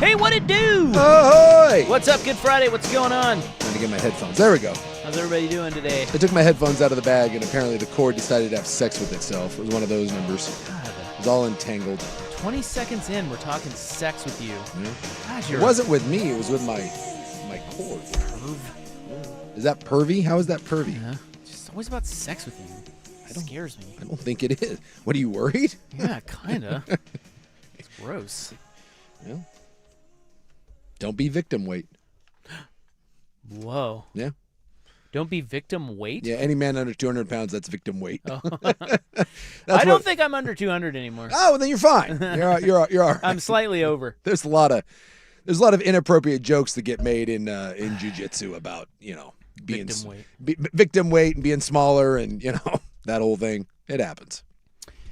Hey, what it do? Ahoy! What's up, Good Friday? What's going on? Trying to get my headphones. There we go. How's everybody doing today? I took my headphones out of the bag, and apparently the cord decided to have sex with itself. It was one of those numbers. God, It was all entangled. 20 seconds in, we're talking sex with you. Yeah. God, It wasn't with me. It was with my cord. Is that pervy? How is that pervy? Yeah. It's just always about sex with you. It scares me. I don't think it is. What, are you worried? Yeah, kind of. It's gross. Yeah. Don't be victim weight. Whoa. Yeah. Don't be victim weight? Yeah, any man under 200 pounds, that's victim weight. Oh. That's I don't think I'm under 200 anymore. Oh, well, then you're fine. You're all right. I'm slightly over. There's a lot of inappropriate jokes that get made in jiu-jitsu about, being Victim weight. Victim weight and being smaller and, that whole thing. It happens.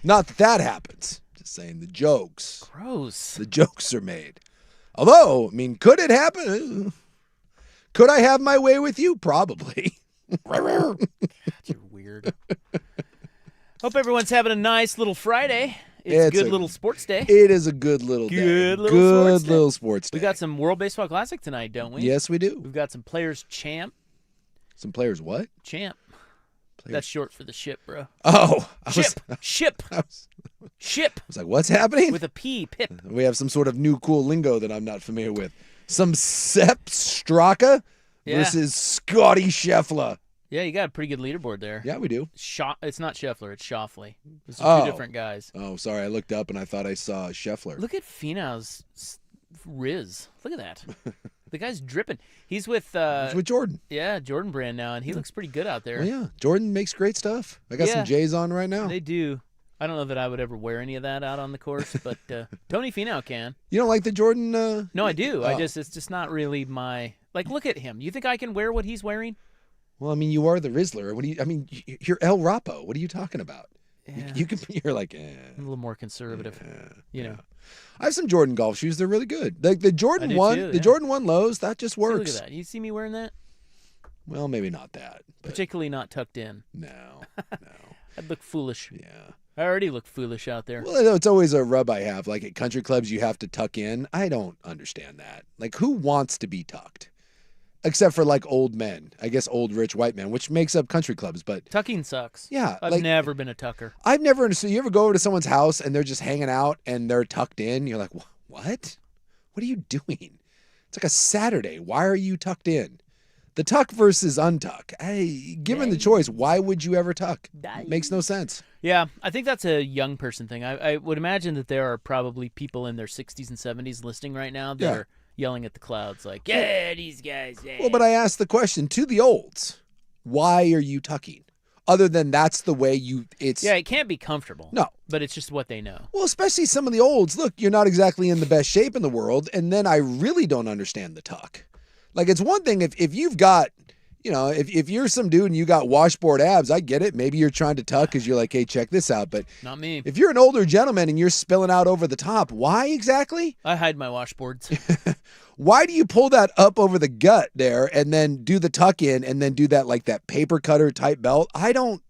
Not that happens. Just saying the jokes. Gross. The jokes are made. Although, could it happen? Could I have my way with you? Probably. God, you're weird. Hope everyone's having a nice little Friday. It's a good little sports day. It is a good little day. Good little sports day. We got some World Baseball Classic tonight, don't we? Yes, we do. We've got some players Some players what? champ. Players. That's short for the ship, bro. Oh. Ship. I was like, what's happening? With a P, pip. We have some sort of new cool lingo that I'm not familiar with. Some Sepp Straka versus Scotty Scheffler. Yeah, you got a pretty good leaderboard there. Yeah, we do. It's not Scheffler, it's Schauffele. Those are two different guys. Oh, sorry. I looked up and I thought I saw Scheffler. Look at Finau's Riz. Look at that. The guy's dripping. He's with It's with Jordan. Yeah, Jordan brand now, and he looks pretty good out there. Oh, yeah. Jordan makes great stuff. I got some J's on right now. They do. I don't know that I would ever wear any of that out on the course, but Tony Finau can. You don't like the Jordan? No, I do. Oh. It's just not really my look at him. You think I can wear what he's wearing? Well, you are the Rizzler. What do you? You're El Rapo. What are you talking about? Yeah. You're like, I'm a little more conservative. Yeah. I have some Jordan golf shoes. They're really good. The Jordan 1, too, the Jordan 1 lows, that just See, works. look at that. You see me wearing that? Well, maybe not that. But Particularly not tucked in. no. I'd look foolish. Yeah. I already look foolish out there. Well, it's always a rub I have. Like at country clubs, you have to tuck in. I don't understand that. Like, who wants to be tucked? Except for like old men, I guess old rich white men, which makes up country clubs. But Tucking sucks. yeah, I've never been a tucker. I've never understood. You ever go over to someone's house and they're just hanging out and they're tucked in? You're like, what? What are you doing? It's like a Saturday. Why are you tucked in? The tuck versus untuck. Given the choice, why would you ever tuck? Makes no sense. Yeah, I think that's a young person thing. I would imagine that there are probably people in their 60s and 70s listening right now that are yelling at the clouds like, yeah, these guys. Yeah. Well, but I asked the question to the olds, why are you tucking? Other than that's the way it's... Yeah, it can't be comfortable. No. But it's just what they know. Well, especially some of the olds. Look, you're not exactly in the best shape in the world, and then I really don't understand the tuck. Like, it's one thing if you've got, if you're some dude and you got washboard abs, I get it. Maybe you're trying to tuck because you're like, hey, check this out. But not me. If you're an older gentleman and you're spilling out over the top, why exactly? I hide my washboards. Why do you pull that up over the gut there and then do the tuck in and then do that like that paper cutter type belt? I don't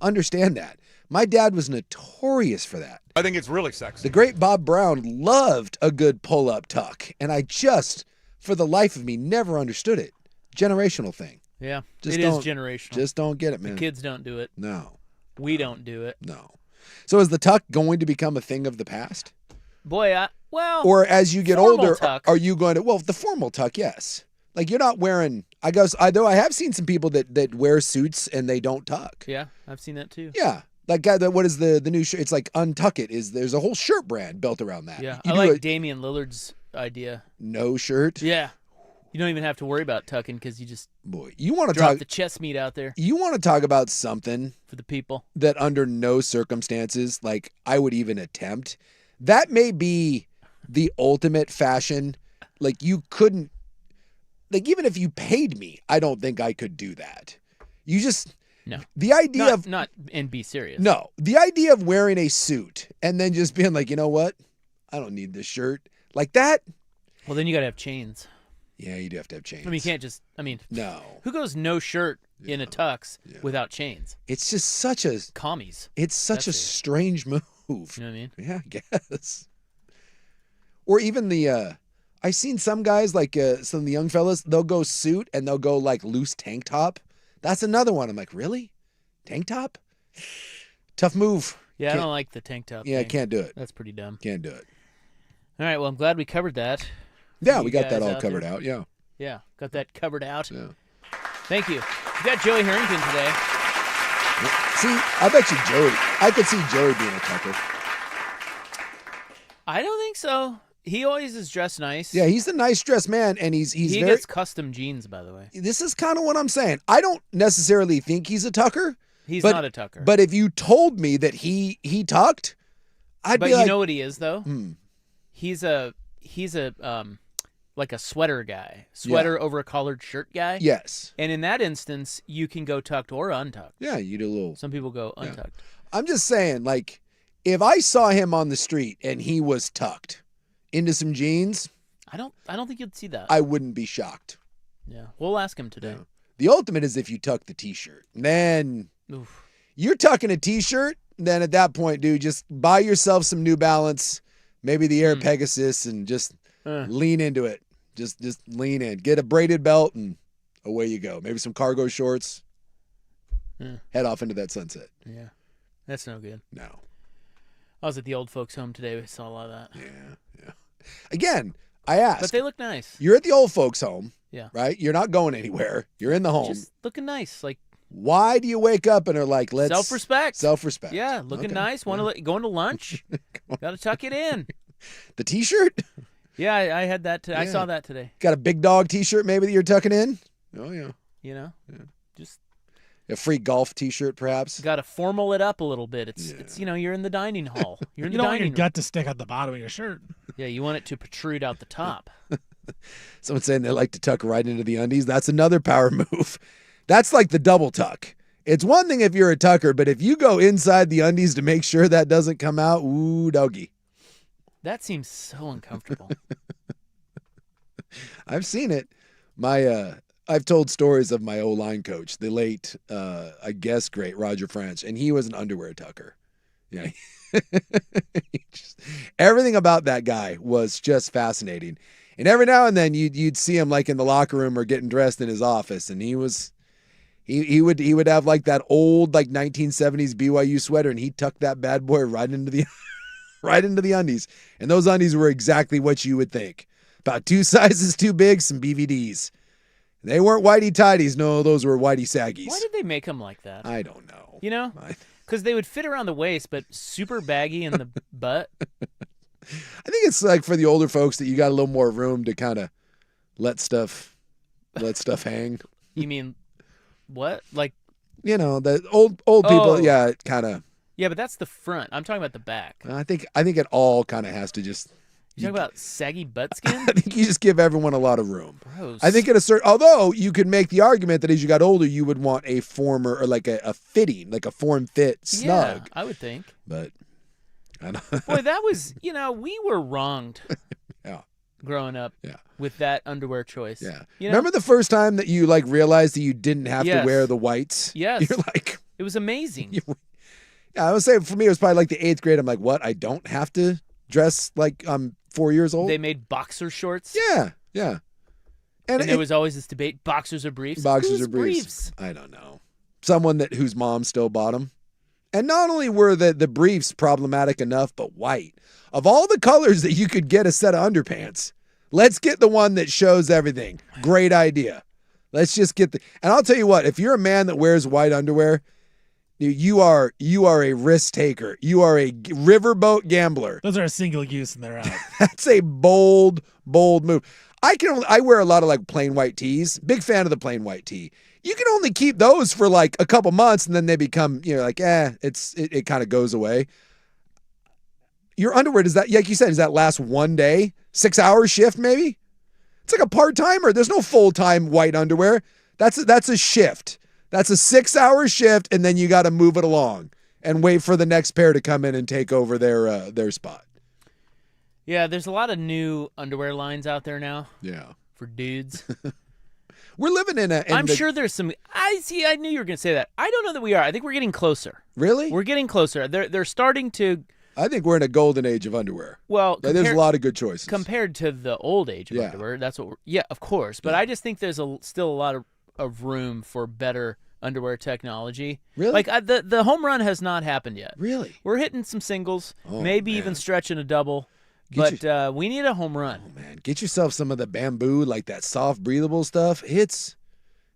understand that. My dad was notorious for that. I think it's really sexy. The great Bob Brown loved a good pull-up tuck, and I just, for the life of me, never understood it. Generational thing. Yeah, Just it don't- is generational. Just don't get it, man. The kids don't do it. No. We don't do it. No. So is the tuck going to become a thing of the past? Boy, Or as you get formal older, tuck. are you going to, well, the formal tuck, yes. Like you're not wearing, I guess, though I have seen some people that wear suits and they don't tuck. Yeah, I've seen that too. Yeah. That guy, what is the new shirt? It's like Untuck It. There's a whole shirt brand built around that. Yeah, You I do like a Damian Lillard's idea. no shirt. Yeah. You don't even have to worry about tucking because you just Boy, you want to drop talk, the chest meat out there you want to talk about something for the people. that under no circumstances, like I would even attempt. That may be the ultimate fashion. Like you couldn't, like even if you paid me, I don't think I could do that. You just, No. the idea Not and be serious. no, the idea of wearing a suit and then just being like, you know what? I don't need this shirt. Like that. Well, then you got to have chains. Yeah, you do have to have chains. I mean, you can't just, No. who goes no shirt in a tux without chains? It's just such a, Commies. it's such That's a it. strange move. You know what I mean? Yeah, I guess. Or even the, I've seen some guys, like some of the young fellas, they'll go suit and they'll go like loose tank top. That's another one. I'm like, really? Tank top? Tough move. Yeah, I don't like the tank top Yeah, thing. can't do it. That's pretty dumb. Can't do it. All right, well, I'm glad we covered that. Yeah, You we got that guys all out covered there? out. Yeah. Yeah, got that covered out. Yeah. Thank you. We got Joey Harrington today. See, I bet you I could see Joey being a tucker. I don't think so. He always is dressed nice. Yeah, he's a nice dressed man, and he he very. gets custom jeans, by the way. This is kind of what I'm saying. I don't necessarily think he's a tucker. He's but, not a tucker. But if you told me that he tucked, I'd But be you like, know what he is, though? hmm. He's a like a sweater guy, over a collared shirt guy. Yes. And in that instance, you can go tucked or untucked. Yeah, you do a little. Some people go untucked. I'm just saying, like, if I saw him on the street and he was tucked into some jeans, I don't think you'd see that. I wouldn't be shocked. Yeah, we'll ask him today. Yeah. The ultimate is if you tuck the t-shirt. Then Oof. you're tucking a t-shirt, then at that point, dude, just buy yourself some New Balance, maybe the Air Pegasus, and just lean into it. Just lean in. Get a braided belt, and away you go. Maybe some cargo shorts. Head off into that sunset. Yeah, that's no good. No. I was at the old folks' home today. We saw a lot of that. Yeah. Again, I asked. But they look nice. You're at the old folks' home. Yeah. Right? You're not going anywhere. You're in the home. Just looking nice. Like, why do you wake up and are like, let's... Self-respect. Self-respect. Yeah, looking nice. Going to lunch. Got to tuck it in. The t-shirt? Yeah, I had that. I saw that today. Got a big dog t-shirt maybe that you're tucking in? Oh, yeah. You know? Yeah. Just... A free golf t-shirt, perhaps? Got to formal it up a little bit. It's you're in the dining hall. You're in the dining room. You don't want your gut to stick out the bottom of your shirt. Yeah, you want it to protrude out the top. Someone saying they like to tuck right into the undies. That's another power move. That's like the double tuck. It's one thing if you're a tucker, but if you go inside the undies to make sure that doesn't come out, ooh, doggy. That seems so uncomfortable. I've seen it. I've told stories of my O-line coach, the late, I guess, great Roger French, and he was an underwear tucker. Yeah. Everything about that guy was just fascinating. And every now and then you'd see him like in the locker room or getting dressed in his office, and he would have like that old like 1970s BYU sweater, and he'd tuck that bad boy right into the undies. And those undies were exactly what you would think. About 2 sizes too big, some BVDs. They weren't whitey tidies. No, those were whitey saggies. Why did they make them like that? I don't know. You know? Because they would fit around the waist, but super baggy in the butt. I think it's like for the older folks that you got a little more room to kind of let stuff hang. You mean what? Like, you know, the old people, yeah, kind of. Yeah, but that's the front. I'm talking about the back. I think it all kind of has to just. You talking about saggy butt skin? I think you just give everyone a lot of room. Gross. I think although you could make the argument that as you got older, you would want a former or like a fitting, like a form fit snug. Yeah, I would think. But I don't. Boy, that was, we were wronged. Yeah. Growing up. Yeah. With that underwear choice. Yeah. You know? Remember the first time that you like realized that you didn't have to wear the whites? Yes. You're like. It was amazing. Yeah, I would say for me it was probably like the 8th grade. I'm like, what? I don't have to dress like I'm 4 years old? They made boxer shorts. Yeah, yeah. And there was always this debate, boxers or briefs? Boxers or briefs? I don't know. Someone whose mom still bought them. And not only were the briefs problematic enough, but white. Of all the colors that you could get a set of underpants, let's get the one that shows everything. Great idea. Let's just get and I'll tell you what, if you're a man that wears white underwear, you are a risk taker. You are a riverboat gambler. Those are a single use and they're out. That's a bold move. I wear a lot of like plain white tees. Big fan of the plain white tee. You can only keep those for like a couple months and then they become, like, it kind of goes away. Your underwear, like you said, does that last one day? 6-hour shift maybe? It's like a part-timer. There's no full-time white underwear. That's a shift. That's a 6-hour shift, and then you got to move it along and wait for the next pair to come in and take over their spot. Yeah, there's a lot of new underwear lines out there now. Yeah, for dudes. We're living in I'm sure there's some. I knew you were going to say that. I don't know that we are. I think we're getting closer. Really? We're getting closer. They're starting to I think we're in a golden age of underwear. Well, There's a lot of good choices. compared to the old age of underwear. That's what. Of course. But I just think there's still a lot of room for better underwear technology. Really? Like the home run has not happened yet. Really? We're hitting some singles, Oh, maybe man. even stretching a double. Get But we need a home run. Oh man, get yourself some of the bamboo, like that soft, breathable stuff.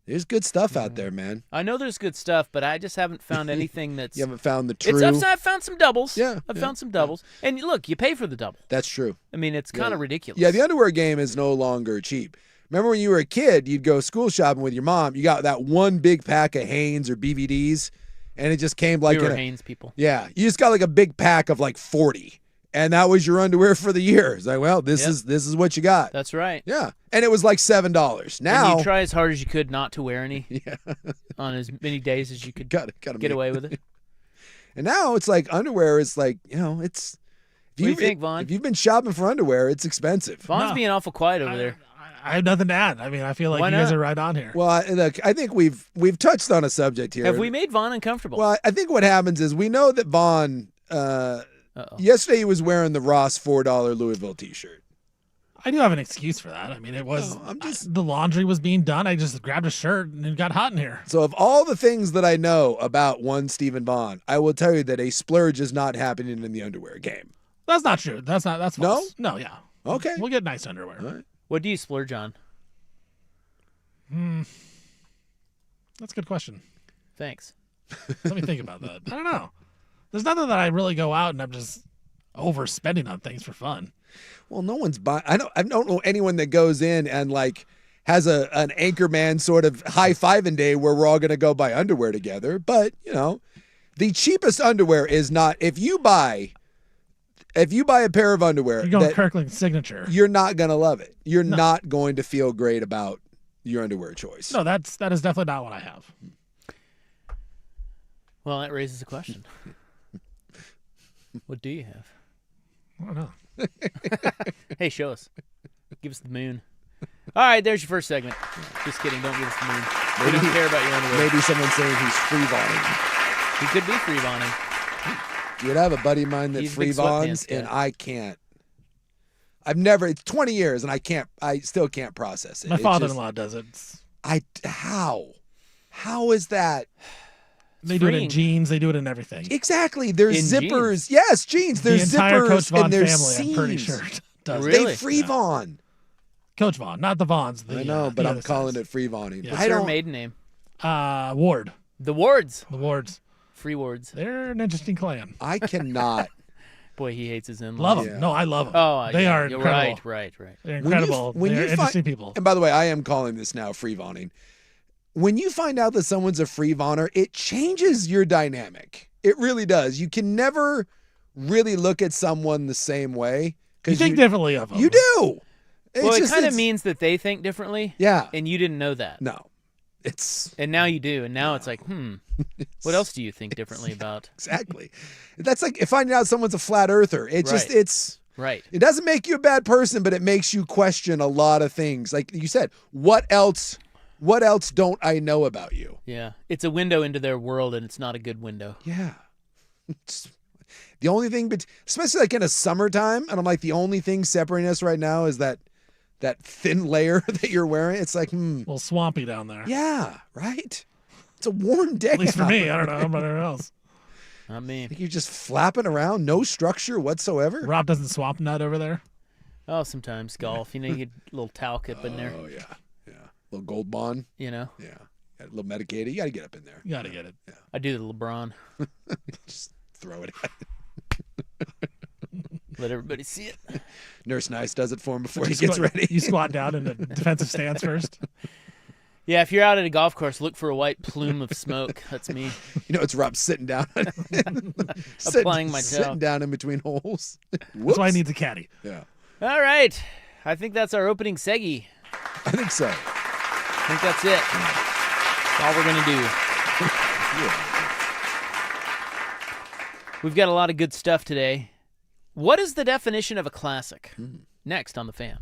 There's good stuff out there, man. I know there's good stuff, but I just haven't found anything that's. You haven't found the true. I've found some doubles. Yeah, I've yeah, found some doubles. And look, you pay for the double. That's true. I mean, it's kind of ridiculous. Yeah, the underwear game is no longer cheap. Remember when you were a kid, you'd go school shopping with your mom. You got that one big pack of Hanes or BVDs, and it just came like we were Hanes people. Yeah, you just got like a big pack of like 40, and that was your underwear for the year. It's like, well, this is what you got. That's right. Yeah, and it was like $7. Now and you try as hard as you could not to wear any. Yeah. On as many days as you could gotta get away with it. And now it's like underwear is like, it's. What do you think, Vaughn? If you've been shopping for underwear, it's expensive. Vaughn's being awful quiet over there. I have nothing to add. I mean, I feel like Why you guys not? are right on here. Well, look, I think we've touched on a subject here. Have we made Vaughn uncomfortable? Well, I think what happens is we know that Vaughn. Yesterday he was wearing the Ross $4 Louisville T-shirt. I do have an excuse for that. I mean, it was the laundry was being done. I just grabbed a shirt and it got hot in here. So of all the things that I know about one Stephen Vaughn, I will tell you that a splurge is not happening in the underwear game. That's not true. That's false. No, yeah. Okay. We'll get nice underwear. All right. What do you splurge on? That's a good question. Thanks. Let me think about that. I don't know. There's nothing that I really go out and I'm just overspending on things for fun. Well, no one's buying. I don't know anyone that goes in and like has an Anchorman sort of high-fiving day where we're all going to go buy underwear together. But the cheapest underwear is not. If you buy a pair of underwear, You're going Kirkland signature. you're not going to love it. You're not going to feel great about your underwear choice. No, that is definitely not what I have. Well, that raises a question. What do you have? I don't know. Hey, show us. Give us the moon. All right, there's your first segment. Just kidding. Don't give us the moon. We don't care about your underwear. Maybe someone's saying he's free vonning. He could be free vonning. Dude, I have a buddy of mine that He's a free big sweatpants vons, and guy. I can't. It's 20 years, and I still can't process it. My It's father-in-law does it. How is that? They do it in freeing. jeans. They do it in everything. Exactly. There's In zippers. jeans? Yes, jeans. The There's entire zippers Coach Vaughn and there's family, seams. I'm pretty sure, does it. Really? They free von. Coach Vaughn, not the Vaughns. I know, but I'm calling it free vonning. Yeah. What's I her don't. maiden name? Ward. The Wards. The Wards. Free Wards. They're an interesting clan. I cannot. Boy, he hates his in-laws. Love them. Yeah. No, I love them. Oh, they yeah, are you're incredible. right. They're When you- incredible. when They're you interesting people. And by the way, I am calling this now free vonning. When you find out that someone's a free vonner, it changes your dynamic. It really does. You can never really look at someone the same way. You think differently of them. You do. Well, it kind of it's- means that they think differently. Yeah. And you didn't know that. No. It's And now you do. And now it's like, what else do you think differently about? exactly. That's like finding out someone's a flat earther. It just Right. it's Right. it doesn't make you a bad person, but it makes you question a lot of things. Like you said, what else don't I know about you? Yeah. It's a window into their world, and it's not a good window. Yeah. It's- the only thing, especially like in a summertime, and I'm like, the only thing separating us right now is that thin layer that you're wearing. It's like, A little swampy down there. yeah, right. It's a warm day. At least for out. me. I don't know about anyone else. Not me. Like you're just flapping around, no structure whatsoever. Rob doesn't swamp nut over there. Oh, sometimes golf. You get a little talc up in there. Oh yeah, yeah. Little gold bond. You know, Yeah, got a little medicated. You got to get up in there. You got to get it. I do the LeBron. Just throw it at. Let everybody see it. Nurse Nice does it for him before You he gets squat- ready. You squat down in the defensive stance first. Yeah, if you're out at a golf course, look for a white plume of smoke. That's me. You know, it's Rob sitting down, Applying my sitting talc. down in between holes. That's why I need the caddy. Yeah, All right. I think that's our opening seggy. I think so. I think that's it. That's all we're going to do. We've got a lot of good stuff today. What is the definition of a classic? Next on The Fan.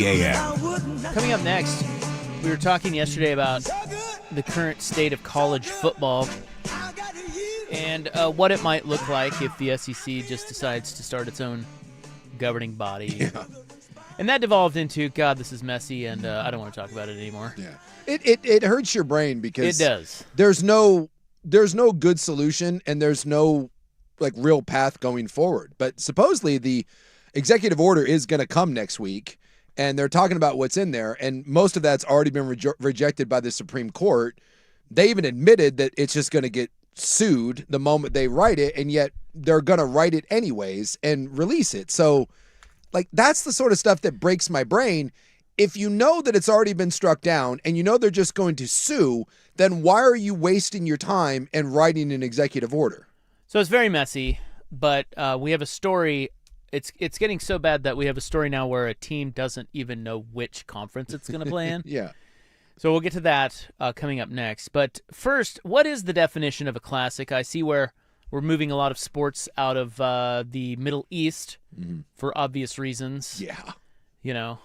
6:30 a.m. Coming up next, we were talking yesterday about the current state of college football and what it might look like if the SEC just decides to start its own governing body. Yeah. And that devolved into, God, this is messy, and I don't want to talk about it anymore. Yeah. It hurts your brain because It does. there's no good solution and there's no like real path going forward. But supposedly the executive order is going to come next week, and they're talking about what's in there, and most of that's already been rejected by the Supreme Court. They even admitted that it's just going to get sued the moment they write it, and yet they're going to write it anyways and release it. So like that's the sort of stuff that breaks my brain. If you know that it's already been struck down and you know they're just going to sue, then why are you wasting your time and writing an executive order? So it's very messy, but we have a story. It's getting so bad that we have a story now where a team doesn't even know which conference it's going to play in. Yeah. So we'll get to that coming up next. But first, what is the definition of a classic? I see where we're moving a lot of sports out of the Middle East for obvious reasons. Yeah. You know,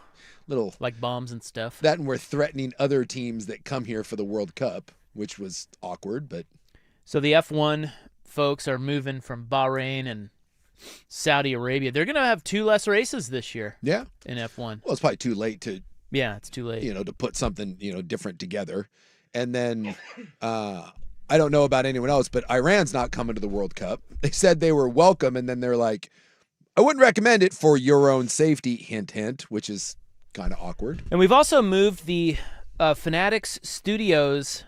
Little like bombs and stuff. that, and we're threatening other teams that come here for the World Cup, which was awkward, but So the F1 folks are moving from Bahrain and Saudi Arabia. They're going to have 2 less races this year yeah. in F1. Well, it's probably too late to, Yeah, it's too late. to put something, different together. And then I don't know about anyone else, but Iran's not coming to the World Cup. They said they were welcome, and then they're like, I wouldn't recommend it for your own safety, hint, hint, which is kind of awkward. And we've also moved the Fanatics Studios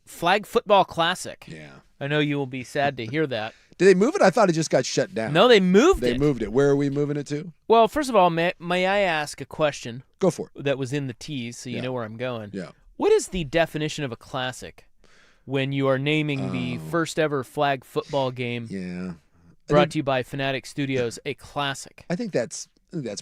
Flag Football Classic. Yeah. I know you will be sad to hear that. Did they move it? I thought it just got shut down. No, they moved They it. moved it. Where are we moving it to? Well, first of all, may I ask a question Go for it. that was in the tease so you Yeah. know where I'm going? Yeah. What is the definition of a classic when you are naming the first ever flag football game Yeah. brought to you by Fanatic Studios a classic? I think that's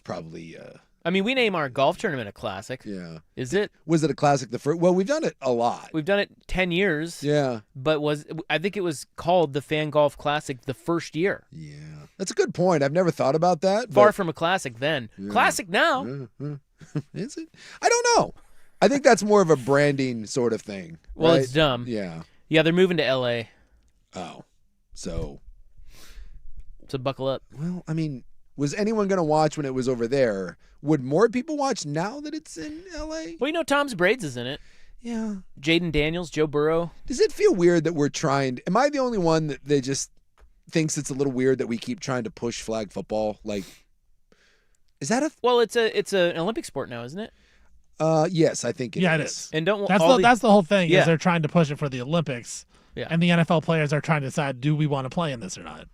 probably I mean, we name our golf tournament a classic. yeah. Is it? Was it a classic the first? Well, we've done it a lot. We've done it 10 years. Yeah. But I think it was called the Fan Golf Classic the first year. Yeah. That's a good point. I've never thought about that. Far but- from a classic then. Classic now. Is it? I don't know. I think that's more of a branding sort of thing. Well, right? it's dumb. Yeah. Yeah, they're moving to L.A., Oh. So, so buckle up. well, I mean, was anyone going to watch when it was over there? Would more people watch now that it's in LA? Well, Tom's Braids is in it. Yeah. Jaden Daniels, Joe Burrow. Does it feel weird that we're trying? Am I the only one that they just thinks it's a little weird that we keep trying to push flag football? Like, is that a? Well, it's an Olympic sport now, isn't it? Yes, I think it is. Yeah, it is. And don't That's all that's the whole thing. Yeah. Is they're trying to push it for the Olympics, Yeah. and the NFL players are trying to decide, do we want to play in this or not?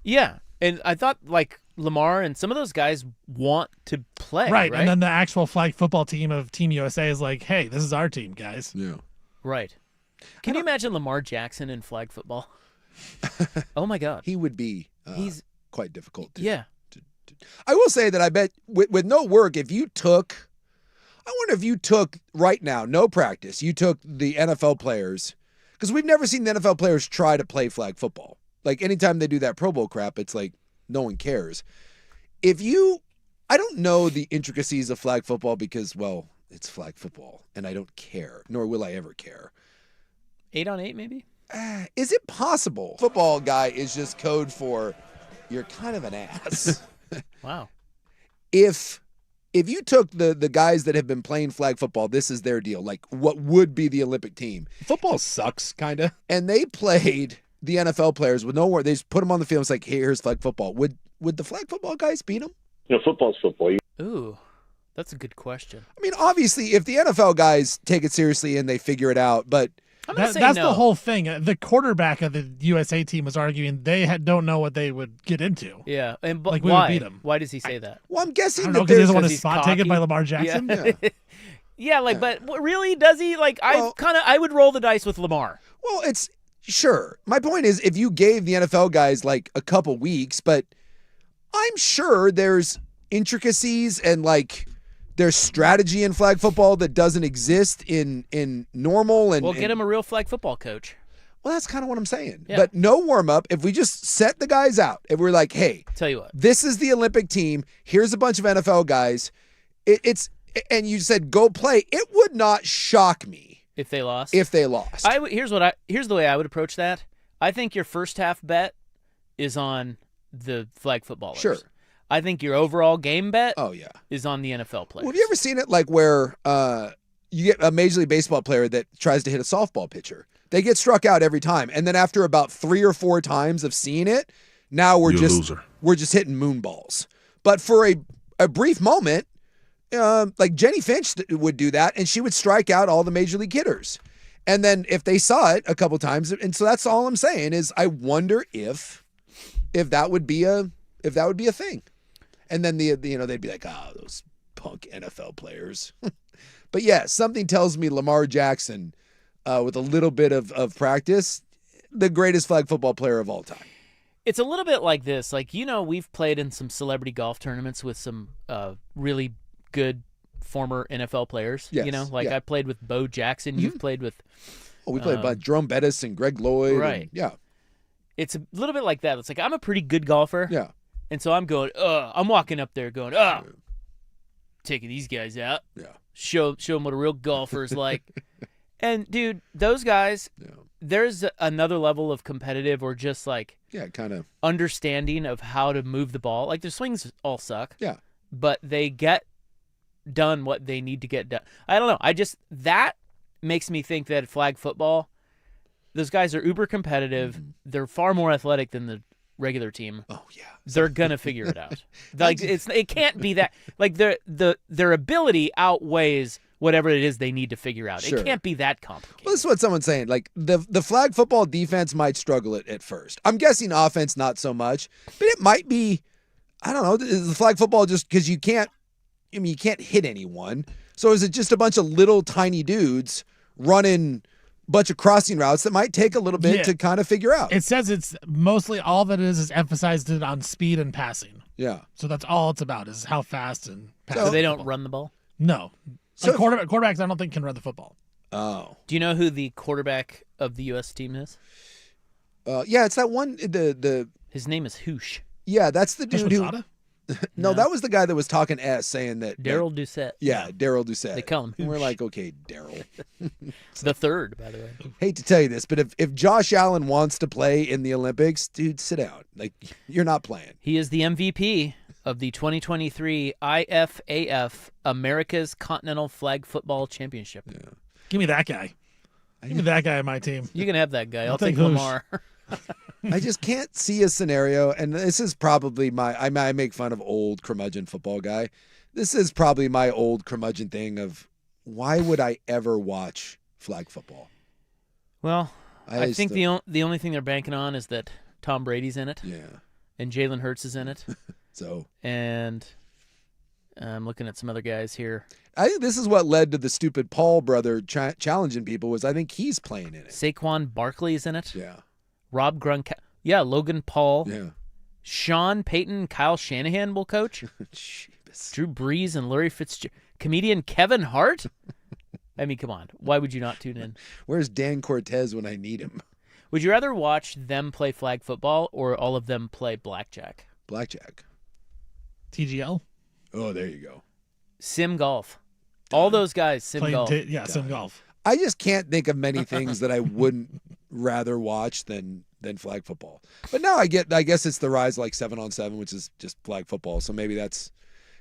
Yeah, and I thought like Lamar and some of those guys want to play. Right, Right. and then the actual flag football team of Team USA is like, hey, this is our team, guys. Yeah. Right. Can you imagine Lamar Jackson in flag football? Oh my God. He would be. He's quite difficult. yeah. I will say that I bet with no work, if you took, I wonder if you took right now, no practice, you took the NFL players, because we've never seen the NFL players try to play flag football. Like anytime they do that Pro Bowl crap, it's like no one cares. I don't know the intricacies of flag football because, well, it's flag football and I don't care, nor will I ever care. 8-on-8 maybe? Is it possible? Football guy is just code for you're kind of an ass. Wow. If you took the guys that have been playing flag football, this is their deal. Like what would be the Olympic team? Football sucks, kind of. And they played the NFL players with no work. They just put them on the field. It's like, hey, here's flag football. Would the flag football guys beat them? Football's football. Ooh, that's a good question. I mean, obviously, if the NFL guys take it seriously and they figure it out, but I'm gonna say That's no. the whole thing. The quarterback of the USA team was arguing they don't know what they would get into. Yeah, and Like, we would why? beat 'em. Why does he say that? well, I'm I guessing don't know that because he there's doesn't want because his he's spot taken cocky. by Lamar Jackson. Yeah. Yeah, like, but really, does he? Like, I would roll the dice with Lamar. Well, it's sure. My point is, if you gave the NFL guys like a couple weeks, but I'm sure there's intricacies and like there's strategy in flag football that doesn't exist in normal and Well, get him a real flag football coach. Well, that's kind of what I'm saying. Yeah. But no warm up. If we just set the guys out, if we're like, hey, Tell you what. this is the Olympic team. Here's a bunch of NFL guys. it's and you said go play. It would not shock me If they lost. if they lost. Here's the way I would approach that. I think your first half bet is on the flag footballers. Sure. I think your overall game bet Oh yeah. is on the NFL players. Well, have you ever seen it like where you get a Major League Baseball player that tries to hit a softball pitcher? They get struck out every time, and then after about 3 or 4 times of seeing it, now we're just hitting moon balls. But for a brief moment, like Jenny Finch would do that, and she would strike out all the Major League hitters. And then if they saw it a couple times, and so that's all I'm saying is I wonder if that would be a thing. And then they'd be like, those punk NFL players. But yeah, something tells me Lamar Jackson, with a little bit of practice, the greatest flag football player of all time. It's a little bit like this. Like, we've played in some celebrity golf tournaments with some really good former NFL players. Yes, I played with Bo Jackson. You've played with... Oh, we played by Jerome Bettis and Greg Lloyd. Right. And, yeah. It's a little bit like that. It's like I'm a pretty good golfer. Yeah. And so I'm going, I'm walking up there going, taking these guys out. Yeah. Show them what a real golfer is like. And, dude, those guys, there's another level of competitive or just like kind of understanding of how to move the ball. Like, their swings all suck. Yeah. But they get done what they need to get done. I don't know. That makes me think that flag football, those guys are uber competitive. Mm-hmm. They're far more athletic than the regular team. Oh yeah. They're gonna figure it out. Like it can't be that like their ability outweighs whatever it is they need to figure out. Sure. It can't be that complicated. Well, this is what someone's saying. Like the flag football defense might struggle at first. I'm guessing offense not so much, but it might be. I don't know. Is the flag football just because you can't hit anyone? So is it just a bunch of little tiny dudes running a bunch of crossing routes that might take a little bit to kind of figure out? It says it's mostly all that it is emphasized it on speed and passing. Yeah. So that's all it's about is how fast and passing. So they don't run the ball? No. So quarterbacks I don't think can run the football. Oh. Do you know who the quarterback of the U.S. team is? Yeah, it's that one. His name is Hoosh. Yeah, that's the dude who. No. That was the guy that was talking saying that Daryl Doucette. Yeah, Daryl Doucette. They call him And we're Hoosh. like, okay, Daryl. The third, by the way. Hate to tell you this, but if Josh Allen wants to play in the Olympics, dude, sit down. Like, you're not playing. He is the MVP of the 2023 IFAF America's Continental Flag Football Championship. Yeah. Give me that guy. Give me that guy on my team. You can have that guy. I'll take take Hoosh. Lamar. I just can't see a scenario, and this is probably I make fun of old curmudgeon football guy. This is probably my old curmudgeon thing of why would I ever watch flag football? Well, I think the only thing they're banking on is that Tom Brady's in it. Yeah. And Jalen Hurts is in it. So. And I'm looking at some other guys here. I think this is what led to the stupid Paul brother challenging people was I think he's playing in it. Saquon Barkley is in it. Yeah. Rob Gronkowski. Yeah, Logan Paul. Yeah. Sean Payton, Kyle Shanahan will coach. Drew Brees and Larry Fitzgerald. Comedian Kevin Hart? I mean, come on. Why would you not tune in? Where's Dan Cortez when I need him? Would you rather watch them play flag football or all of them play blackjack? Blackjack. TGL? Oh, there you go. Sim golf. All those guys, sim Playing golf. sim golf. I just can't think of many things that I wouldn't rather watch than flag football. But now I guess it's the rise like 7-on-7, which is just flag football. So maybe that's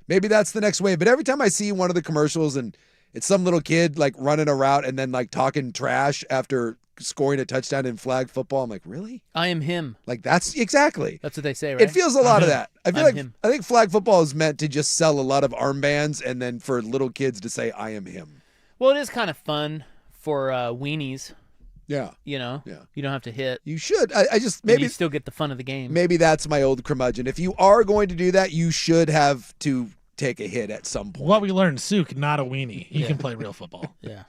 the next wave. But every time I see one of the commercials and it's some little kid like running a route and then like talking trash after scoring a touchdown in flag football, I'm like, really? I am him. Like that's exactly. That's what they say, right? It feels a lot of that. I feel I'm like him. I think flag football is meant to just sell a lot of armbands and then for little kids to say I am him. Well, it is kind of fun for weenies. Yeah. You know? Yeah. You don't have to hit. You should. I just And maybe you still get the fun of the game. maybe that's my old curmudgeon. If you are going to do that, you should have to take a hit at some point. What we learned, Suk, not a weenie. He can play real football. Yeah.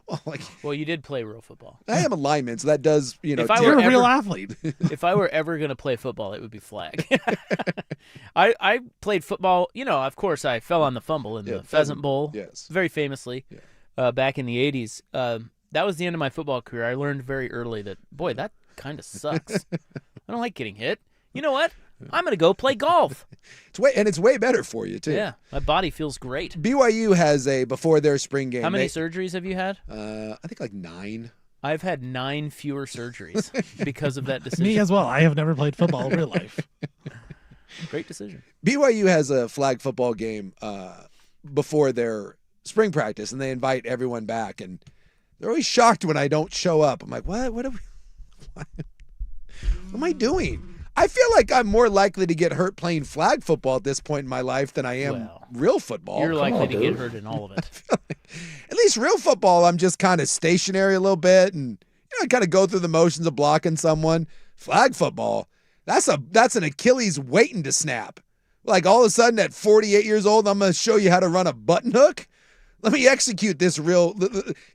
Well, Well, you did play real football. I am a lineman, so that does, If I You're were a real ever- athlete. If I were ever going to play football, it would be flag. I played football. You know, of course, I fell on the fumble in the Pheasant Bowl. Yes. Very famously, back in the 80s. That was the end of my football career. I learned very early that, boy, that kind of sucks. I don't like getting hit. You know what? I'm going to go play golf. It's way better for you too. Yeah, my body feels great. BYU has a before their spring game. How many surgeries have you had? I think like 9. I've had 9 fewer surgeries because of that decision. Me as well. I have never played football in real life. Great decision. BYU has a flag football game before their spring practice, and they invite everyone back, and they're always shocked when I don't show up. I'm like, what? What am I doing? I feel like I'm more likely to get hurt playing flag football at this point in my life than I am real football. You're likely to get hurt in all of it. At least real football, I'm just kind of stationary a little bit and kind of go through the motions of blocking someone. Flag football, that's an Achilles waiting to snap. Like all of a sudden at 48 years old, I'm going to show you how to run a button hook. Let me execute this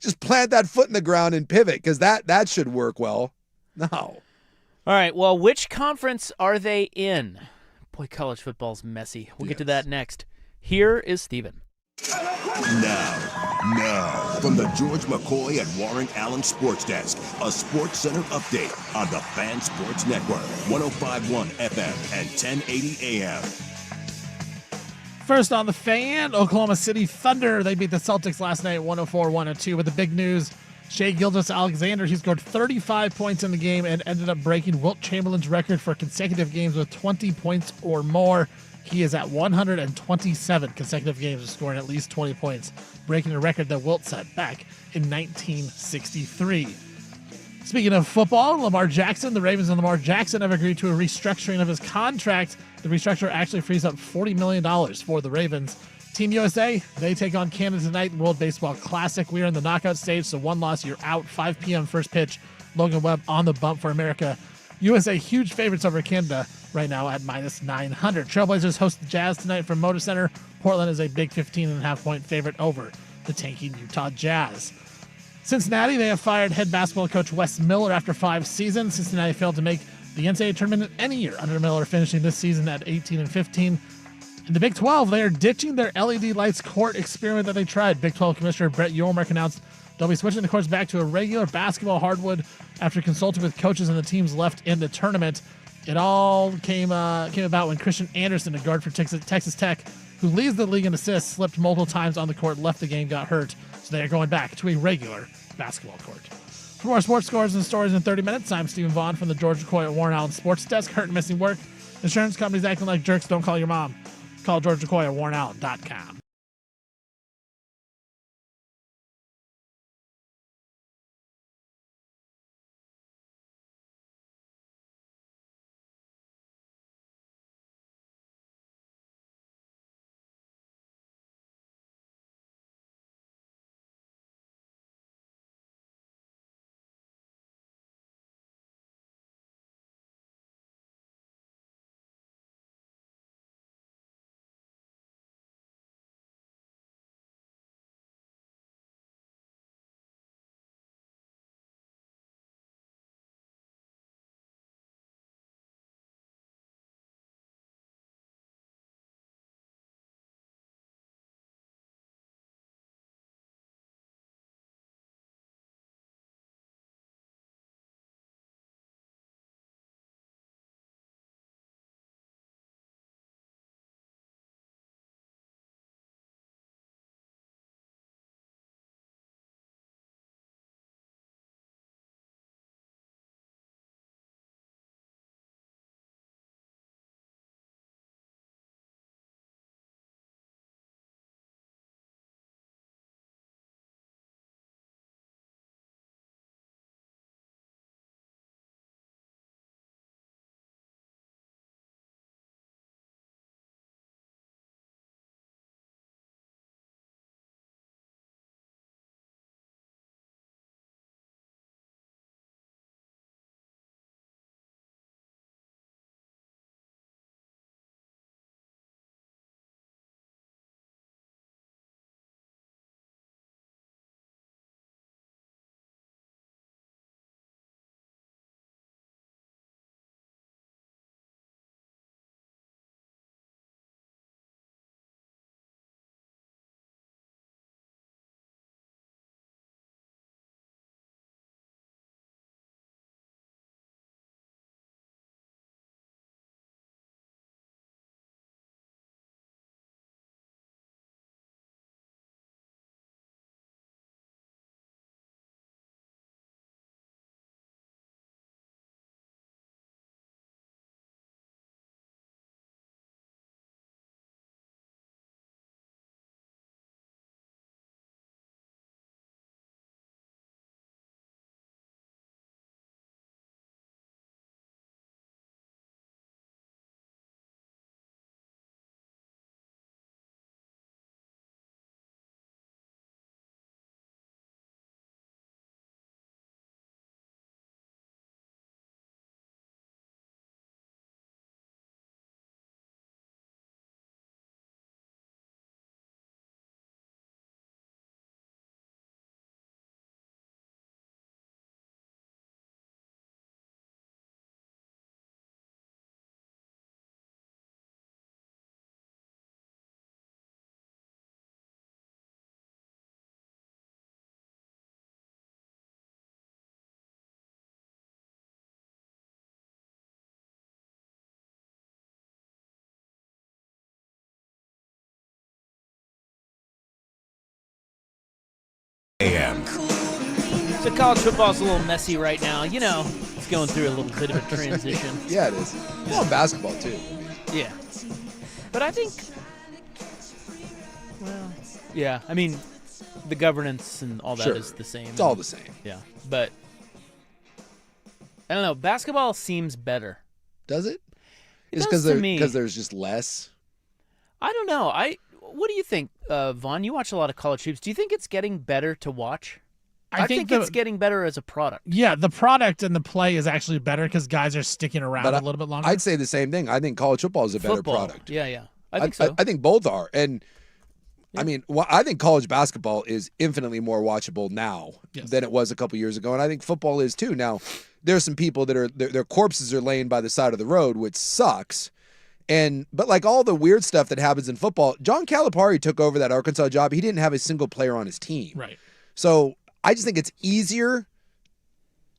just plant that foot in the ground and pivot because that should work well. No. All right, well, which conference are they in? Boy, college football's messy. We'll get to that next. Here is Steven. Now, from the George McCoy and Warren Allen Sports Desk, a Sports Center update on the Fan Sports Network, 105.1 FM and 1080 AM. First on the Fan, Oklahoma City Thunder. They beat the Celtics last night 104-102 with the big news. Shai Gilgeous-Alexander, he scored 35 points in the game and ended up breaking Wilt Chamberlain's record for consecutive games with 20 points or more. He is at 127 consecutive games of scoring at least 20 points, breaking a record that Wilt set back in 1963. Speaking of football, Lamar Jackson, the Ravens and Lamar Jackson have agreed to a restructuring of his contract. The restructure actually frees up $40 million for the Ravens. Team USA, they take on Canada tonight in World Baseball Classic. We are in the knockout stage, so one loss, you're out. 5 p.m. first pitch. Logan Webb on the bump for America. USA huge favorites over Canada right now at minus 900. Trailblazers host the Jazz tonight from Motor Center. Portland is a big 15.5-point favorite over the tanking Utah Jazz. Cincinnati, they have fired head basketball coach Wes Miller after 5 seasons. Cincinnati failed to make the NCAA tournament any year under Miller, finishing this season at 18-15. In the Big 12, they are ditching their LED lights court experiment that they tried. Big 12 Commissioner Brett Yormark announced they'll be switching the courts back to a regular basketball hardwood after consulting with coaches and the teams left in the tournament. It all came about when Christian Anderson, a guard for Texas Tech, who leads the league in assists, slipped multiple times on the court, left the game, got hurt. So they are going back to a regular basketball court. For more sports scores and stories in 30 minutes, I'm Stephen Vaughn from the George McCoy at Warren Allen Sports Desk. Hurt and missing work. Insurance companies acting like jerks. Don't call your mom. Call George McCoy at warrenallen.com. a.m. So college football's a little messy right now. You know, it's going through a little bit of a transition. Yeah, it is. Well, basketball too. Yeah. But I think, well, yeah, I mean, the governance and all that Sure. is the same. It's all the same. Yeah. But, I don't know, basketball seems better. Does it? It Just does to me. because there's just less. I don't know. What do you think, Vaughn? You watch a lot of college hoops. Do you think it's getting better to watch? I think it's getting better as a product. Yeah, the product and the play is actually better because guys are sticking around But a little bit longer. I'd say the same thing. I think college football is a better Football. product. Yeah. I think so. I think both are. And I mean, I think college basketball is infinitely more watchable now than it was a couple years ago. And I think football is too. Now, there's some people that are their corpses are laying by the side of the road, which sucks. But like all the weird stuff that happens in football, John Calipari took over that Arkansas job. He didn't have a single player on his team. Right. So I just think it's easier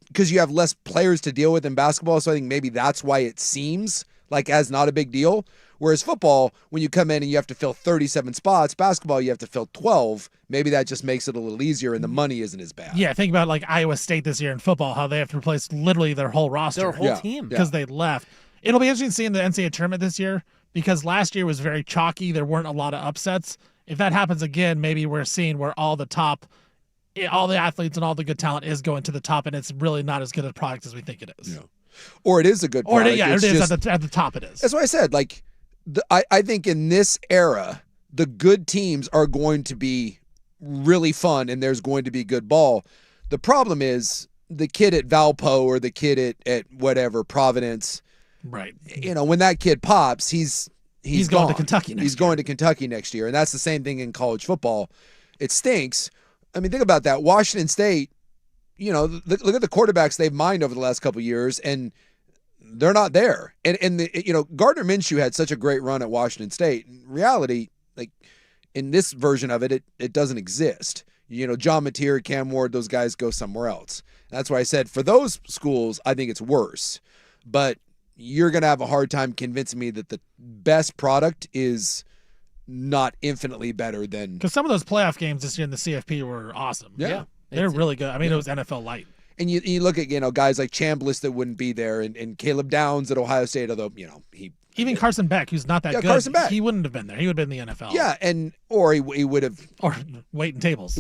because you have less players to deal with in basketball. So I think maybe that's why it seems like as not a big deal. Whereas football, when you come in and you have to fill 37 spots, basketball, you have to fill 12. Maybe that just makes it a little easier and the money isn't as bad. Yeah, think about like Iowa State this year in football, how they have to replace literally their whole roster. Their whole team. Because they left. It'll be interesting seeing the NCAA tournament this year because last year was very chalky. There weren't a lot of upsets. If that happens again, maybe we're seeing where all the athletes and all the good talent is going to the top, and it's really not as good a product as we think it is. Yeah. Or it is a good product. It is at the top. It is. That's what I said. Like, I think in this era, the good teams are going to be really fun, and there's going to be good ball. The problem is the kid at Valpo or the kid at whatever Providence. Right. You know, when that kid pops, he's going gone. to Kentucky next He's going to Kentucky next year, and that's the same thing in college football. It stinks. I mean, think about that. Washington State, you know, look at the quarterbacks they've mined over the last couple of years, and they're not there. And Gardner Minshew had such a great run at Washington State. In reality, like in this version of it, it doesn't exist. You know, John Mateer, Cam Ward, those guys go somewhere else. That's why I said for those schools, I think it's worse. But you're going to have a hard time convincing me that the best product is not infinitely better than. Because some of those playoff games this year in the CFP were awesome. Yeah. They're really good. I mean, it was NFL light. And you look at, guys like Chambliss that wouldn't be there and Caleb Downs at Ohio State, although, Even Carson Beck, who's not that good. Carson Beck. He wouldn't have been there. He would have been in the NFL. Yeah, or he would have. Or waiting tables.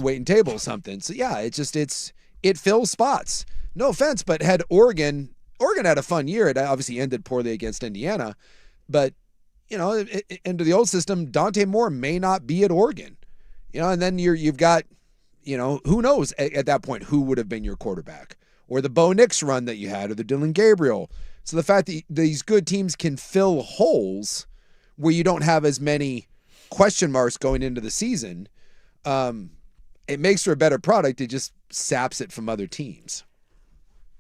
Something. So, yeah, it fills spots. No offense, but had Oregon had a fun year. It obviously ended poorly against Indiana. But, into the old system, Dante Moore may not be at Oregon. And then you've got, who knows at that point who would have been your quarterback, or the Bo Nix run that you had, or the Dylan Gabriel. So the fact that these good teams can fill holes where you don't have as many question marks going into the season, it makes for a better product. It just saps it from other teams.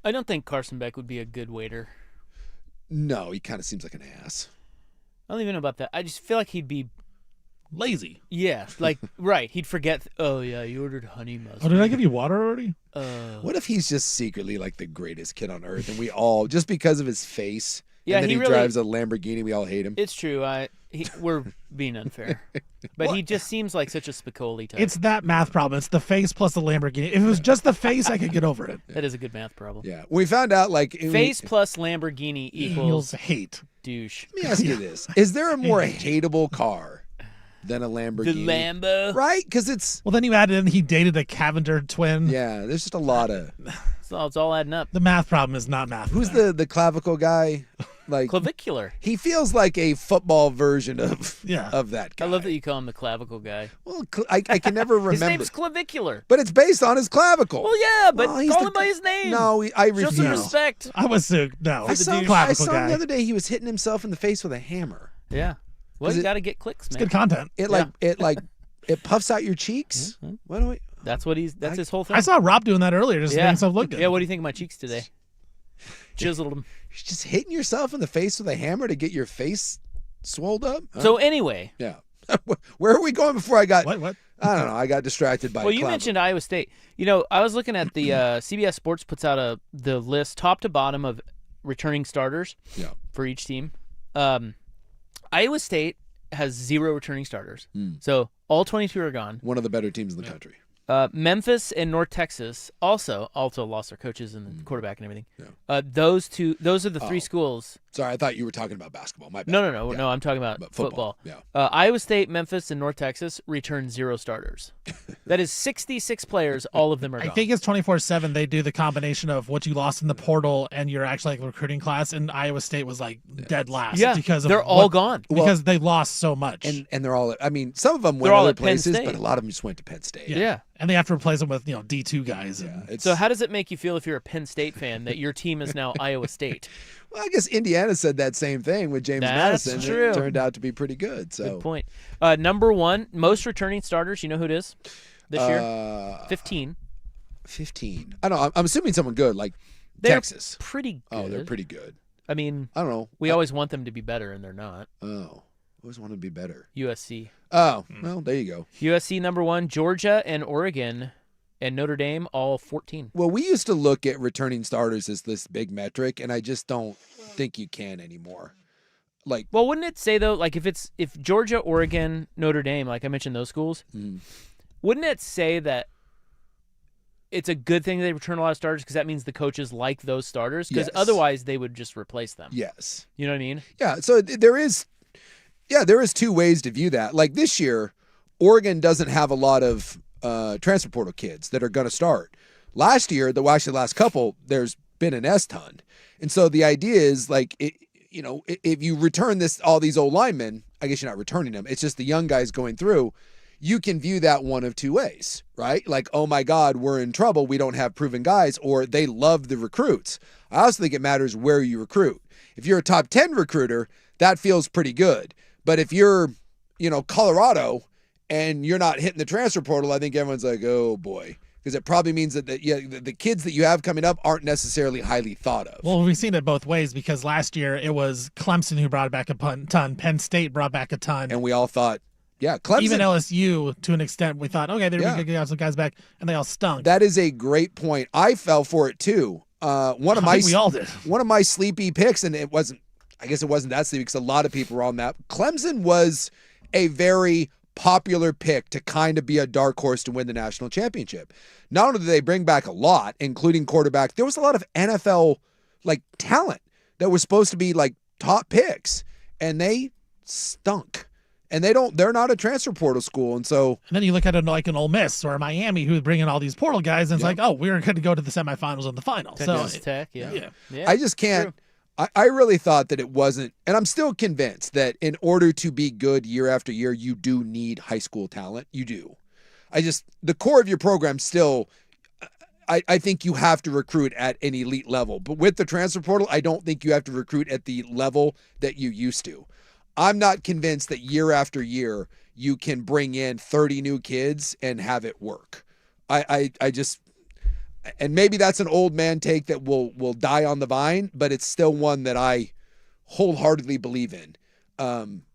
I don't think Carson Beck would be a good waiter. No, he kind of seems like an ass. I don't even know about that. I just feel like he'd be lazy. Yeah, like right. He'd forget. Oh yeah, you ordered honey mustard. Oh, did I give you water already? What if he's just secretly like the greatest kid on earth, and we all just because of his face? Yeah, and then he really drives a Lamborghini. We all hate him. It's true. We're being unfair, but he just seems like such a Spicoli type. It's that math problem. It's the face plus the Lamborghini. If it was just the face, I could get over it. That is a good math problem. Yeah, we found out like face plus Lamborghini equals hate. Douche. Let me ask you this: is there a more hateable car than a Lamborghini? The Lambo, right? Because it's well. Then you added in he dated a Cavender twin. Yeah, there's just a lot of. It's all adding up. The math problem is not math. Who's the clavicle guy? Like clavicular. He feels like a football version of that guy. I love that you call him the clavicle guy. Well, I can never remember. His name's clavicular. But it's based on his clavicle. Well, yeah, but call him by his name. No, I refuse. Show some respect. I was no. I saw him the other day. He was hitting himself in the face with a hammer. Yeah. Well, you got to get clicks, man. It's good content. It puffs out your cheeks. Mm-hmm. What do we? That's his whole thing. I saw Rob doing that earlier, just making himself look good. Yeah, what do you think of my cheeks today? Chiseled them. You're just hitting yourself in the face with a hammer to get your face swolled up. So anyway, yeah. Where are we going before I got? What? I don't know. I got distracted by. Well, you mentioned Iowa State. I was looking at the CBS Sports puts out the list top to bottom of returning starters. Yeah. For each team. Iowa State has 0 returning starters. So all 22 are gone. One of the better teams in the country. Memphis and North Texas also lost their coaches and the quarterback and everything. Yeah. Those are the three schools. Sorry, I thought you were talking about basketball. My bad. No. I'm talking about football. Yeah. Iowa State, Memphis, and North Texas returned 0 starters. That is 66 players. All of them are I gone. think it's 24/7. They do the combination of what you lost in the portal and your actual recruiting class. And Iowa State was dead last. Yeah, because they're all gone. Because they lost so much. And they're all. I mean, some of them went They're all other at Penn places, State. but a lot of them just went to Penn State. Yeah. And they have to replace them with D2 guys. Yeah, So how does it make you feel if you're a Penn State fan that your team is now Iowa State? Well, I guess Indiana said that same thing with James That's Madison. true. It turned out to be pretty good. So Good point. Number 1, most returning starters. You know who it is this year? 15. 15. I don't know. I'm assuming someone good, like They're Texas. pretty good. Oh, they're pretty good. I mean, I don't know. we always want them to be better, and they're not. Oh, I always want to be better. USC. Oh, well, there you go. USC number 1, Georgia and Oregon and Notre Dame all 14. Well, we used to look at returning starters as this big metric, and I just don't think you can anymore. Like, Well, wouldn't it say though, like if Georgia, Oregon, Notre Dame, like I mentioned those schools, wouldn't it say that it's a good thing they return a lot of starters because that means the coaches like those starters? Because Yes. otherwise they would just replace them. yes. You know what I mean? Yeah, so there is two ways to view that. Like this year, Oregon doesn't have a lot of transfer portal kids that are going to start. Last year, actually the last couple, there's been an S-ton. And so the idea is if you return all these old linemen, I guess you're not returning them. It's just the young guys going through. You can view that one of two ways, right? Like, oh my God, we're in trouble. We don't have proven guys, or they love the recruits. I also think it matters where you recruit. If you're a top 10 recruiter, that feels pretty good. But if you're, Colorado and you're not hitting the transfer portal, I think everyone's like, oh boy. Because it probably means that the kids that you have coming up aren't necessarily highly thought of. Well, we've seen it both ways because last year it was Clemson who brought back a ton. Penn State brought back a ton. And we all thought, yeah, Clemson. Even LSU, to an extent, we thought, okay, they're going to get some guys back, and they all stunk. That is a great point. I fell for it too. We all did. One of my sleepy picks, and it wasn't that sleepy because a lot of people were on that. Clemson was a very popular pick to kind of be a dark horse to win the national championship. Not only did they bring back a lot, including quarterback, there was a lot of NFL talent that was supposed to be top picks, and they stunk. And they're not a transfer portal school, and so. And then you look at it like an Ole Miss or Miami who's bringing all these portal guys, and it's like, oh, we're going to go to the semifinals and the final. Texas Tech, yeah. I just can't. I really thought that it wasn't, and I'm still convinced that in order to be good year after year, you do need high school talent. You do. The core of your program still, I think you have to recruit at an elite level. But with the transfer portal, I don't think you have to recruit at the level that you used to. I'm not convinced that year after year you can bring in 30 new kids and have it work. And maybe that's an old man take that will die on the vine, but it's still one that I wholeheartedly believe in.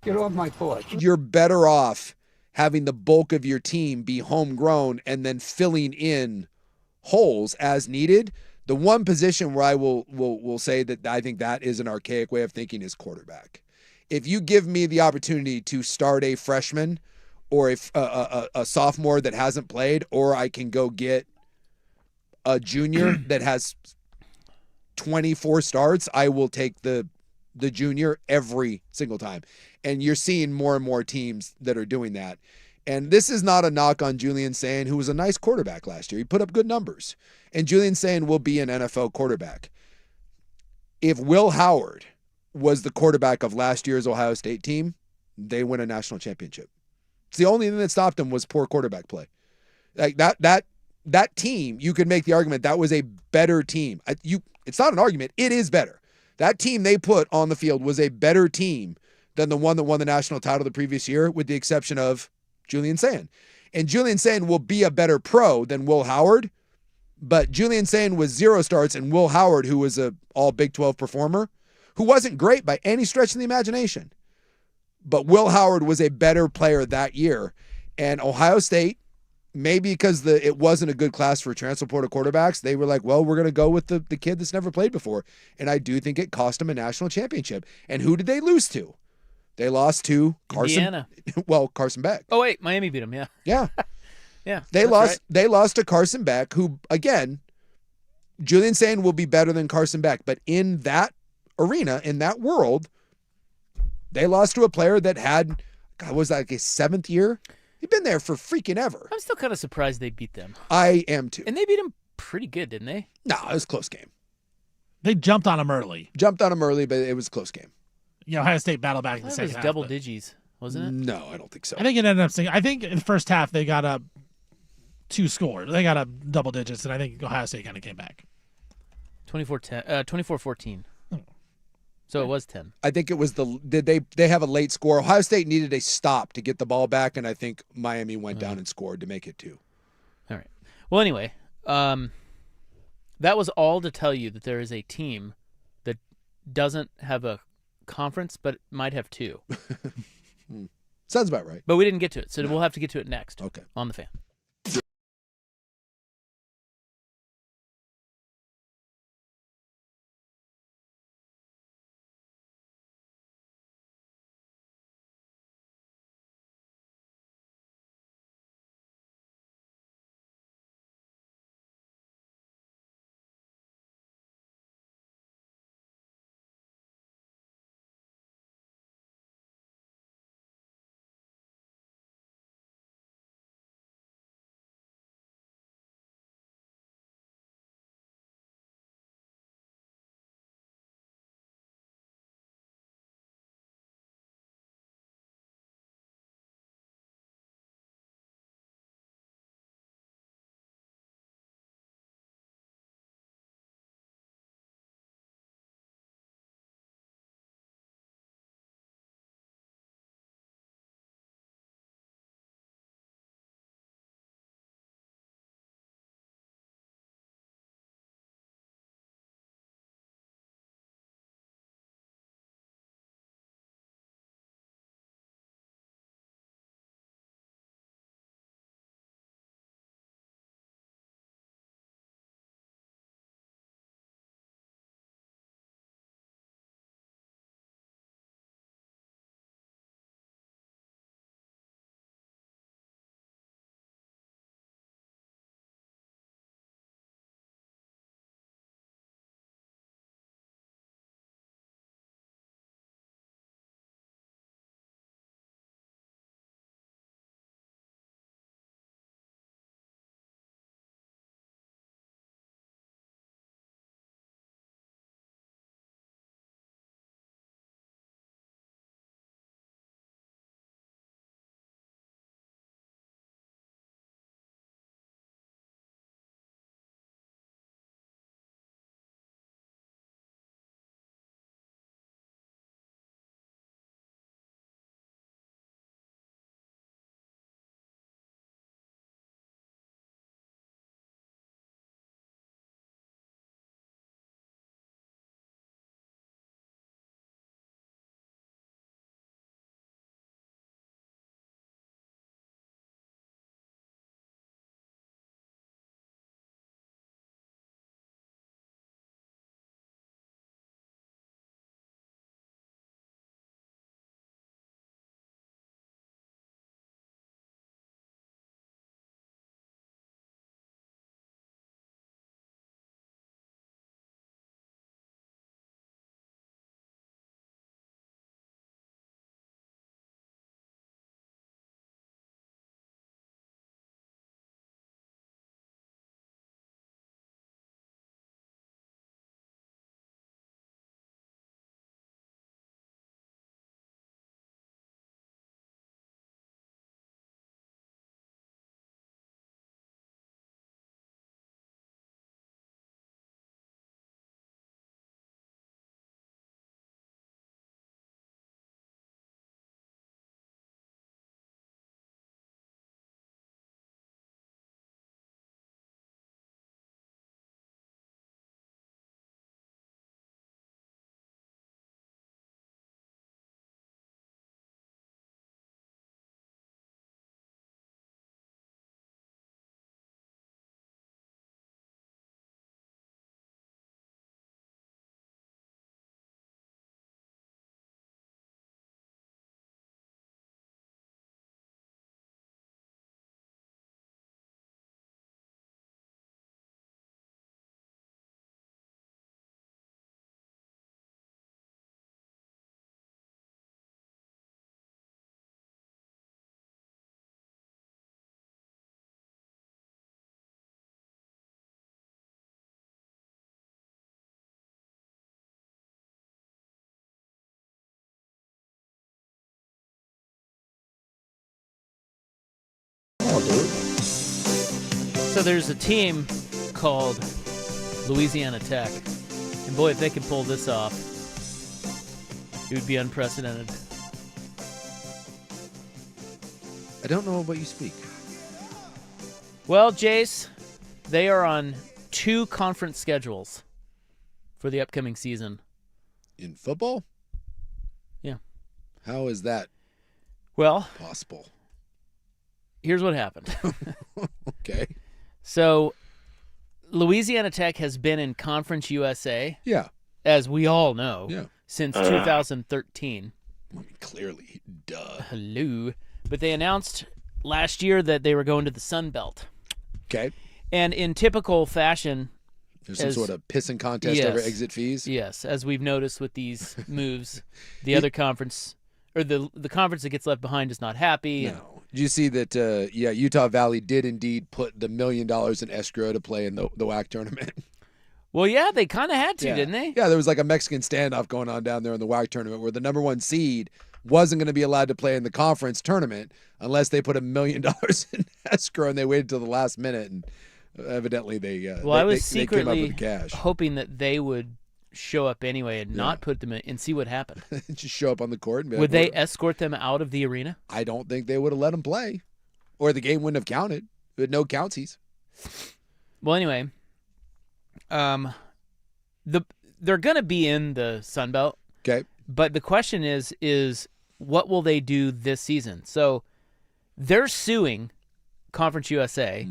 Get off my porch. You're better off having the bulk of your team be homegrown and then filling in holes as needed. The one position where I will say that I think that is an archaic way of thinking is quarterback. If you give me the opportunity to start a freshman or a sophomore that hasn't played, or I can go get a junior that has 24 starts, I will take the junior every single time. And you're seeing more and more teams that are doing that. And this is not a knock on Julian Sayin, who was a nice quarterback last year. He put up good numbers. And Julian Sayin will be an NFL quarterback. If Will Howard was the quarterback of last year's Ohio State team, they win a national championship. It's the only thing that stopped them was poor quarterback play. Like that team, you could make the argument that was a better team. It's not an argument. It is better. That team they put on the field was a better team than the one that won the national title the previous year, with the exception of Julian Sayin. And Julian Sayin will be a better pro than Will Howard, but Julian Sayin was 0 starts, and Will Howard, who was a all Big 12 performer, who wasn't great by any stretch of the imagination. But Will Howard was a better player that year. And Ohio State, maybe because it wasn't a good class for transfer portal quarterbacks, they were like, well, we're going to go with the kid that's never played before. And I do think it cost them a national championship. And who did they lose to? They lost to Carson. Indiana. Well, Carson Beck. Oh, wait, Miami beat them, yeah. Yeah. Yeah, They that's lost. right. They lost to Carson Beck, who again, Julian Sane will be better than Carson Beck, but in that arena, in that world, they lost to a player that had, God, was that like his 7th year? He'd been there for freaking ever. I'm still kind of surprised they beat them. I am too. And they beat them pretty good, didn't they? No, it was a close game. They jumped on him early. Jumped on him early, but it was a close game. Ohio State battled back in the That second was half. double but digits, wasn't it? No, I don't think so. I think it ended up saying. I think in the first half they got up 2 scores. They got up double digits, and I think Ohio State kind of came back. 24-14. So it was 10. I think it was they have a late score. Ohio State needed a stop to get the ball back, and I think Miami went down and scored to make it 2. All right. Well, anyway, that was all to tell you that there is a team that doesn't have a conference, but might have 2. Sounds about right. But we didn't get to it, so we'll have to get to it next. Okay. On the Fan. So there's a team called Louisiana Tech. And boy, if they can pull this off, it would be unprecedented. I don't know what you speak. Well, Jace, they are on 2 conference schedules for the upcoming season. In football? Yeah. How is that Well, possible? here's what happened. Okay. So, Louisiana Tech has been in Conference USA, Yeah. as we all know, Yeah. since 2013. I mean, clearly. Duh. Hello. But they announced last year that they were going to the Sun Belt. Okay. And in typical fashion, There's some As- sort of pissing contest Yes. over exit fees. yes, as we've noticed with these moves, the other conference, or the conference that gets left behind is not happy. and- No. Did you see that, Utah Valley did indeed put the $1 million in escrow to play in the WAC tournament? Well, yeah, they kind of had to, Yeah. didn't they? Yeah, there was like a Mexican standoff going on down there in the WAC tournament where the number 1 seed wasn't going to be allowed to play in the conference tournament unless they put $1 million in escrow, and they waited till the last minute, and evidently they Well, I was they came up secretly with the cash. hoping that they would show up anyway and not put them in and see what happened. Just show up on the court and be Would like, they escort them out of the arena? I don't think they would have let them play, or the game wouldn't have counted. With no counties. Well, anyway, they're going to be in the Sun Belt, Okay. but the question is what will they do this season? So they're suing Conference USA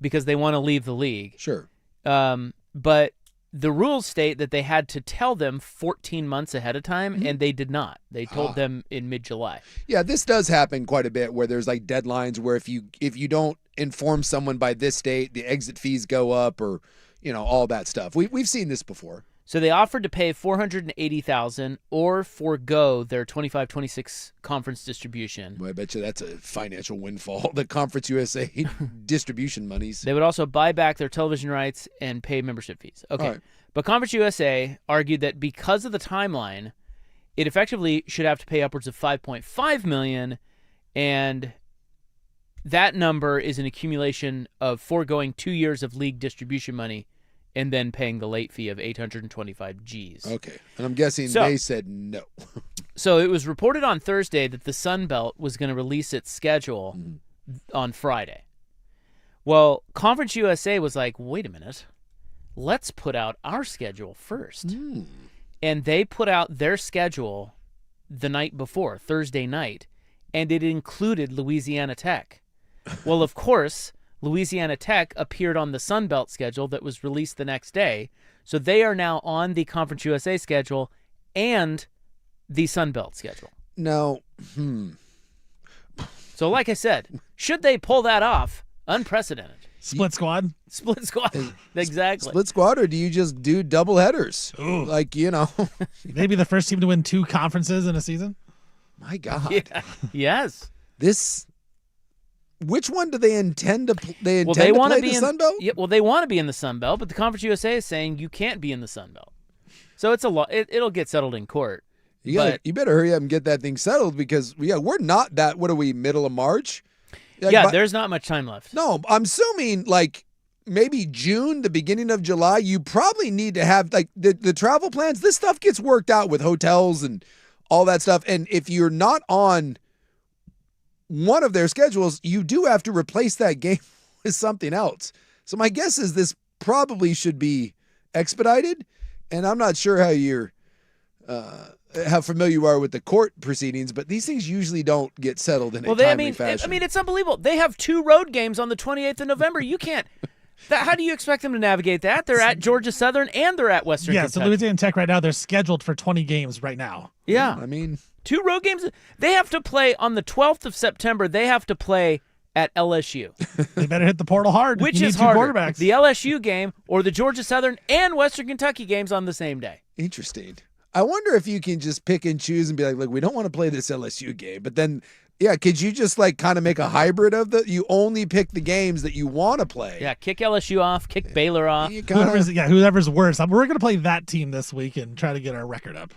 because they want to leave the league. Sure. But the rules state that they had to tell them 14 months ahead of time, and they did not. They told them in mid-July. Yeah, this does happen quite a bit where there's like deadlines where if you don't inform someone by this date, the exit fees go up, or all that stuff. We've seen this before. So they offered to pay $480,000 or forego their 25-26 conference distribution. Well, I bet you that's a financial windfall. The Conference USA distribution monies. They would also buy back their television rights and pay membership fees. Okay. All right. But Conference USA argued that because of the timeline, it effectively should have to pay upwards of $5.5 million, and that number is an accumulation of foregoing 2 years of league distribution money and then paying the late fee of 825 Gs. Okay. And I'm guessing So- they said no. So it was reported on Thursday that the Sun Belt was going to release its schedule on Friday. Well, Conference USA was like, wait a minute, let's put out our schedule first. And they put out their schedule the night before, Thursday night, and it included Louisiana Tech. Well, of course, Louisiana Tech appeared on the Sun Belt schedule that was released the next day. So they are now on the Conference USA schedule and the Sun Belt schedule. No. So like I said, should they pull that off, unprecedented. Split squad. Split squad. Exactly. Split squad, or do you just do double headers? Ooh. Like, Maybe the first team to win 2 conferences in a season. my God. Yeah. Yes. Which one do they intend to they Well, intend they to want play to be the in Sun Belt? Yeah, well, they want to be in the Sun Belt, but the Conference USA is saying you can't be in the Sun Belt. So it's a lot. It'll get settled in court. You better hurry up and get that thing settled, because we're not that, what are we, middle of March? Yeah, there's not much time left. No, I'm assuming like maybe June, the beginning of July, you probably need to have like the travel plans. This stuff gets worked out with hotels and all that stuff. And if you're not on one of their schedules, you do have to replace that game with something else. So my guess is this probably should be expedited. And I'm not sure how familiar you are with the court proceedings, but these things usually don't get settled in a timely fashion. it's unbelievable. They have 2 road games on the 28th of November. You can't. How do you expect them to navigate that? They're at Georgia Southern and they're at Western Yeah, Kentucky. so Louisiana Tech right now, they're scheduled for 20 games right now. Yeah. I mean, 2 road games. They have to play on the 12th of September. They have to play at LSU, They better hit the portal hard. which You is need 2 harder, quarterbacks. the LSU game or the Georgia Southern and Western Kentucky games on the same day. interesting. I wonder if you can just pick and choose and be like, look, we don't want to play this LSU game, but then, yeah, could you just like kind of make a hybrid of you only pick the games that you want to play? Yeah, kick LSU off, kick Baylor off. You kinda- whoever's worse. We're going to play that team this week and try to get our record up.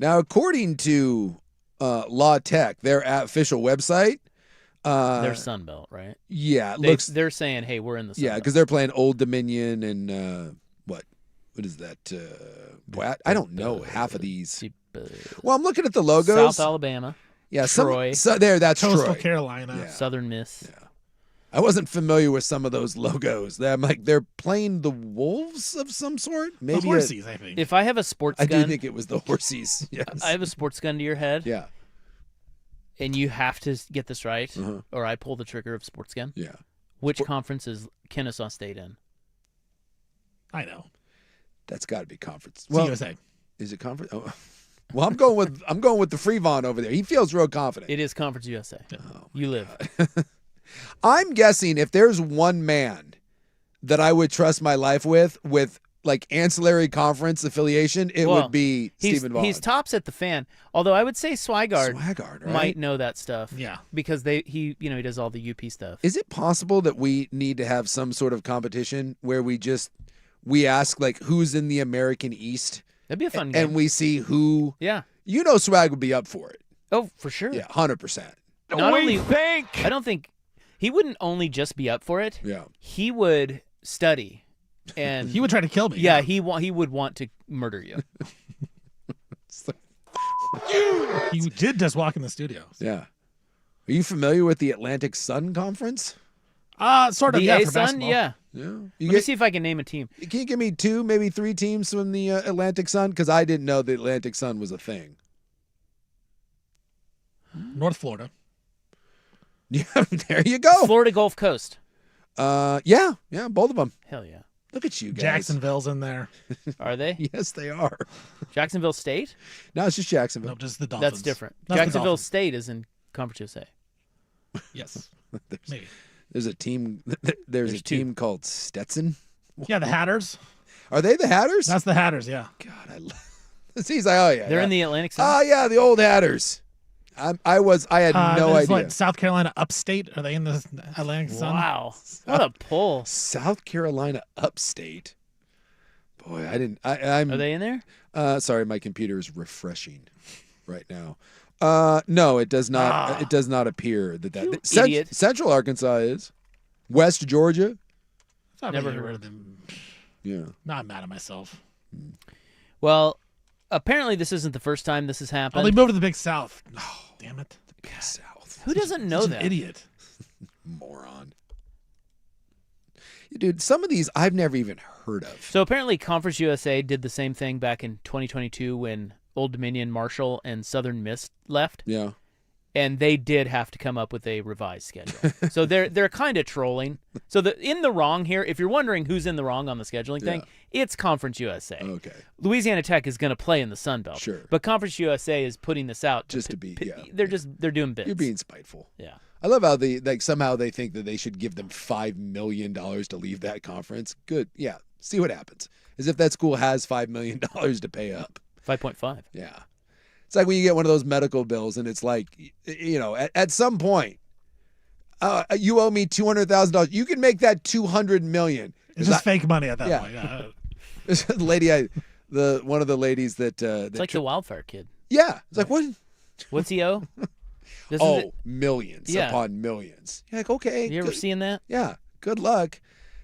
Now, according to La Tech, their official website, They're Sun Belt, right? Yeah, it looks. They're saying, hey, we're in the Sun Yeah, Belt. because they're playing Old Dominion and what is that? Boy, I don't know half of these. Well, I'm looking at the logos. South Alabama, Yeah, Troy. that's Coastal Troy. Carolina. Yeah. Southern Miss. Yeah. I wasn't familiar with some of those logos. I'm like, they're playing the Wolves of some sort. Maybe The Horsies, I think. If I have a sports I gun, do think it was the Horsies. Yes. I have a sports gun to your head, Yeah. and you have to get this right, Uh-huh. or I pull the trigger of sports gun. Yeah. Which conference is Kennesaw State in? I know. That's got to be conference. It's USA. Is it conference? Oh. Well, I'm going with the Freevon over there. He feels real confident. It is Conference USA. Oh, You live. I'm guessing if there's one man that I would trust my life with like ancillary conference affiliation, it Well, would be Stephen Vaughn. He's tops at the Fan. Although I would say Swigard right? might know that stuff. Yeah. Because he does all the UP stuff. Is it possible that we need to have some sort of competition where we ask like who's in the American East? That'd be a fun game. And we see who. Yeah. Swag would be up for it. Oh, for sure. Yeah, 100%. I don't think he wouldn't only just be up for it. Yeah. He would study, and He would try to kill me. Yeah, he would want to murder you. He did just walk in the studio. Yeah. Are you familiar with the Atlantic Sun Conference? Sort of. The Yeah, for A-Sun, basketball. yeah. Yeah. Let me see if I can name a team. Can you give me 2, maybe 3 teams from the Atlantic Sun? Because I didn't know the Atlantic Sun was a thing. North Florida. Yeah, there you go. Florida Gulf Coast. Yeah, both of them. Hell yeah. Look at you guys. Jacksonville's in there. Are they? Yes, they are. Jacksonville State? No, it's just Jacksonville. No, just the Dolphins. That's different. That's the Jacksonville Dolphins. State is in Conference USA. Yes. There's, Maybe. there's a team. There's a team called Stetson. Yeah, the Hatters. Are they the Hatters? That's the Hatters, yeah. God, I love. He's like, oh yeah, They're yeah. in the Atlantic Sun. Oh yeah, the old Hatters. I had no there's idea. Like South Carolina Upstate. Are they in the Atlantic Sun? Wow. What a pull. South Carolina Upstate. Boy, I didn't. I'm. Are they in there? Sorry, my computer is refreshing right now. No, it does not. It does not appear that You idiot. Central Arkansas is. West Georgia. Never Never heard heard of them. Yeah. Not mad at myself. Well, apparently this isn't the first time this has Oh, happened. they moved to the Big South. Oh, damn it. Big South. Who doesn't know Such that? an idiot. Moron. Dude, some of these I've never even heard of. So apparently Conference USA did the same thing back in 2022 when Old Dominion, Marshall, and Southern Miss left. Yeah. And they did have to come up with a revised schedule. So they're kind of trolling. So in the wrong here, if you're wondering who's in the wrong on the scheduling thing, it's Conference USA. Okay. Louisiana Tech is going to play in the Sun Belt. Sure. But Conference USA is putting this out Just to be, yeah. They're doing bits. You're being spiteful. Yeah. I love how somehow they think that they should give them $5 million to leave that conference. Good. Yeah. See what happens. As if that school has $5 million to pay up. 5.5. Yeah. It's like when you get one of those medical bills and it's like, at some point, you owe me $200,000. You can make that $200 million. It's just fake money at that Yeah. point. Yeah. There's a lady, one of the ladies that. It's like the Wildfire Kid. Yeah. It's like, what? What's he owe? Millions Yeah. upon millions. You're like, okay. You ever good. seen that? Yeah. Good luck.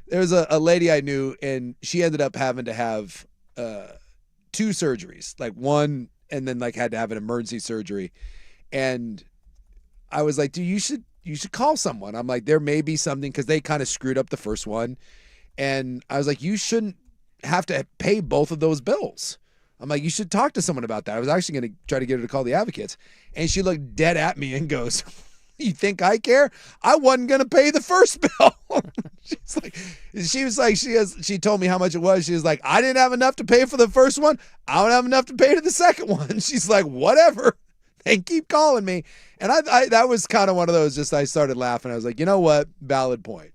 There was a lady I knew, and she ended up having to have 2 surgeries, like one, and then like had to have an emergency surgery. And I was like, dude, you should call someone. I'm like, there may be something, because they kind of screwed up the first one. And I was like, you shouldn't have to pay both of those bills. I'm like, you should talk to someone about that. I was actually going to try to get her to call the advocates. And she looked dead at me and goes, you think I care? I wasn't going to pay the first bill. She told me how much it was. She was like, I didn't have enough to pay for the first one. I don't have enough to pay to the second one. She's like, whatever. They keep calling me. And I that was kind of one of those, just I started laughing. I was like, you know what? Valid point.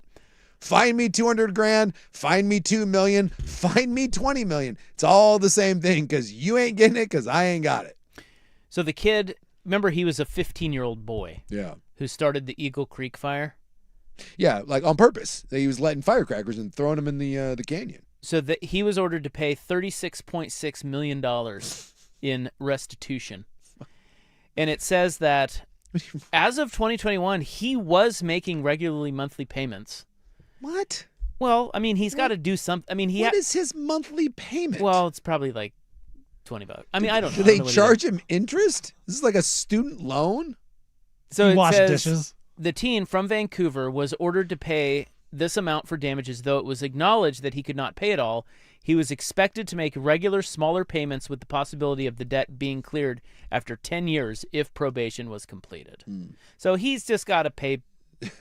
Find me $200,000, find me $2 million, find me $20 million. It's all the same thing, because you ain't getting it, because I ain't got it. So the kid, remember, he was a 15-year-old boy Yeah. who started the Eagle Creek fire. Yeah, like on purpose. He was letting firecrackers and throwing them in the canyon. So that he was ordered to pay $36.6 million in restitution. And it says that As of 2021, he was making regularly monthly payments. What? Well, I mean, he's got to do something. I mean, What is his monthly payment? Well, it's probably like $20. I mean, I don't know. Do they charge him interest? This is like a student loan? So it Wash says dishes. the teen from Vancouver was ordered to pay this amount for damages, though it was acknowledged that he could not pay it all. He was expected to make regular, smaller payments with the possibility of the debt being cleared after 10 years if probation was completed. So he's just got to pay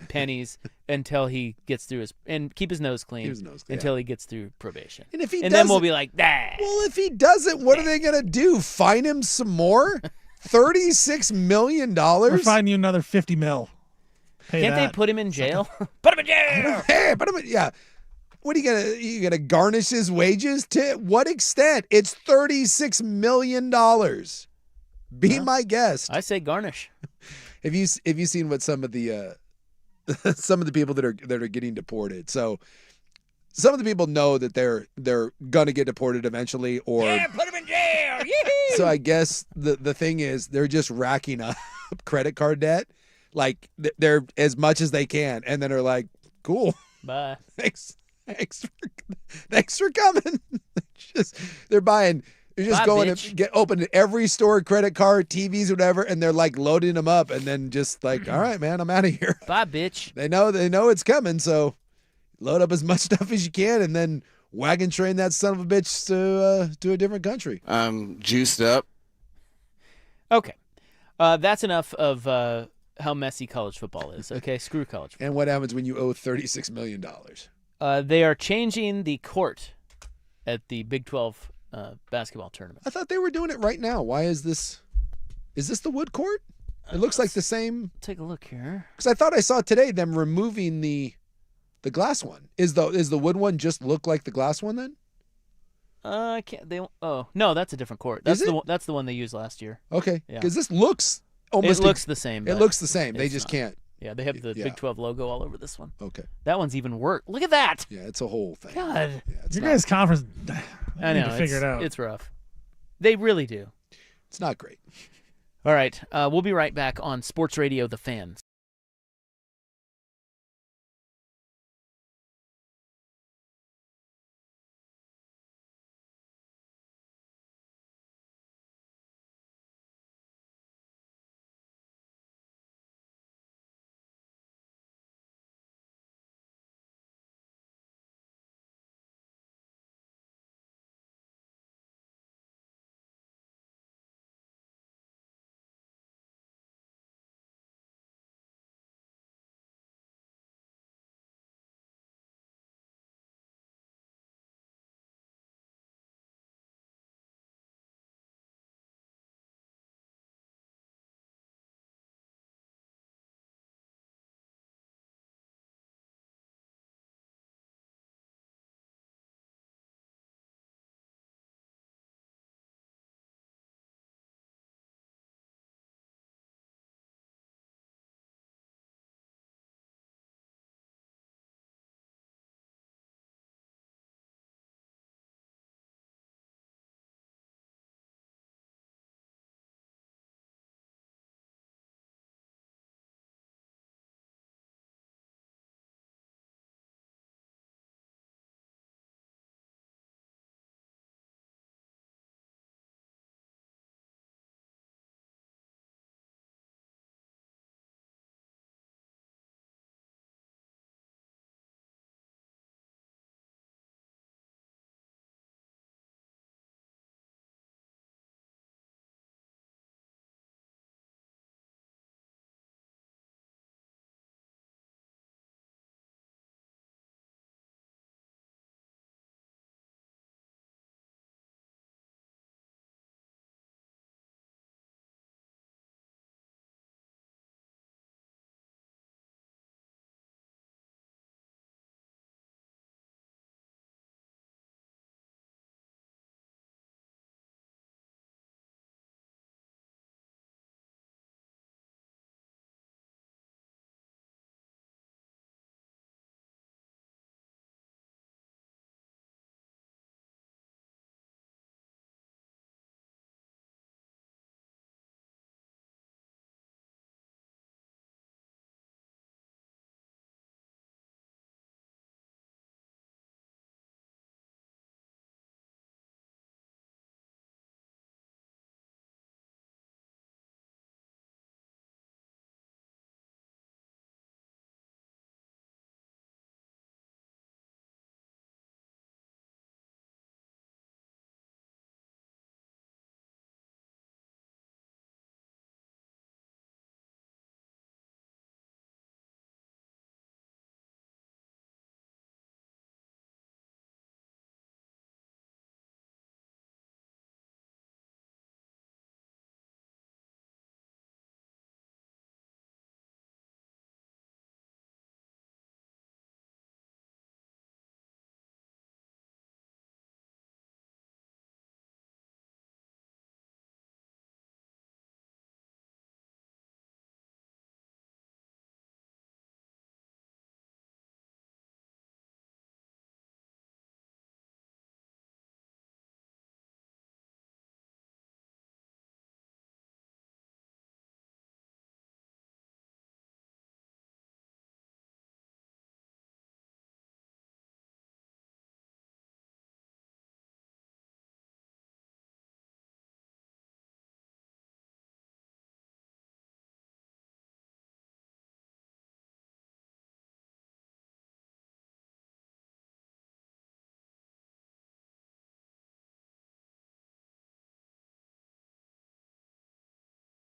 pennies until he gets through and keep his nose clean, until he gets through probation. And if he then we'll be like, nah. Well, if he doesn't, what are they going to do? Fine him some more? $36 million? We're finding you another $50 million. Can't they put him in jail? Put him in jail! Hey, yeah. What are you gonna garnish his wages? To what extent? It's $36 million. Be my guest. I say garnish. Have you seen what some of the some of the people that are getting deported? So some of the people know that they're gonna get deported eventually, or put him in jail. So I guess the thing is they're just racking up credit card debt, like they're as much as they can, and then they're like, cool, Bye. thanks for coming. They're buying. They're just Bye, going bitch. to open every store, credit card, TVs, whatever, and they're like loading them up, and then just like, all right, man, I'm out of here. Bye, bitch. They know it's coming, so load up as much stuff as you can, and then wagon train that son of a bitch to a different country. I'm juiced up. Okay. That's enough of how messy college football is. Okay, screw college football. And what happens when you owe $36 million? They are changing the court at the Big 12 basketball tournament. I thought they were doing it right now. Why is this? Is this the wood court? It looks like the same. Take a look here. Because I thought I saw today them removing the glass one. Is the wood one just look like the glass one then? I can't. They. Oh no, that's a different court. Is That's it? that's the one they used last year. Okay. Yeah. Because this looks almost. It looks the same. It but looks the same. They it's just not. can't. Yeah, they have the Yeah. Big 12 logo all over this one. Okay. That one's even worse. Look at that. Yeah, it's a whole thing. God. Yeah, it's Your not, guys' conference. I need know. to figure it out. It's rough. They really do. it's not great. All right. We'll be right back on Sports Radio The Fans.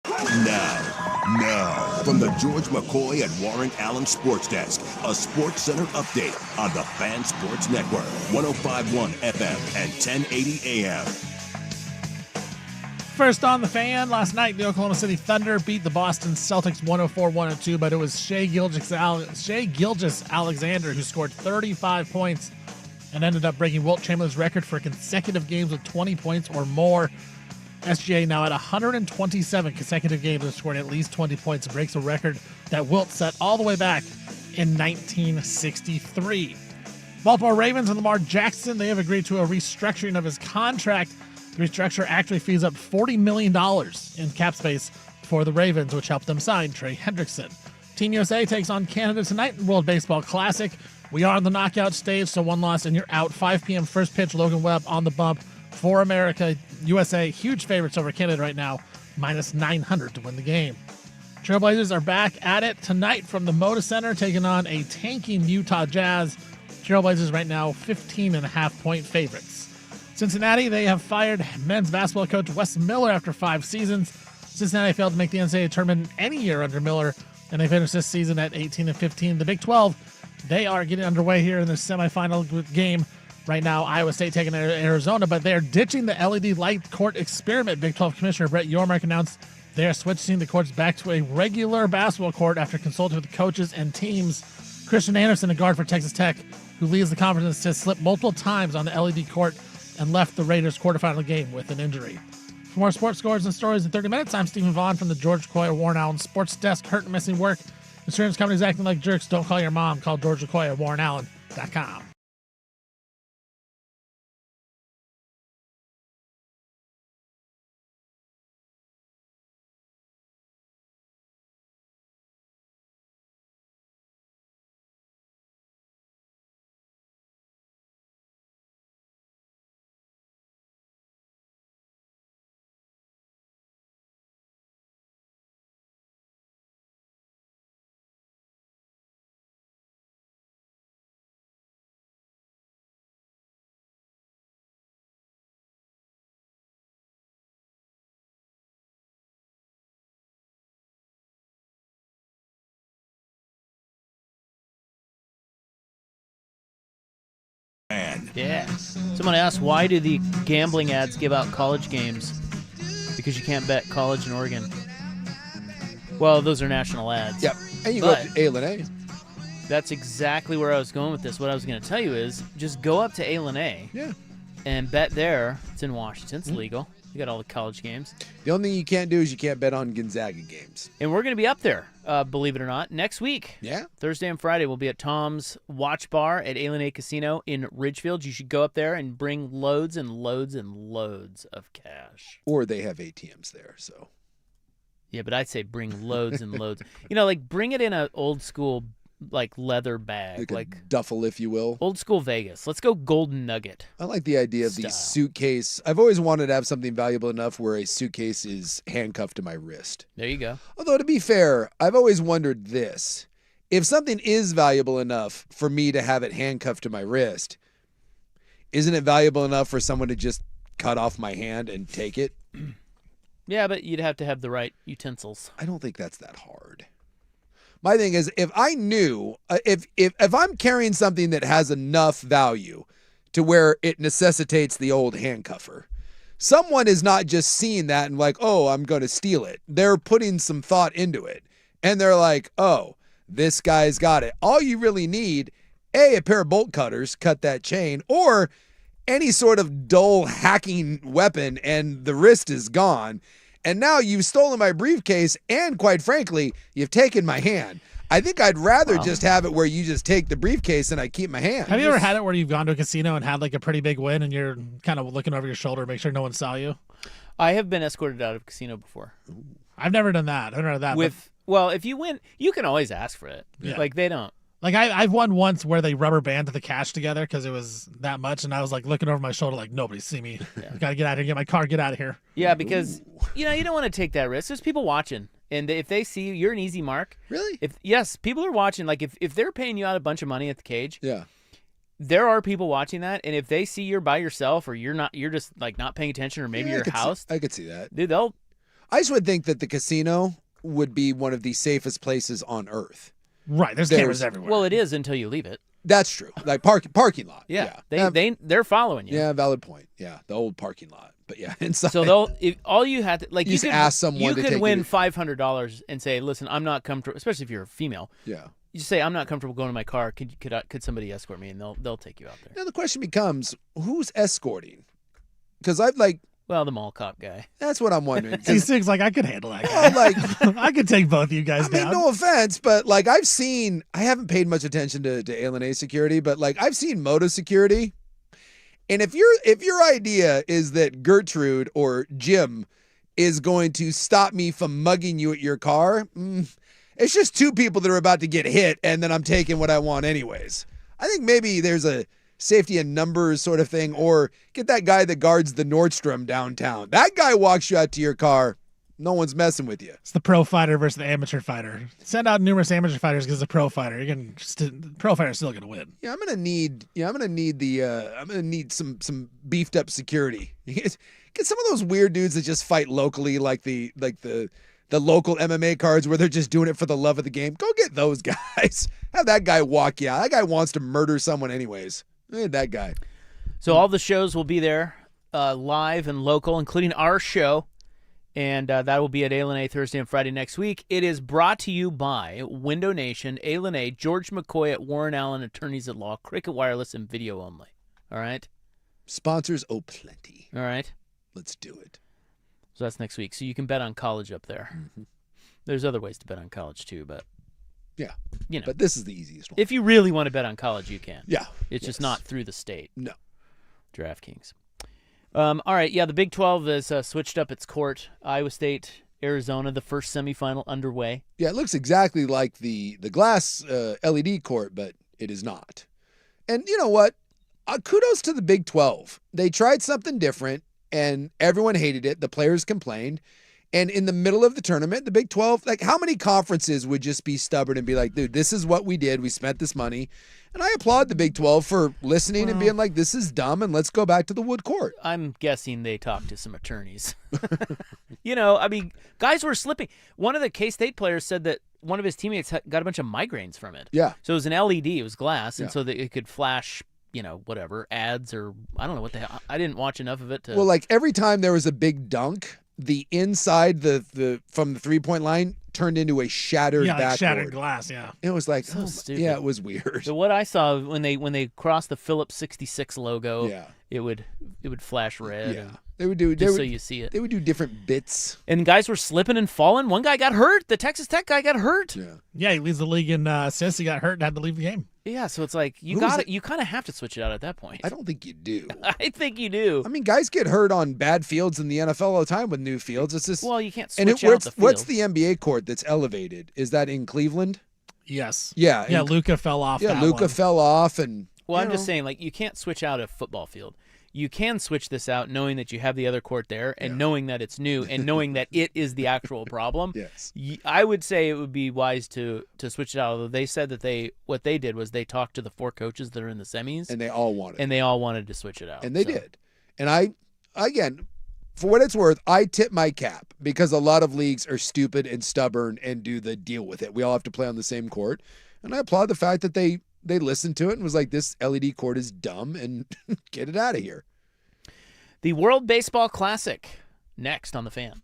Now, from the George McCoy and Warren Allen Sports Desk, a Sports Center update on the Fan Sports Network, 105.1 FM and 1080 AM. First on the Fan, last night the Oklahoma City Thunder beat the Boston Celtics 104-102, but it was Shai Gilgeous-Alexander who scored 35 points and ended up breaking Wilt Chamberlain's record for consecutive games with 20 points or more. SGA now at 127 consecutive games of scoring at least 20 points and breaks a record that Wilt set all the way back in 1963. Baltimore Ravens and Lamar Jackson, they have agreed to a restructuring of his contract. The restructure actually frees up $40 million in cap space for the Ravens, which helped them sign Trey Hendrickson. Team USA takes on Canada tonight in World Baseball Classic. We are on the knockout stage, so one loss and you're out. 5 p.m. first pitch, Logan Webb on the bump for America. USA, huge favorites over Canada right now, minus 900 to win the game. Trailblazers are back at it tonight from the Moda Center, taking on a tanking Utah Jazz. Trailblazers right now 15.5-point favorites. Cincinnati, they have fired men's basketball coach Wes Miller after 5 seasons. Cincinnati failed to make the NCAA tournament any year under Miller, and they finished this season at 18-15. The Big 12, they are getting underway here in their semifinal game. Right now, Iowa State taking Arizona, but they are ditching the LED light court experiment. Big 12 Commissioner Brett Yormark announced they are switching the courts back to a regular basketball court after consulting with the coaches and teams. Christian Anderson, a guard for Texas Tech, who leads the conference, has slipped multiple times on the LED court and left the Raiders' quarterfinal game with an injury. For more sports scores and stories in 30 minutes, I'm Stephen Vaughn from the George McCoy Warren Allen Sports Desk. Hurt and missing work. Insurance companies acting like jerks. Don't call your mom. Call George McCoy at WarrenAllen.com. Yeah. Someone asked, why do the gambling ads give out college games? Because you can't bet college in Oregon. Well, those are national ads. Yep. And you But- go to A. That's exactly where I was going with this. What I was going to tell you is just go up to A Yeah. and bet there. It's in Washington. It's legal. You got all the college games. The only thing you can't do is you can't bet on Gonzaga games. And we're going to be up there, believe it or not, next week. Yeah. Thursday and Friday, we'll be at Tom's Watch Bar at A Casino in Ridgefield. You should go up there and bring loads and loads and loads of cash. Or they have ATMs there, so. Yeah, but I'd say bring loads and loads. Like bring it in an old school leather bag, Like a duffel, if you will. old school Vegas. Let's go Golden Nugget. I like the idea of the Style. suitcase. I've always wanted to have something valuable enough where a suitcase is handcuffed to my wrist. There you go. Although, to be fair, I've always wondered this. If something is valuable enough for me to have it handcuffed to my wrist, isn't it valuable enough for someone to just cut off my hand and take it? Yeah, but you'd have to have the right utensils. I don't think that's that hard. My thing is, if I knew, if I'm carrying something that has enough value to where it necessitates the old handcuffer, someone is not just seeing that and like, oh, I'm going to steal it. They're putting some thought into it. And they're like, oh, this guy's got it. All you really need, a pair of bolt cutters, cut that chain, or any sort of dull hacking weapon, and the wrist is gone. And now you've stolen my briefcase, and quite frankly, you've taken my hand. I think I'd rather just have it where you just take the briefcase and I keep my hand. Have you ever had it where you've gone to a casino and had like a pretty big win and you're kind of looking over your shoulder to make sure no one saw you? I have been escorted out of a casino before. I've never done that. I've never done that. Well, if you win, you can always ask for it. Yeah. They don't. Like I've won once where they rubber banded the cash together because it was that much, and I was like looking over my shoulder like nobody see me. Gotta get out of here, get my car, get out of here. Yeah, because you don't want to take that risk. There's people watching, and if they see you, you're an easy mark. Really? Yes, people are watching. Like if they're paying you out a bunch of money at the cage, Yeah. there are people watching that, and if they see you're by yourself or you're just like not paying attention, or maybe Yeah, you're housed, I could see that. dude, they'll. I just would think that the casino would be one of the safest places on earth. Right. There's cameras everywhere. Well, it is until you leave it. That's true. Like parking lot. Yeah. Yeah. They're following you. Yeah, valid point. Yeah, the old parking lot. But yeah, inside. So all you had to You just ask someone you to could take win you- $500 and say, listen, I'm not comfortable, especially if you're a female. Yeah. You just say, I'm not comfortable going to my car. Could somebody escort me? And they'll take you out there. Now the question becomes, who's escorting? Because I've like, Well, the mall cop guy. that's what I'm wondering. See, Sig's like, I could handle that Well, guy. like, I could take both of you guys I mean, down. no offense, but like I haven't paid much attention to ALNA security, but like I've seen moto security. And if your idea is that Gertrude or Jim is going to stop me from mugging you at your car, it's just two people that are about to get hit, and then I'm taking what I want anyways. I think maybe there's a safety in numbers sort of thing, or get that guy that guards the Nordstrom downtown. That guy walks you out to your car. No one's messing with you. It's the pro fighter versus the amateur fighter. Send out numerous amateur fighters because it's a pro fighter. The pro fighter's still gonna win. Yeah, I'm gonna need some beefed up security. Get some of those weird dudes that just fight locally, like the local MMA cards where they're just doing it for the love of the game. Go get those guys. Have that guy walk you out. That guy wants to murder someone anyways. That guy. So all the shows will be there, live and local, including our show. And that will be at ALNA Thursday and Friday next week. It is brought to you by Window Nation, ALNA, George McCoy at Warren Allen Attorneys at Law, Cricket Wireless, and video only. All right? Sponsors, oh plenty. All right? Let's do it. So that's next week. So you can bet on college up there. Mm-hmm. There's other ways to bet on college, too, but, Yeah. you know. But this is the easiest one. If you really want to bet on college, you can. Yeah. It's just not through the state. No. DraftKings. All right, yeah, the Big 12 has switched up its court. Iowa State, Arizona, the first semifinal underway. Yeah, it looks exactly like the glass LED court, but it is not. And you know what? Kudos to the Big 12. They tried something different, and everyone hated it. The players complained. And in the middle of the tournament, the Big 12, like how many conferences would just be stubborn and be like, dude, this is what we did. We spent this money. And I applaud the Big 12 for listening and being like, this is dumb, and let's go back to the wood court. I'm guessing they talked to some attorneys. I mean, guys were slipping. One of the K-State players said that one of his teammates got a bunch of migraines from it. Yeah. So it was an LED, it was glass, and Yeah. so that it could flash, whatever, ads or I don't know what the hell. I didn't watch enough of it to. Well, like every time there was a big dunk, the inside the from the 3-point line turned into a shattered Yeah, like backboard. shattered glass. Yeah. It was like, So stupid. yeah, it was weird. So what I saw when they crossed the Phillips 66 logo, Yeah. it would flash red. Yeah, and they would do. just so you see it. They would do different bits. And guys were slipping and falling. One guy got hurt. The Texas Tech guy got hurt. Yeah. Yeah, he leads the league in assists. He got hurt and had to leave the game. Yeah, so it's like you Who was got it? You kind of have to switch it out at that point. I don't think you do. I think you do. I mean, guys get hurt on bad fields in the NFL all the time with new fields. It's just Well, you can't and switch out the field. what's the NBA court that's elevated? Is that in Cleveland? Yes. Yeah. Yeah, in- Luca fell off. Yeah, that Luca one. fell off, and Well, I'm you just know, saying, like, you can't switch out a football field. You can switch this out knowing that you have the other court there and knowing that it's new and knowing that it is the actual problem. Yes. I would say it would be wise to switch it out. Although they said that what they did was they talked to the 4 coaches that are in the semis and they all wanted. and they all wanted to switch it out. And they So, did. And I, again, for what it's worth, I tip my cap because a lot of leagues are stupid and stubborn and do the deal with it. We all have to play on the same court. And I applaud the fact that they listened to it and was like, this LED court is dumb and get it out of here. The World Baseball Classic next on the Fan.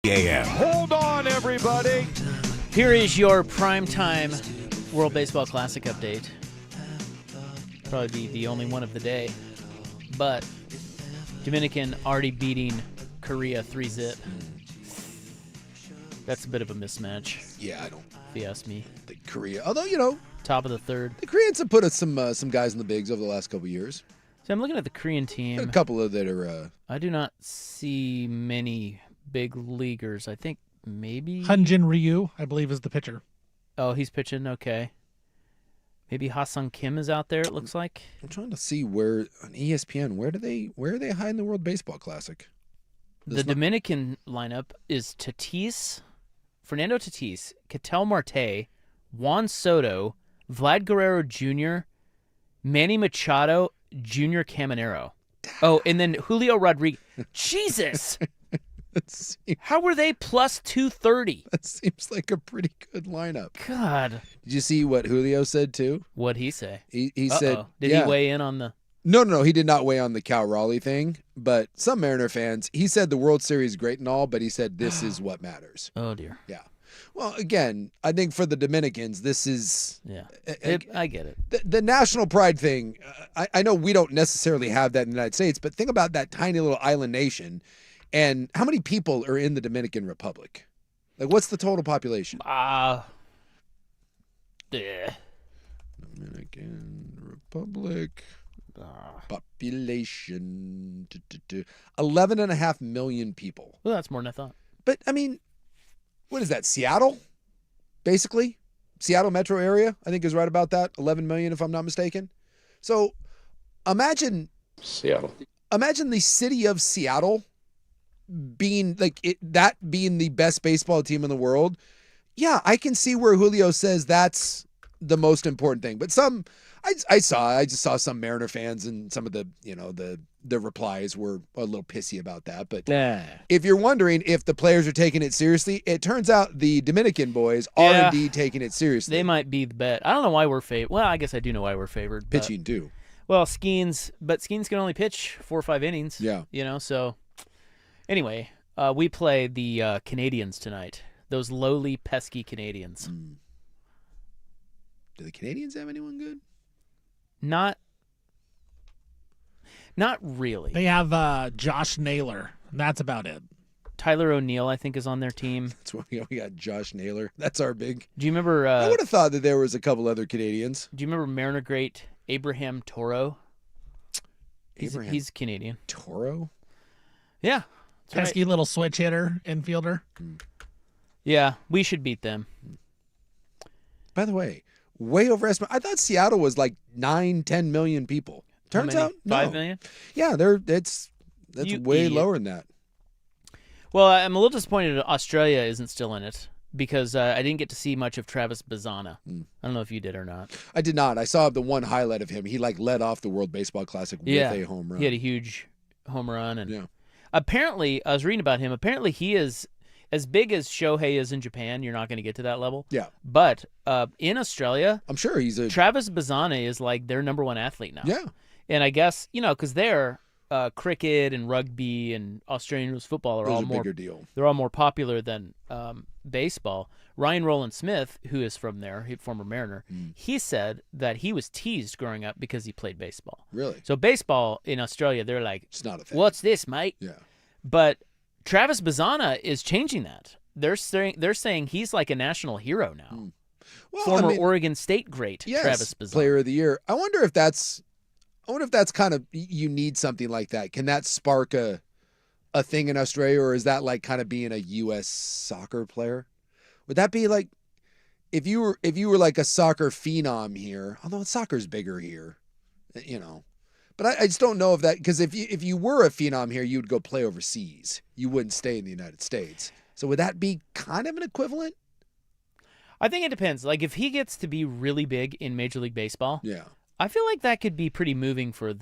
a.m. Hold on, everybody. Here is your Primetime World Baseball Classic update. Probably be the only one of the day. But Dominican already beating Korea 3-0. That's a bit of a mismatch, Yeah, I don't if you ask me. think Korea. Although, Top of the third. the Koreans have put some guys in the bigs over the last couple of years. So I'm looking at the Korean A team. couple of that are. I do not see many big leaguers. I think maybe. Hyunjin Ryu, I believe, is the pitcher. Oh, he's pitching. Okay. Maybe Ha-Sung Kim is out there, it looks like. I'm trying to see where on ESPN. Where are they high in the World Baseball Classic? The Dominican lineup is Fernando Tatis, Ketel Marte, Juan Soto, Vlad Guerrero Jr., Manny Machado, Junior Caminero. Oh, and then Julio Rodriguez. Jesus! How were they plus 230? That seems like a pretty good lineup. God. Did you see what Julio said too? What'd he say? He said, Did yeah. he weigh in on the... No, he did not weigh on the Cal Raleigh thing. But some Mariner fans, he said the World Series is great and all, but he said this is what matters. Oh, dear. Yeah. Well, again, I think for the Dominicans, this is Yeah. I get it. the national pride thing. I know we don't necessarily have that in the United States, but think about that tiny little island nation and how many people are in the Dominican Republic. Like, what's the total population? Yeah. Dominican Republic. Population 11.5 million people. Well, that's more than I thought. But I mean, what is that? Seattle, basically, Seattle metro area. I think is right about that. 11 million, if I'm not mistaken. So, imagine the city of Seattle being being the best baseball team in the world. Yeah, I can see where Julio says that's the most important thing. But I just saw some Mariner fans and some of the replies were a little pissy about that. But if you're wondering if the players are taking it seriously, it turns out the Dominican boys are indeed taking it seriously. They might be the bet. I don't know why we're favored. Well, I guess I do know why we're favored. But, Pitching too. well, Skeens can only pitch 4 or 5 innings. Yeah. So anyway, we play the Canadians tonight. Those lowly, pesky Canadians. Do the Canadians have anyone good? Not really. They have Josh Naylor. That's about it. Tyler O'Neill, I think, is on their team. That's why we got Josh Naylor. That's our big. Do you remember? I would have thought that there was a couple other Canadians. Do you remember Mariner great Abraham Toro? He's Canadian. Toro? Yeah. That's Pesky little switch hitter, infielder. Yeah, we should beat them. By the way, way overestimated. I thought Seattle was like 9-10 million people. Turns out, no. 5 million? Yeah, that's You way idiot. lower than that. Well, I'm a little disappointed that Australia isn't still in it because I didn't get to see much of Travis Bazzana. I don't know if you did or not. I did not. I saw the one highlight of him. He led off the World Baseball Classic with a home run. He had a huge home run, and Yeah. apparently, I was reading about him. Apparently, he is as big as Shohei is in Japan. You're not going to get to that level. Yeah. But in Australia, I'm sure he's a Travis Bazzana is like their number one athlete now. Yeah. And I guess because they're cricket and rugby and Australian rules football are Those all are more bigger deal. They're all more popular than baseball. Ryan Rowland Smith, who is from there, former Mariner, he said that he was teased growing up because he played baseball. Really? So baseball in Australia, they're like, It's not a thing. "What's this, mate?" Yeah. But Travis Bazzana is changing that. They're saying he's like a national hero now. Well, Former I mean, Oregon State great, yes, Travis Bazzana. Player of the Year. I wonder if that's kind of, you need something like that. Can that spark a thing in Australia, or is that like kind of being a U.S. soccer player? Would that be like if you were like a soccer phenom here? Although soccer's bigger here, But I just don't know if that, because if you were a phenom here, you would go play overseas. You wouldn't stay in the United States. So would that be kind of an equivalent? I think it depends. Like if he gets to be really big in Major League Baseball, Yeah. I feel like that could be pretty moving for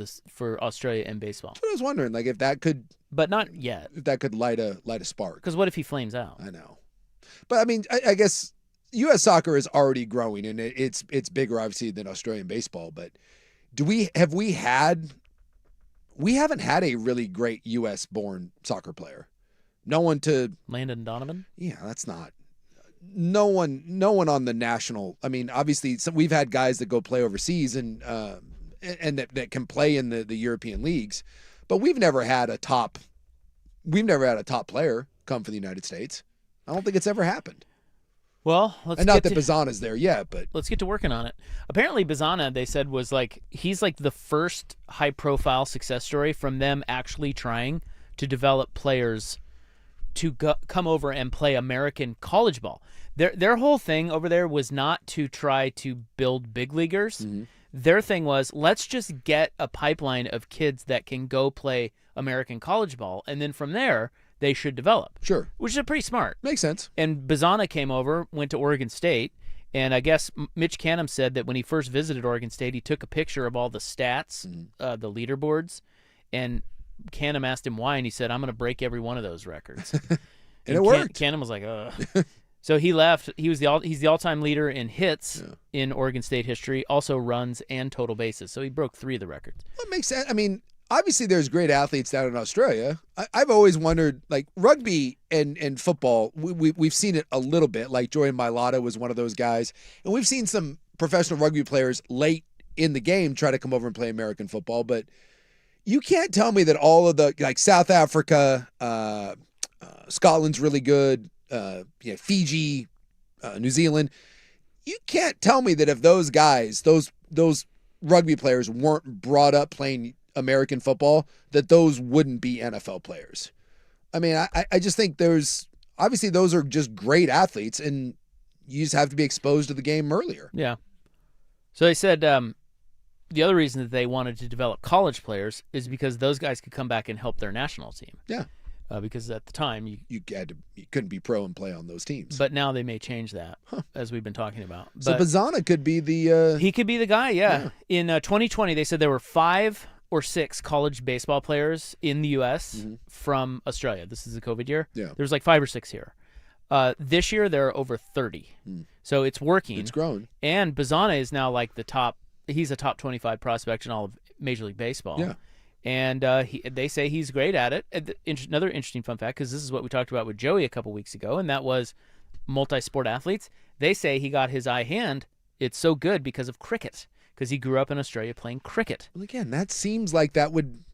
Australia and baseball. That's what I was wondering, like if that could Not yet. light a spark. Because what if he flames out? I know. But I mean, I guess U.S. soccer is already growing, and it's bigger obviously than Australian baseball. But we haven't had a really great U.S. born soccer player. no one to Landon Donovan. Yeah, that's not. No one on the national. I mean, obviously, we've had guys that go play overseas and that can play in the European leagues, but we've never had a top player come for the United States. I don't think it's ever happened. Well, and not that Bazana's there yet, but let's get to working on it. Apparently, Bazana, they said, was he's like the first high-profile success story from them actually trying to develop players to come over and play American college ball. Their whole thing over there was not to try to build big leaguers. Mm-hmm. Their thing was, let's just get a pipeline of kids that can go play American college ball, and then from there, they should develop. Sure. Which is pretty smart. Makes sense. And Bazana came over, went to Oregon State, and I guess Mitch Canham said that when he first visited Oregon State, he took a picture of all the stats, the leaderboards, and Canham asked him why, and he said, I'm going to break every one of those records. and it worked. Canham was like, ugh. So he left. He's the all-time leader in hits in Oregon State history, also runs and total bases. So he broke 3 of the records. Well, it makes sense. I mean, obviously there's great athletes down in Australia. I've always wondered, like rugby and football, we've seen it a little bit. Like Jordan Mailata was one of those guys. And we've seen some professional rugby players late in the game try to come over and play American football. But you can't tell me that all of the, like South Africa, Scotland's really good, Fiji, New Zealand. You can't tell me that if those guys, those rugby players weren't brought up playing American football, that those wouldn't be NFL players. I mean, I just think obviously those are just great athletes, and you just have to be exposed to the game earlier. Yeah. So they said the other reason that they wanted to develop college players is because those guys could come back and help their national team. Yeah. Because at the time you couldn't be pro and play on those teams. But now they may change that, as we've been talking about. So Bazana could be the he could be the guy. Yeah. In 2020, they said there were 5 or 6 college baseball players in the U.S. from Australia. This is the COVID year. Yeah. There's like 5 or 6 here. This year there are over 30. So it's working. It's growing. And Bazana is now like he's a top 25 prospect in all of Major League Baseball. Yeah. And they say he's great at it. Another interesting fun fact, because this is what we talked about with Joey a couple weeks ago, and that was multi-sport athletes. They say he got his eye hand. It's so good because of cricket, because he grew up in Australia playing cricket. Well, again, that seems like it would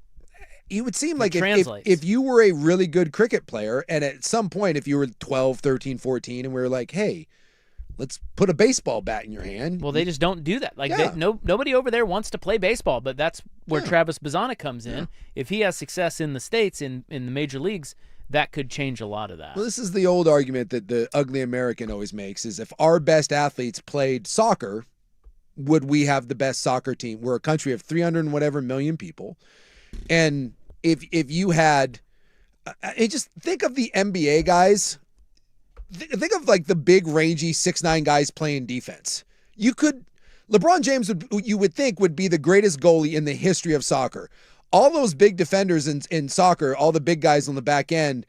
seem like if you were a really good cricket player, and at some point if you were 12, 13, 14, and we were like, hey, let's put a baseball bat in your hand. Well, they just don't do that. Nobody over there wants to play baseball, but that's where Travis Bazana comes in. Yeah. If he has success in the States, in the major leagues, that could change a lot of that. Well, this is the old argument that the ugly American always makes, is if our best athletes played soccer, would we have the best soccer team? We're a country of 300 and whatever million people. And if you had, just think of the NBA guys. Think of like the big, rangy 6'9" guys playing defense. LeBron James you would think would be the greatest goalie in the history of soccer. All those big defenders in soccer, all the big guys on the back end,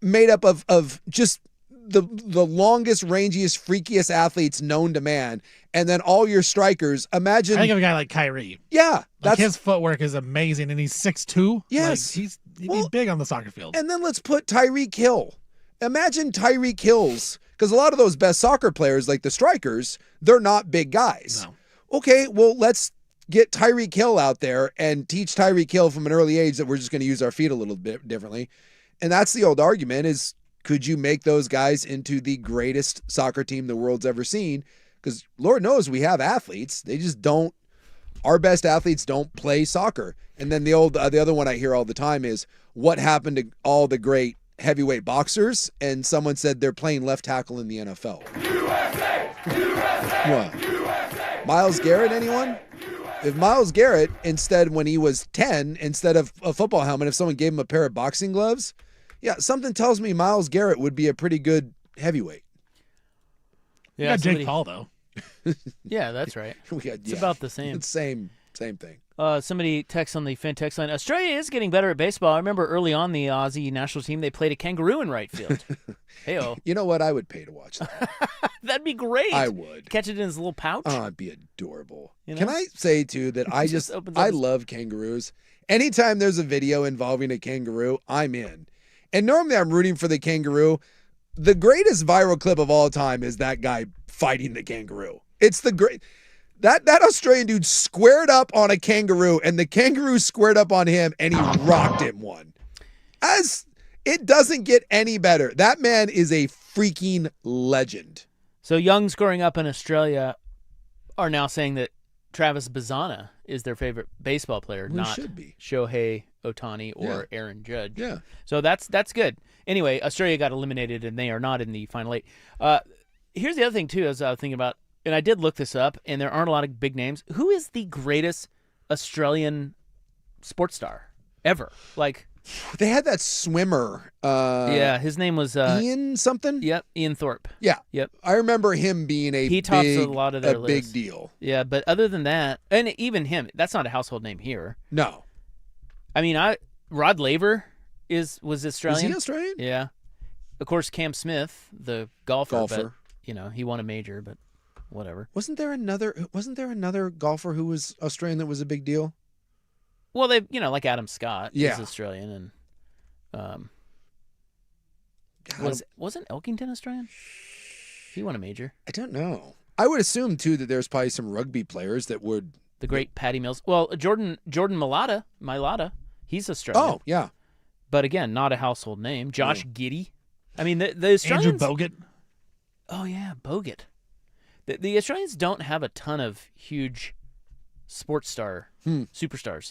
made up of just the longest, rangiest, freakiest athletes known to man. And then all your strikers, imagine. I think of a guy like Kyrie. Yeah. His footwork is amazing, and he's 6'2". Yes. He'd be big on the soccer field. And then let's put Tyreek Hill. Imagine Tyreek Hill's, because a lot of those best soccer players, like the strikers, they're not big guys. No. Okay, well, let's get Tyreek Hill out there and teach Tyreek Hill from an early age that we're just going to use our feet a little bit differently. And that's the old argument is, could you make those guys into the greatest soccer team the world's ever seen? Because Lord knows we have athletes. They just don't. Our best athletes don't play soccer. And then the other one I hear all the time is, what happened to all the great heavyweight boxers? And someone said they're playing left tackle in the NFL. USA! USA! What? USA! Myles Garrett, anyone? If Myles Garrett, when he was 10, instead of a football helmet, if someone gave him a pair of boxing gloves, yeah, something tells me Myles Garrett would be a pretty good heavyweight. Yeah, Jake Paul, though. Yeah, that's right. It's about the same. It's same thing. Somebody texts on the fan text line, Australia is getting better at baseball. I remember early on the Aussie national team, they played a kangaroo in right field. Hey-oh. You know what? I would pay to watch that. That'd be great. I would. Catch it in his little pouch. Oh, it'd be adorable. You know? Can I say, too, that I love kangaroos. Anytime there's a video involving a kangaroo, I'm in. And normally I'm rooting for the kangaroo. The greatest viral clip of all time is that guy fighting the kangaroo. It's the great. That Australian dude squared up on a kangaroo, and the kangaroo squared up on him, and he rocked him one. As it doesn't get any better. That man is a freaking legend. So youngs growing up in Australia are now saying that Travis Bazzana is their favorite baseball player, Well, not should be. Shohei Ohtani or Aaron Judge. Yeah. So that's good. Anyway, Australia got eliminated, and they are not in the Final Eight. Here's the other thing, too, as I was thinking about, and I did look this up, and there aren't a lot of big names. Who is the greatest Australian sports star ever? Like, They had that swimmer. yeah, his name was Ian something? Yep, Ian Thorpe. Yeah. Yep. I remember him being He tops a lot of their big lists. deal. Yeah, but other than that, and even him, that's not a household name here. No. I mean, Rod Laver was Australian. Was he Australian? Yeah. Of course, Cam Smith, the golfer. But, he won a major, but whatever. Wasn't there another golfer who was Australian that was a big deal? Well, they, like Adam Scott Yeah. is Australian, and God, wasn't Elkington Australian? He won a major. I don't know. I would assume too that there's probably some rugby players that would. The great Patty Mills. Well, Jordan Mailata, he's Australian. Oh yeah. But again, not a household name. Josh Giddey. I mean, the Australians. Andrew Bogut. Oh yeah, Bogut. The Australians don't have a ton of huge sports star superstars.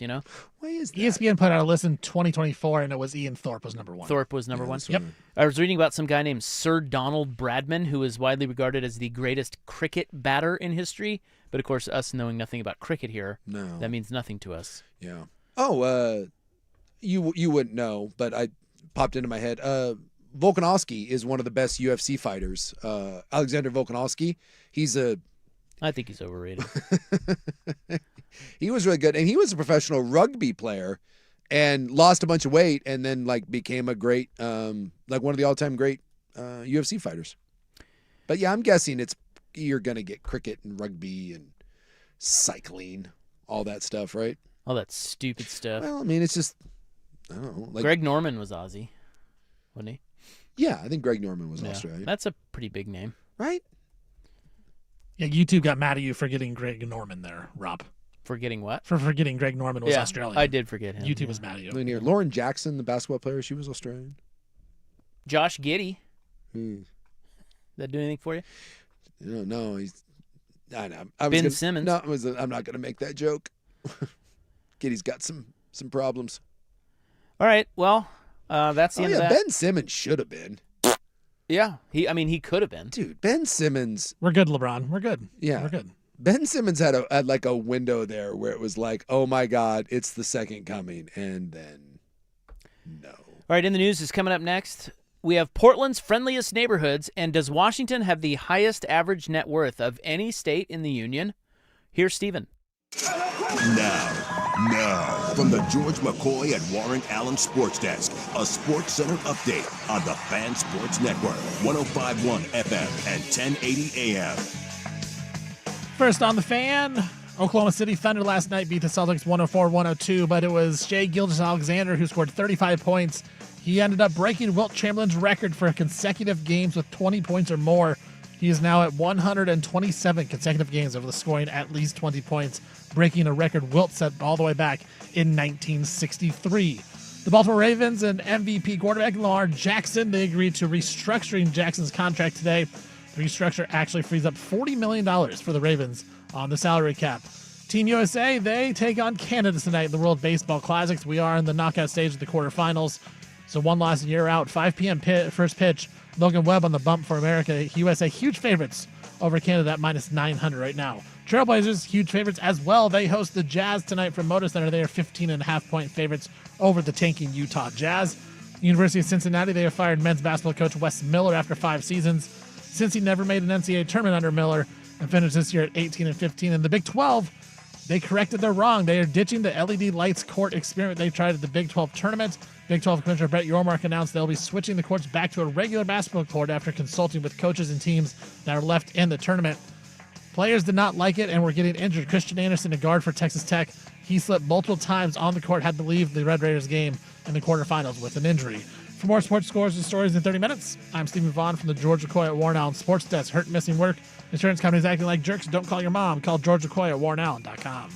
Why is that? ESPN put out a list in 2024, and it was Ian Thorpe was number one. Thorpe was number one. Yep. I was reading about some guy named Sir Donald Bradman, who is widely regarded as the greatest cricket batter in history. But of course, us knowing nothing about cricket here, No. that means nothing to us. Yeah. Oh, you wouldn't know, but I popped into my head. Volkanovski is one of the best UFC fighters. Alexander Volkanovski. I think he's overrated. He was really good, and he was a professional rugby player, and lost a bunch of weight, and then became a great, one of the all-time great UFC fighters. But yeah, I'm guessing you're gonna get cricket and rugby and cycling, all that stuff, right? All that stupid stuff. Well, I mean, it's just I don't know. Greg Norman was Aussie, wasn't he? Yeah, I think Greg Norman was Yeah. Australian, That's a pretty big name. right? Yeah, YouTube got mad at you for getting Greg Norman there, Rob. Forgetting what? For forgetting Greg Norman was Australian. I did forget him. YouTube was mad at you. And then here, Lauren Jackson, the basketball player, she was Australian. Josh Giddey. Hmm. That do anything for you? No, he's. I know. Ben Simmons. No, I'm not going to make that joke. Giddy's got some problems. All right. Well, that's the end of that. Ben Simmons should have been. Yeah. He could have been. Dude, Ben Simmons. We're good, LeBron. We're good. Yeah. We're good. Ben Simmons had a window there where it was like, oh my God, it's the second coming, and then no. All right. In the news is coming up next. We have Portland's friendliest neighborhoods, and does Washington have the highest average net worth of any state in the union? Here's Steven. Now, from the George McCoy and Warren Allen Sports Desk, a Sports Center update on the Fan Sports Network, 105.1 FM and 1080 AM. First on the Fan, Oklahoma City Thunder last night beat the Celtics 104-102, but it was Shai Gilgeous-Alexander who scored 35 points. He ended up breaking Wilt Chamberlain's record for consecutive games with 20 points or more. He is now at 127 consecutive games of scoring at least 20 points, breaking a record Wilt set all the way back in 1963. The Baltimore Ravens and MVP quarterback Lamar Jackson, they agreed to restructuring Jackson's contract today. The restructure actually frees up $40 million for the Ravens on the salary cap. Team USA, they take on Canada tonight in the World Baseball Classics. We are in the knockout stage of the quarterfinals. So one loss and you're out. 5 p.m. First pitch. Logan Webb on the bump for America. USA huge favorites over Canada at minus 900 right now. Trailblazers huge favorites as well. They host the Jazz tonight from Moda Center. They are 15.5-point favorites over the tanking Utah Jazz. University of Cincinnati, they have fired men's basketball coach Wes Miller after 5 seasons. Since he never made an NCAA tournament under Miller and finished this year at 18-15. In the Big 12, they corrected their wrong. They are ditching the LED lights court experiment they tried at the Big 12 tournament. Big 12 Commissioner Brett Yormark announced they'll be switching the courts back to a regular basketball court after consulting with coaches and teams that are left in the tournament. Players did not like it and were getting injured. Christian Anderson, a guard for Texas Tech, he slipped multiple times on the court, had to leave the Red Raiders game in the quarterfinals with an injury. For more sports scores and stories in 30 minutes, I'm Stephen Vaughn from the George McCoy at Warren Allen Sports Desk. Hurt, missing work, insurance companies acting like jerks. Don't call your mom. Call George McCoy at warrenallen.com.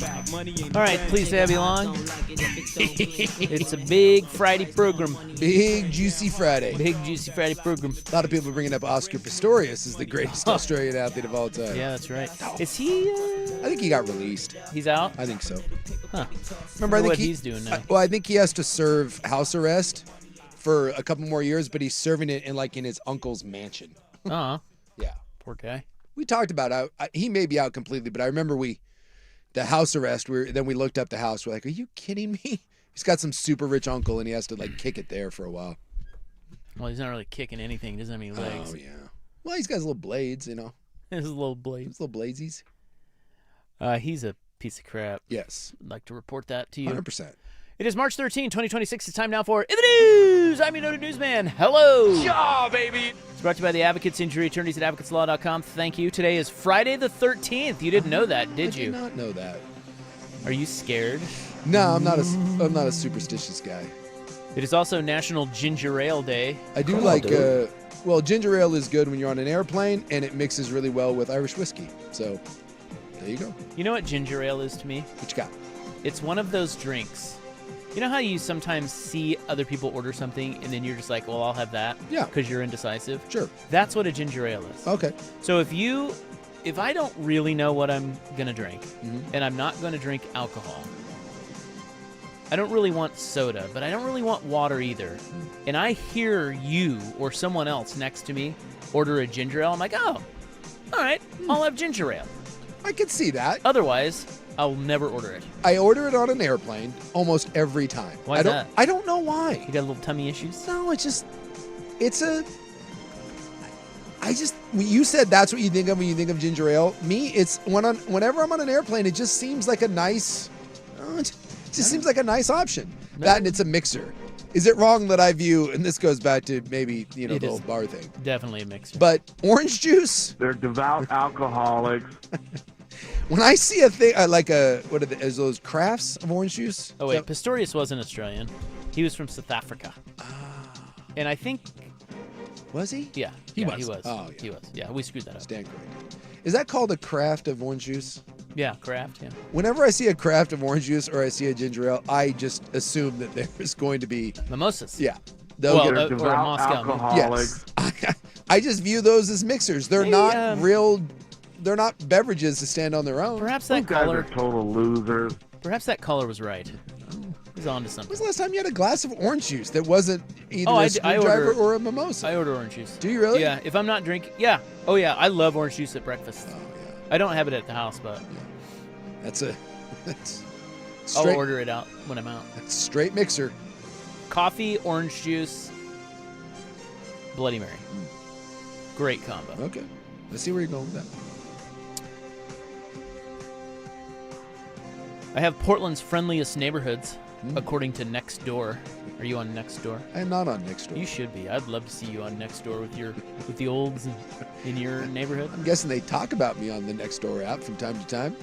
All right, please have you along. It's a big Friday program. Big Juicy Friday. Big Juicy Friday program. A lot of people bringing up Oscar Pistorius as the greatest Australian athlete of all time. Yeah, that's right. Is he? I think he got released. He's out. I think so. Huh. Remember, I think what he's doing now. Well, I think he has to serve house arrest for a couple more years, but he's serving it in his uncle's mansion. Uh-huh. Yeah. Poor guy. We talked about he may be out completely, but I remember the house arrest. Then we looked up the house. We're like, are you kidding me? He's got some super rich uncle, and he has to kick it there for a while. Well, he's not really kicking anything. He doesn't have any legs. Oh yeah. Well, he's got his little blades, His little blade. His little bladesies. He's a piece of crap. Yes. I'd like to report that to you. 100%. It is March 13, 2026. It's time now for In the News. I'm your noted newsman. Hello. Yeah, baby. It's brought to you by the Advocates, injury attorneys at advocateslaw.com. Thank you. Today is Friday the 13th. You didn't know that, did you? I did not know that. Are you scared? No, I'm not a superstitious guy. It is also National Ginger Ale Day. I do ginger ale is good when you're on an airplane, and it mixes really well with Irish whiskey. So, there you go. You know what ginger ale is to me? What you got? It's one of those drinks. You know how you sometimes see other people order something, and then you're just like, well, I'll have that? Yeah. Because you're indecisive? Sure. That's what a ginger ale is. Okay. So if I don't really know what I'm going to drink, and I'm not going to drink alcohol, I don't really want soda, but I don't really want water either. And I hear you or someone else next to me order a ginger ale, I'm like, oh, all right, I'll have ginger ale. I can see that. Otherwise, I'll never order it. I order it on an airplane almost every time. Why is that? I don't know why. You got little tummy issues? No, you said that's what you think of when you think of ginger ale. Me, it's whenever I'm on an airplane, it just seems like a nice, seems like a nice option. No. That and it's a mixer. Is it wrong that I view, and this goes back to maybe, the whole bar thing. Definitely a mixer. But orange juice? They're devout alcoholics. When I see a thing, is those crafts of orange juice? Oh, wait, Pistorius wasn't Australian. He was from South Africa. And I think... Was he? Yeah. He was. He was. Oh, yeah. He was. Yeah, we screwed that up. Stand corrected. Is that called a craft of orange juice? Yeah, craft, yeah. Whenever I see a craft of orange juice or I see a ginger ale, I just assume that there's going to be... Mimosas. Yeah. Well, They'll or a Devout Moscow. alcoholics. Yes. I just view those as mixers. They're Maybe, not they're not beverages to stand on their own. Perhaps Those that guys caller... are total losers. Perhaps that caller was right. He's on to When something. was the last time you had a glass of orange juice that wasn't either Oh, a I screwdriver order- or a mimosa? I order orange juice. Do you really? Yeah, if I'm not drinking... Yeah. Oh, yeah, I love orange juice at breakfast. Oh, yeah. I don't have it at the house, but That's I'll straight, order it out when I'm out. that's straight mixer. Coffee, orange juice, Bloody Mary. Great combo. Okay. Let's see where you're going with that. I have Portland's friendliest neighborhoods, according to Nextdoor. Are you on Nextdoor? I am not on Nextdoor. You should be. I'd love to see you on Nextdoor with the olds in your neighborhood. I'm guessing they talk about me on the Nextdoor app from time to time.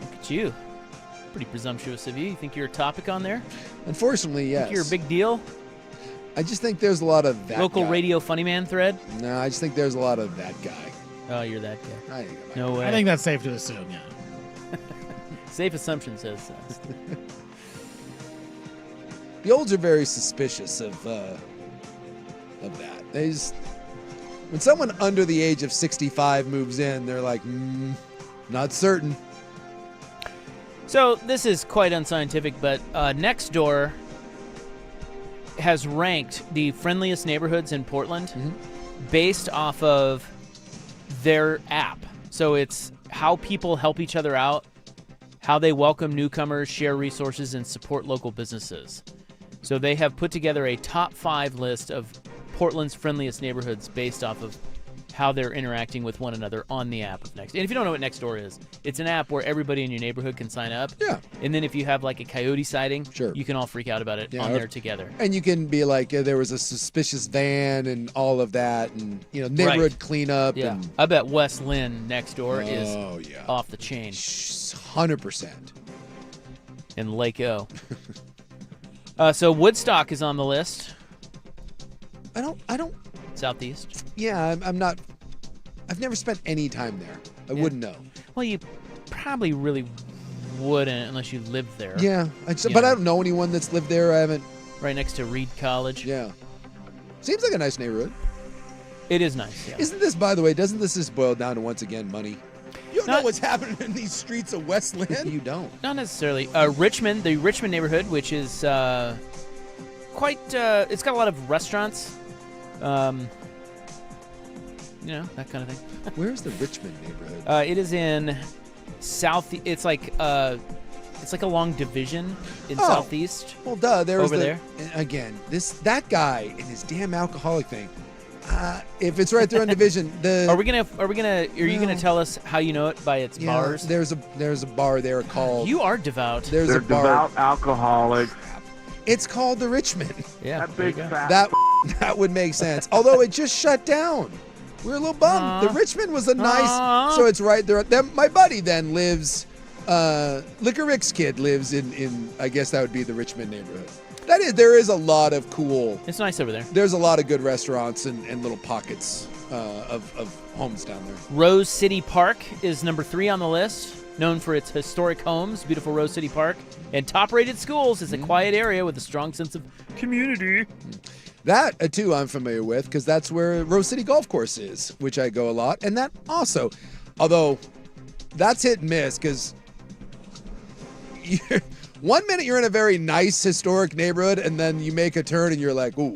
Look at you. Pretty presumptuous of you. You think you're a topic on there? Unfortunately, yes. Think you're a big deal? I just think there's a lot of that Local guy. radio funny man thread? No, I just think there's a lot of that guy. Oh, you're that guy. I think No way. I think that's safe to assume, yeah. Safe assumption says the olds are very suspicious of that. They just, when someone under the age of 65 moves in, they're like, not certain. So this is quite unscientific, but Nextdoor has ranked the friendliest neighborhoods in Portland based off of their app. So it's how people help each other out, how they welcome newcomers, share resources, and support local businesses. So they have put together a top 5 list of Portland's friendliest neighborhoods based off of how they're interacting with one another on the app of Next. And if you don't know what Nextdoor is, it's an app where everybody in your neighborhood can sign up. Yeah. And then if you have like a coyote sighting, Sure. you can all freak out about it Yeah, on or- there together. And you can be like, there was a suspicious van and all of that, and neighborhood cleanup. Yeah. And, I bet West Lynn Nextdoor is oh yeah, off the chain. 100%. In Lake O. So Woodstock is on the list. I don't. Southeast. Yeah, I'm not. I've never spent any time there. I wouldn't know. Well, you probably really wouldn't unless you lived there. Yeah, You but know. I don't know anyone that's lived there. I haven't. Right next to Reed College. Yeah, seems like a nice neighborhood. It is nice, yeah. Isn't this, by the way? Doesn't this just boil down to once again money? You don't know Not- what's happening in these streets of Westland. You don't. Not necessarily. Richmond, the Richmond neighborhood, which is quite, it's got a lot of restaurants, that kind of thing. Where's the Richmond neighborhood? It is in south. It's like a long division in southeast. Well, duh. There's over there. again. That guy and his damn alcoholic thing. If it's right there on Division, Are you gonna tell us how you know it by its bars? There's a bar there called. You are devout. There's They're a bar. devout alcoholics. It's called the Richmond. Yeah. That there you big go. fat. That would make sense. Although it just shut down. We were a little bummed. The Richmond was a nice. So it's right there. My buddy then lives. Liquor Rick's kid lives in. I guess that would be the Richmond neighborhood. There is a lot of cool. It's nice over there. There's a lot of good restaurants and little pockets of homes down there. Rose City Park is number 3 on the list. Known for its historic homes, beautiful Rose City Park, and top-rated schools. It's a quiet area with a strong sense of community. That, too, I'm familiar with because that's where Rose City Golf Course is, which I go a lot. And that also, although that's hit and miss because 1 minute you're in a very nice historic neighborhood and then you make a turn and you're like, ooh,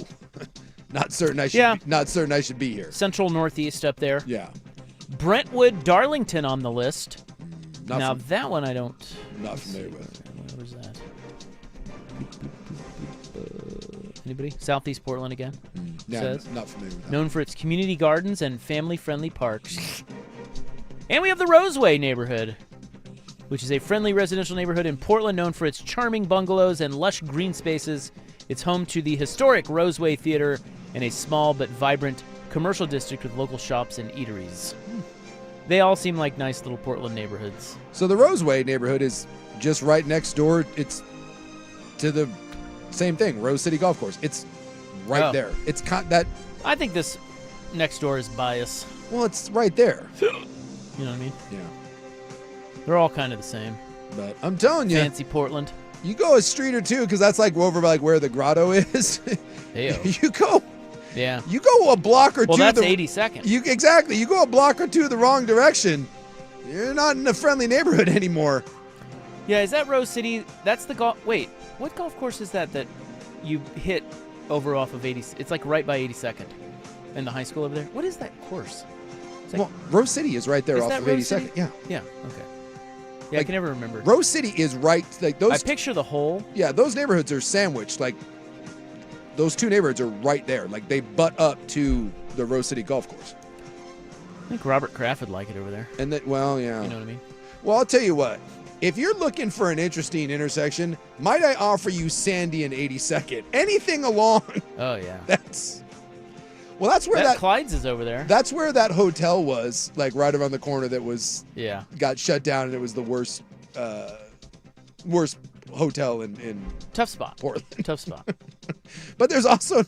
not certain I should be here. Central Northeast up there. Yeah. Brentwood, Darlington on the list. Not That one I don't. not familiar with. Where was that? Anybody? Southeast Portland again. No, Says. not familiar with that. Known for its community gardens and family-friendly parks. And we have the Roseway neighborhood, which is a friendly residential neighborhood in Portland known for its charming bungalows and lush green spaces. It's home to the historic Roseway Theater and a small but vibrant commercial district with local shops and eateries. They all seem like nice little Portland neighborhoods. So the Roseway neighborhood is just right next door. It's to the same thing, Rose City Golf Course. It's right there. It's that. I think this next door is bias. Well, it's right there. You know what I mean? Yeah. They're all kind of the same. But I'm telling you, Fancy Portland. you go a street or two because that's like over like where the grotto is. Heyo. You Yeah. go a block or Well, two. that's 82nd. Exactly. You go a block or two the wrong direction. You're not in a friendly neighborhood anymore. Yeah, is that Rose City? That's the golf. Wait, what golf course is that you hit over off of 80? It's like right by 82nd, and the high school over there. What is that course? It's like- Well, Rose City is right there Is off that of Rose 82nd. City? Yeah. Yeah. Okay. Yeah, I Like, can never remember. Rose City is right. Like those. I picture the whole. Yeah, those neighborhoods are sandwiched. Like those two neighborhoods are right there. Like they butt up to the Rose City Golf Course. I think Robert Kraft would like it over there. And that, well, yeah. You know what I mean? Well, I'll tell you what. If you're looking for an interesting intersection, might I offer you Sandy and 82nd? Anything along Oh yeah. that's where that Clyde's is over there. that's where that hotel was, like right around the corner that Yeah. got shut down and it was the worst hotel in Tough spot. Portland. Tough spot. But there's also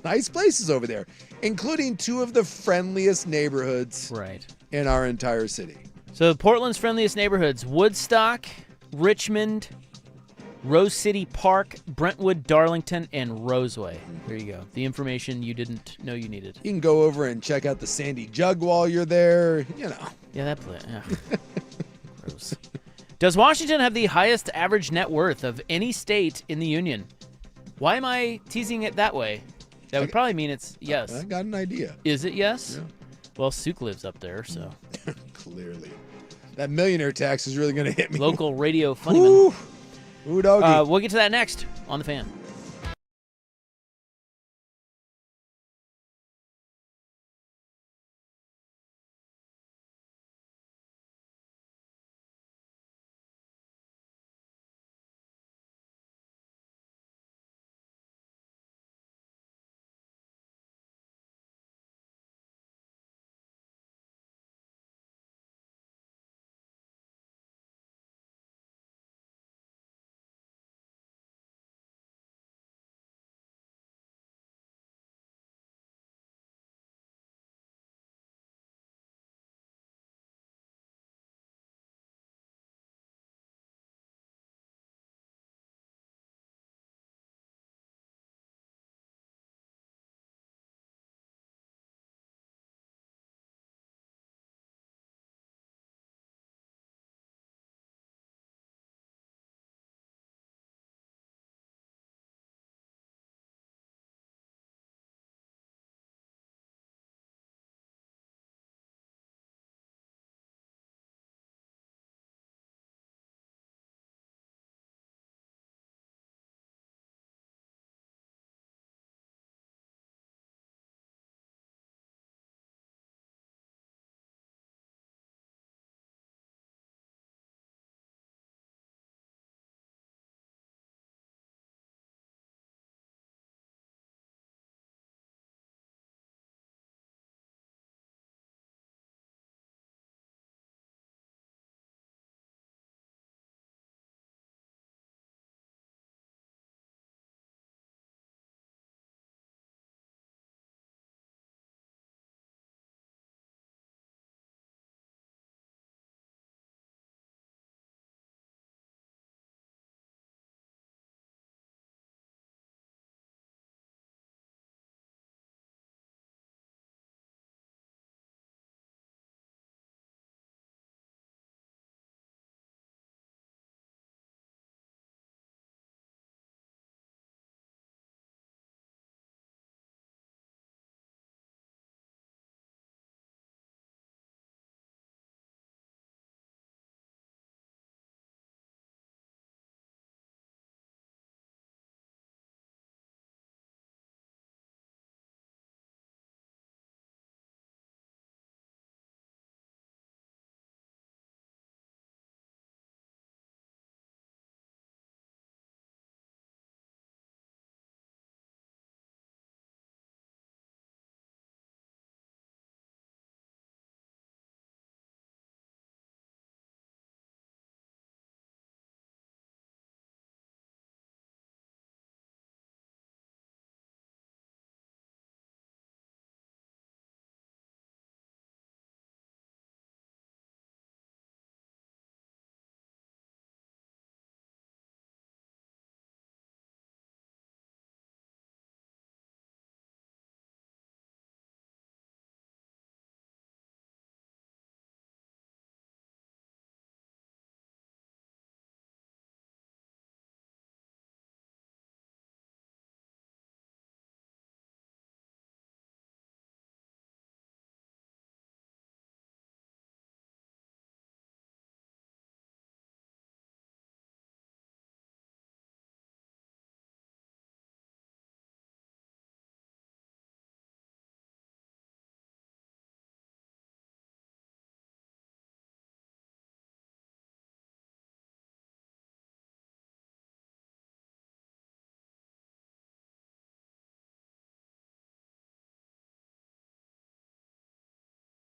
nice places over there, including two of the friendliest neighborhoods Right. in our entire city. So Portland's friendliest neighborhoods: Woodstock, Richmond, Rose City Park, Brentwood, Darlington, and Roseway. There you go. The information you didn't know you needed. You can go over and check out the Sandy Jug while you're there, you know. Yeah, that play. Yeah. Gross. Does Washington have the highest average net worth of any state in the union? Why am I teasing it that way? That would probably mean it's yes. I got an idea. Is it yes? Yeah. Well, Suk lives up there, so Clearly. That millionaire tax is really going to hit me. local radio funnyman. Ooh. Ooh, doggy. We'll get to that next on The Fan.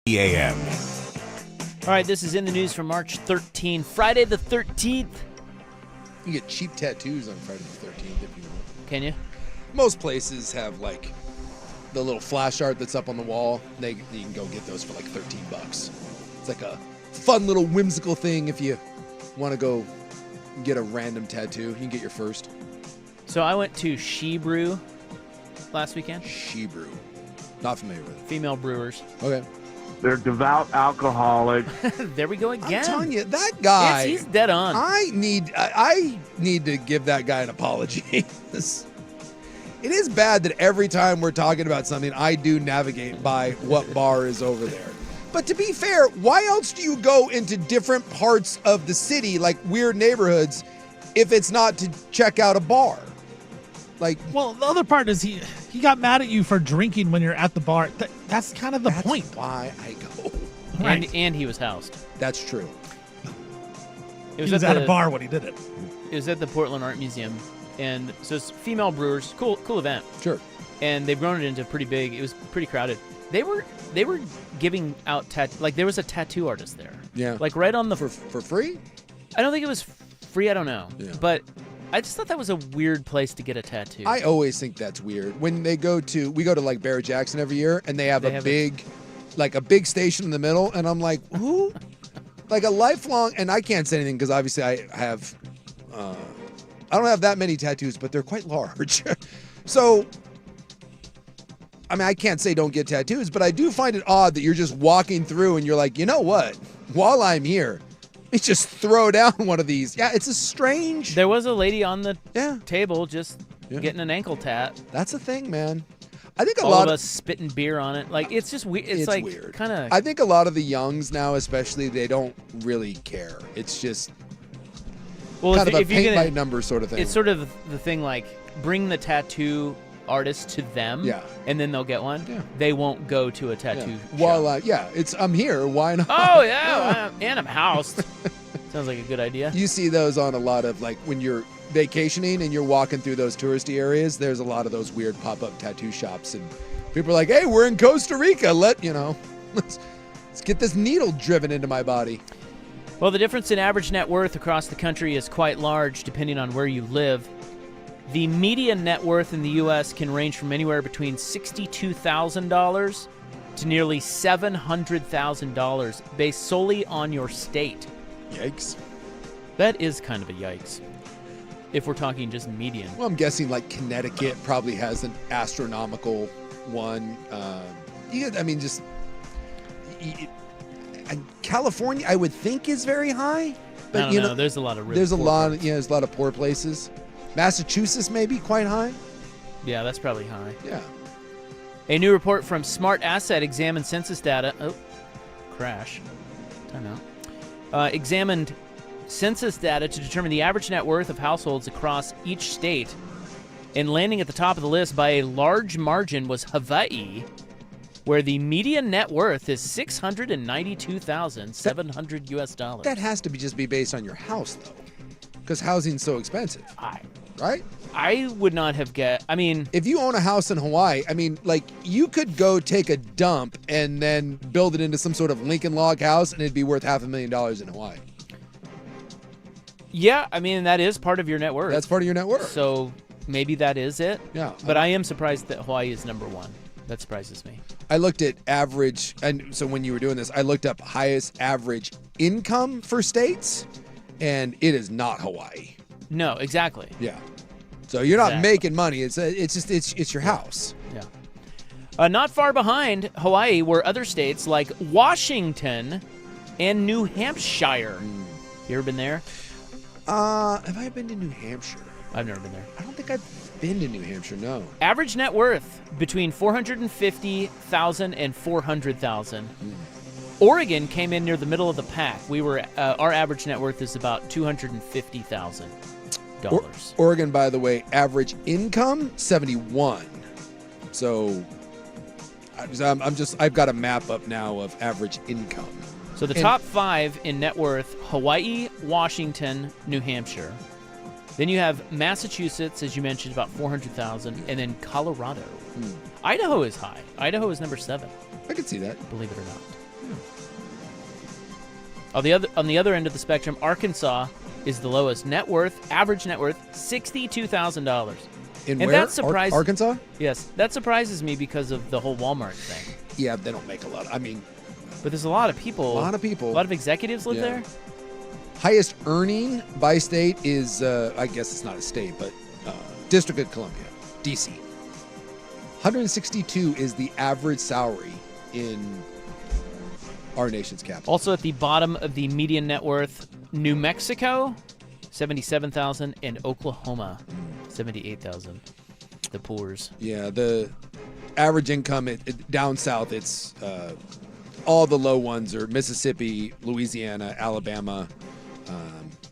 a.m. All right, this is in the news for March 13, Friday the 13th. You get cheap tattoos on Friday the 13th if you want. Can you? Most places have like the little flash art that's up on the wall. You can go get those for like $13. It's like a fun little whimsical thing if you want to go get a random tattoo. You can get your first. So I went to She Brew last weekend. She Brew. Not familiar with it. Female brewers. Okay. They're devout alcoholics. There we go again. I'm telling you, that guy. He's dead on. I need to give that guy an apology. It is bad that every time we're talking about something, I do navigate by what bar is over there. But to be fair, why else do you go into different parts of the city, like weird neighborhoods, if it's not to check out a bar? Like, Well, the other part is he got mad at you for drinking when you're at the bar. That's kind of the that's point. why I go. Right. And he was housed. That's true. It He was at a bar when he did it. It was at the Portland Art Museum. And so it's female brewers, cool event. Sure. And they've grown it into pretty big. It was pretty crowded. They were giving out like there was a tattoo artist there. Yeah. Like right on the For free? I don't think it was free, I don't know. Yeah. But I just thought that was a weird place to get a tattoo. I always think that's weird. When we go to like Barrett Jackson every year, and they have a big station in the middle, and I'm like, who? Like a lifelong, and I can't say anything because obviously I don't have that many tattoos, but they're quite large. So, I mean, I can't say don't get tattoos, but I do find it odd that you're just walking through and you're like, you know what? While I'm here, let me just throw down one of these. Yeah, it's a strange. There was a lady on the Yeah. table just getting an ankle tat. That's a thing, man. I think All of us spitting beer on it. Like, it's just weird. It's like weird. kind of. I think a lot of the youngs now, especially, they don't really care. It's just Well, kind of a if you're paint gonna, by number sort of thing. it's sort of the thing like bring the tattoo artist to them, Yeah. and then they'll get one. Yeah. They won't go to a tattoo Yeah. shop. I'm here. Why not? Oh yeah, and I'm housed. Sounds like a good idea. You see those on a lot of, like, when you're vacationing and you're walking through those touristy areas, there's a lot of those weird pop-up tattoo shops, and people are like, hey, we're in Costa Rica. Let's get this needle driven into my body. Well, the difference in average net worth across the country is quite large depending on where you live. The median net worth in the U.S. can range from anywhere between $62,000 to nearly $700,000 based solely on your state. Yikes. That is kind of a yikes if we're talking just median. Well, I'm guessing, like, Connecticut probably has an astronomical one. California, I would think, is very high. But I don't know. There's a lot of really there's a poor lot. parts. There's a lot of poor places. Massachusetts may be quite high. Yeah, that's probably high. Yeah. A new report from Smart Asset examined census data. Oh, crash. Time out. Examined census data to determine the average net worth of households across each state. And landing at the top of the list by a large margin was Hawaii, where the median net worth is $692,700 US dollars. That has to just be based on your house, though, because housing's so expensive, right? I would not have I mean, if you own a house in Hawaii, I mean, like, you could go take a dump and then build it into some sort of Lincoln log house, and it'd be worth $500,000 in Hawaii. yeah, I mean, that is part of your net worth. That's part of your net worth. So maybe that is it. Yeah. But I am surprised that Hawaii is number one. That surprises me. I looked at average, and so when you were doing this, I looked up highest average income for states, and it is not Hawaii. No, exactly. Yeah. So you're not Exactly. making money. It's your house. Yeah. Not far behind Hawaii were other states like Washington and New Hampshire. You ever been there? Have I been to New Hampshire? I've never been there. I don't think I've been to New Hampshire. No. Average net worth between $450,000 and $400,000. Oregon came in near the middle of the pack. We were our average net worth is about $250,000. Oregon, by the way, average income 71. So I've got a map up now of average income. So the top five in net worth: Hawaii, Washington, New Hampshire. Then you have Massachusetts, as you mentioned, about $400,000, and then Colorado. Idaho is high. Idaho is number 7. I can see that. Believe it or not. On the other end of the spectrum, Arkansas is the lowest. Net worth, average net worth, $62,000. In And where? that surprised Arkansas? Yes, that surprises me because of the whole Walmart thing. Yeah, they don't make a lot. I mean, But there's a lot of people. a lot of people. A lot of executives live Yeah. there. Highest earning by state is, I guess it's not a state, but District of Columbia, D.C. 162 is the average salary in our nation's capital. Also at the bottom of the median net worth, New Mexico, $77,000, and Oklahoma, $78,000. The poors. Yeah, the average income down south, it's all the low ones are Mississippi, Louisiana, Alabama,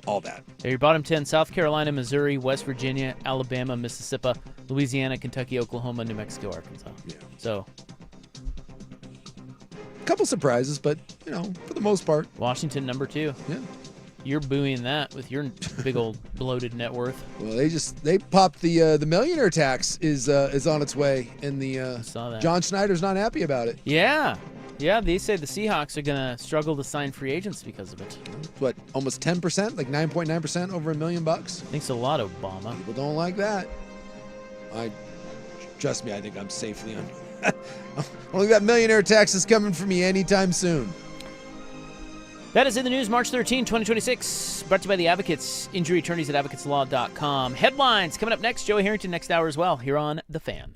all that. There, your bottom 10: South Carolina, Missouri, West Virginia, Alabama, Mississippi, Louisiana, Kentucky, Oklahoma, New Mexico, Arkansas. Yeah. So A couple surprises, but, for the most part, Washington, number 2. yeah. You're booing that with your big old bloated net worth. Well, they popped the millionaire tax is on its way, and the saw that. John Schneider's not happy about it. Yeah. Yeah, they say the Seahawks are going to struggle to sign free agents because of it. What, almost 10%, like 9.9% over $1 million bucks? Thanks a lot, Obama. People don't like that. Trust me, I think I'm safely on. Only got millionaire taxes coming for me anytime soon. That is in the news, March 13, 2026. Brought to you by the Advocates, injury attorneys at advocateslaw.com. Headlines coming up next. Joey Harrington next hour as well, here on The Fan.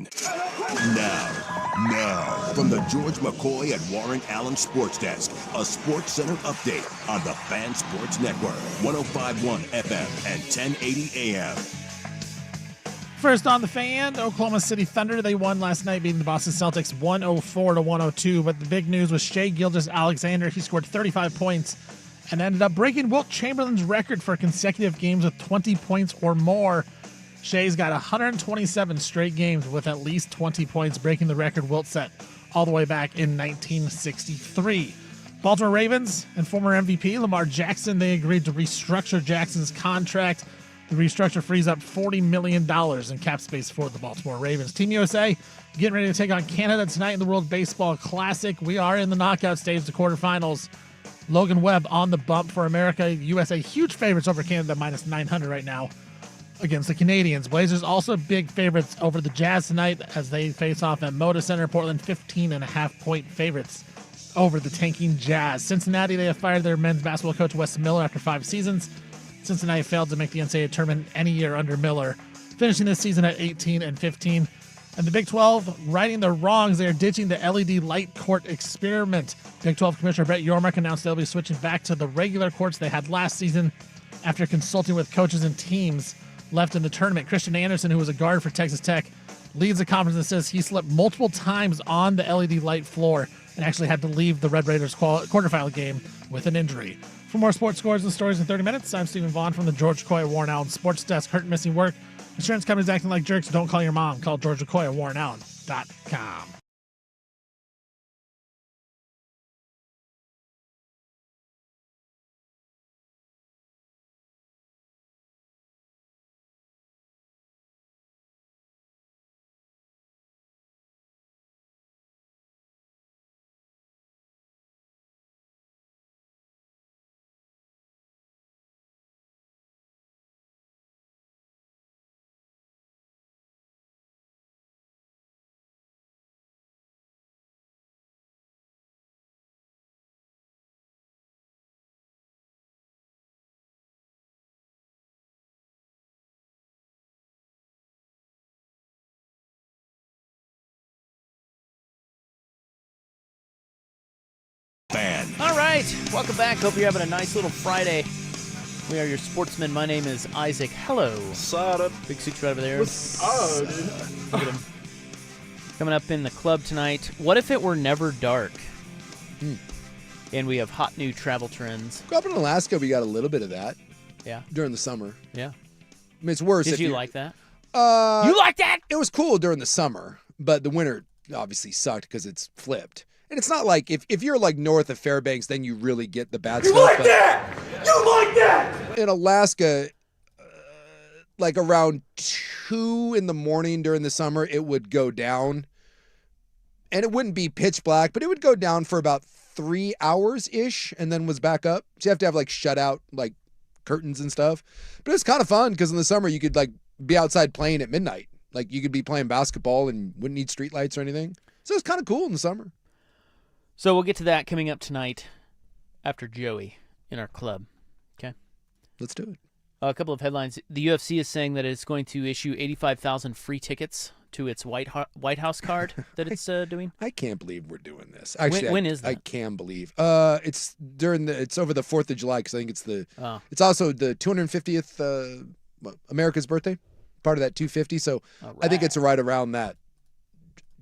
begin. Now, from the George McCoy and Warren Allen Sports Desk, a Sports Center update on the Fan Sports Network, 105.1 FM and 1080 AM. First on the Fan, Oklahoma City Thunder. They won last night, beating the Boston Celtics 104-102. But the big news was Shai Gilgeous-Alexander. He scored 35 points and ended up breaking Wilt Chamberlain's record for consecutive games with 20 points or more. Shai's got 127 straight games with at least 20 points, breaking the record Wilt set all the way back in 1963. Baltimore Ravens and former MVP Lamar Jackson, they agreed to restructure Jackson's contract. The restructure frees up $40 million in cap space for the Baltimore Ravens. Team USA getting ready to take on Canada tonight in the World Baseball Classic. We are in the knockout stage, the quarterfinals. Logan Webb on the bump for America. USA huge favorites over Canada, minus 900 right now against the Canadians. Blazers also big favorites over the Jazz tonight as they face off at Moda Center. Portland 15.5-point favorites over the tanking Jazz. Cincinnati, they have fired their men's basketball coach Wes Miller after 5 seasons. Cincinnati failed to make the NCAA tournament any year under Miller, finishing this season at 18-15. And the Big 12, righting their wrongs, they are ditching the LED light court experiment. Big 12 Commissioner Brett Yormark announced they'll be switching back to the regular courts they had last season after consulting with coaches and teams left in the tournament. Christian Anderson, who was a guard for Texas Tech, leads the conference and says he slipped multiple times on the LED light floor and actually had to leave the Red Raiders quarterfinal game with an injury. For more sports scores and stories in 30 minutes, I'm Stephen Vaughn from the George McCoy at Warren Allen Sports Desk. Hurt and missing work. Insurance companies acting like jerks. Don't call your mom. Call George McCoy at WarrenAllen.com. Fan. All right, welcome back. Hope you're having a nice little Friday. We are your sportsmen. My name is Isaac. Hello. Big Six right over there. Look at him. Coming up in the club tonight, what if it were never dark? And we have hot new travel trends. Up in Alaska, we got a little bit of that. Yeah. During the summer. Yeah. I mean, it's worse. Did if you you're- like that? You like that? It was cool during the summer, but the winter obviously sucked because it's flipped. And it's not like if you're like north of Fairbanks, then you really get the bad stuff. You like that? In Alaska, like around 2 a.m. during the summer, it would go down. And it wouldn't be pitch black, but it would go down for about 3 hours-ish and then was back up. So you have to have like shutout like curtains and stuff. But it was kind of fun because in the summer you could like be outside playing at midnight. Like you could be playing basketball and wouldn't need street lights or anything. So it was kind of cool in the summer. So we'll get to that coming up tonight after Joey in our club. Okay. Let's do it. A couple of headlines. The UFC is saying that it's going to issue 85,000 free tickets to its White House card that it's doing. I can't believe we're doing this. Actually, when is that? I can believe. It's over the 4th of July because I think it's also the 250th America's birthday, part of that 250. So I think it's right around that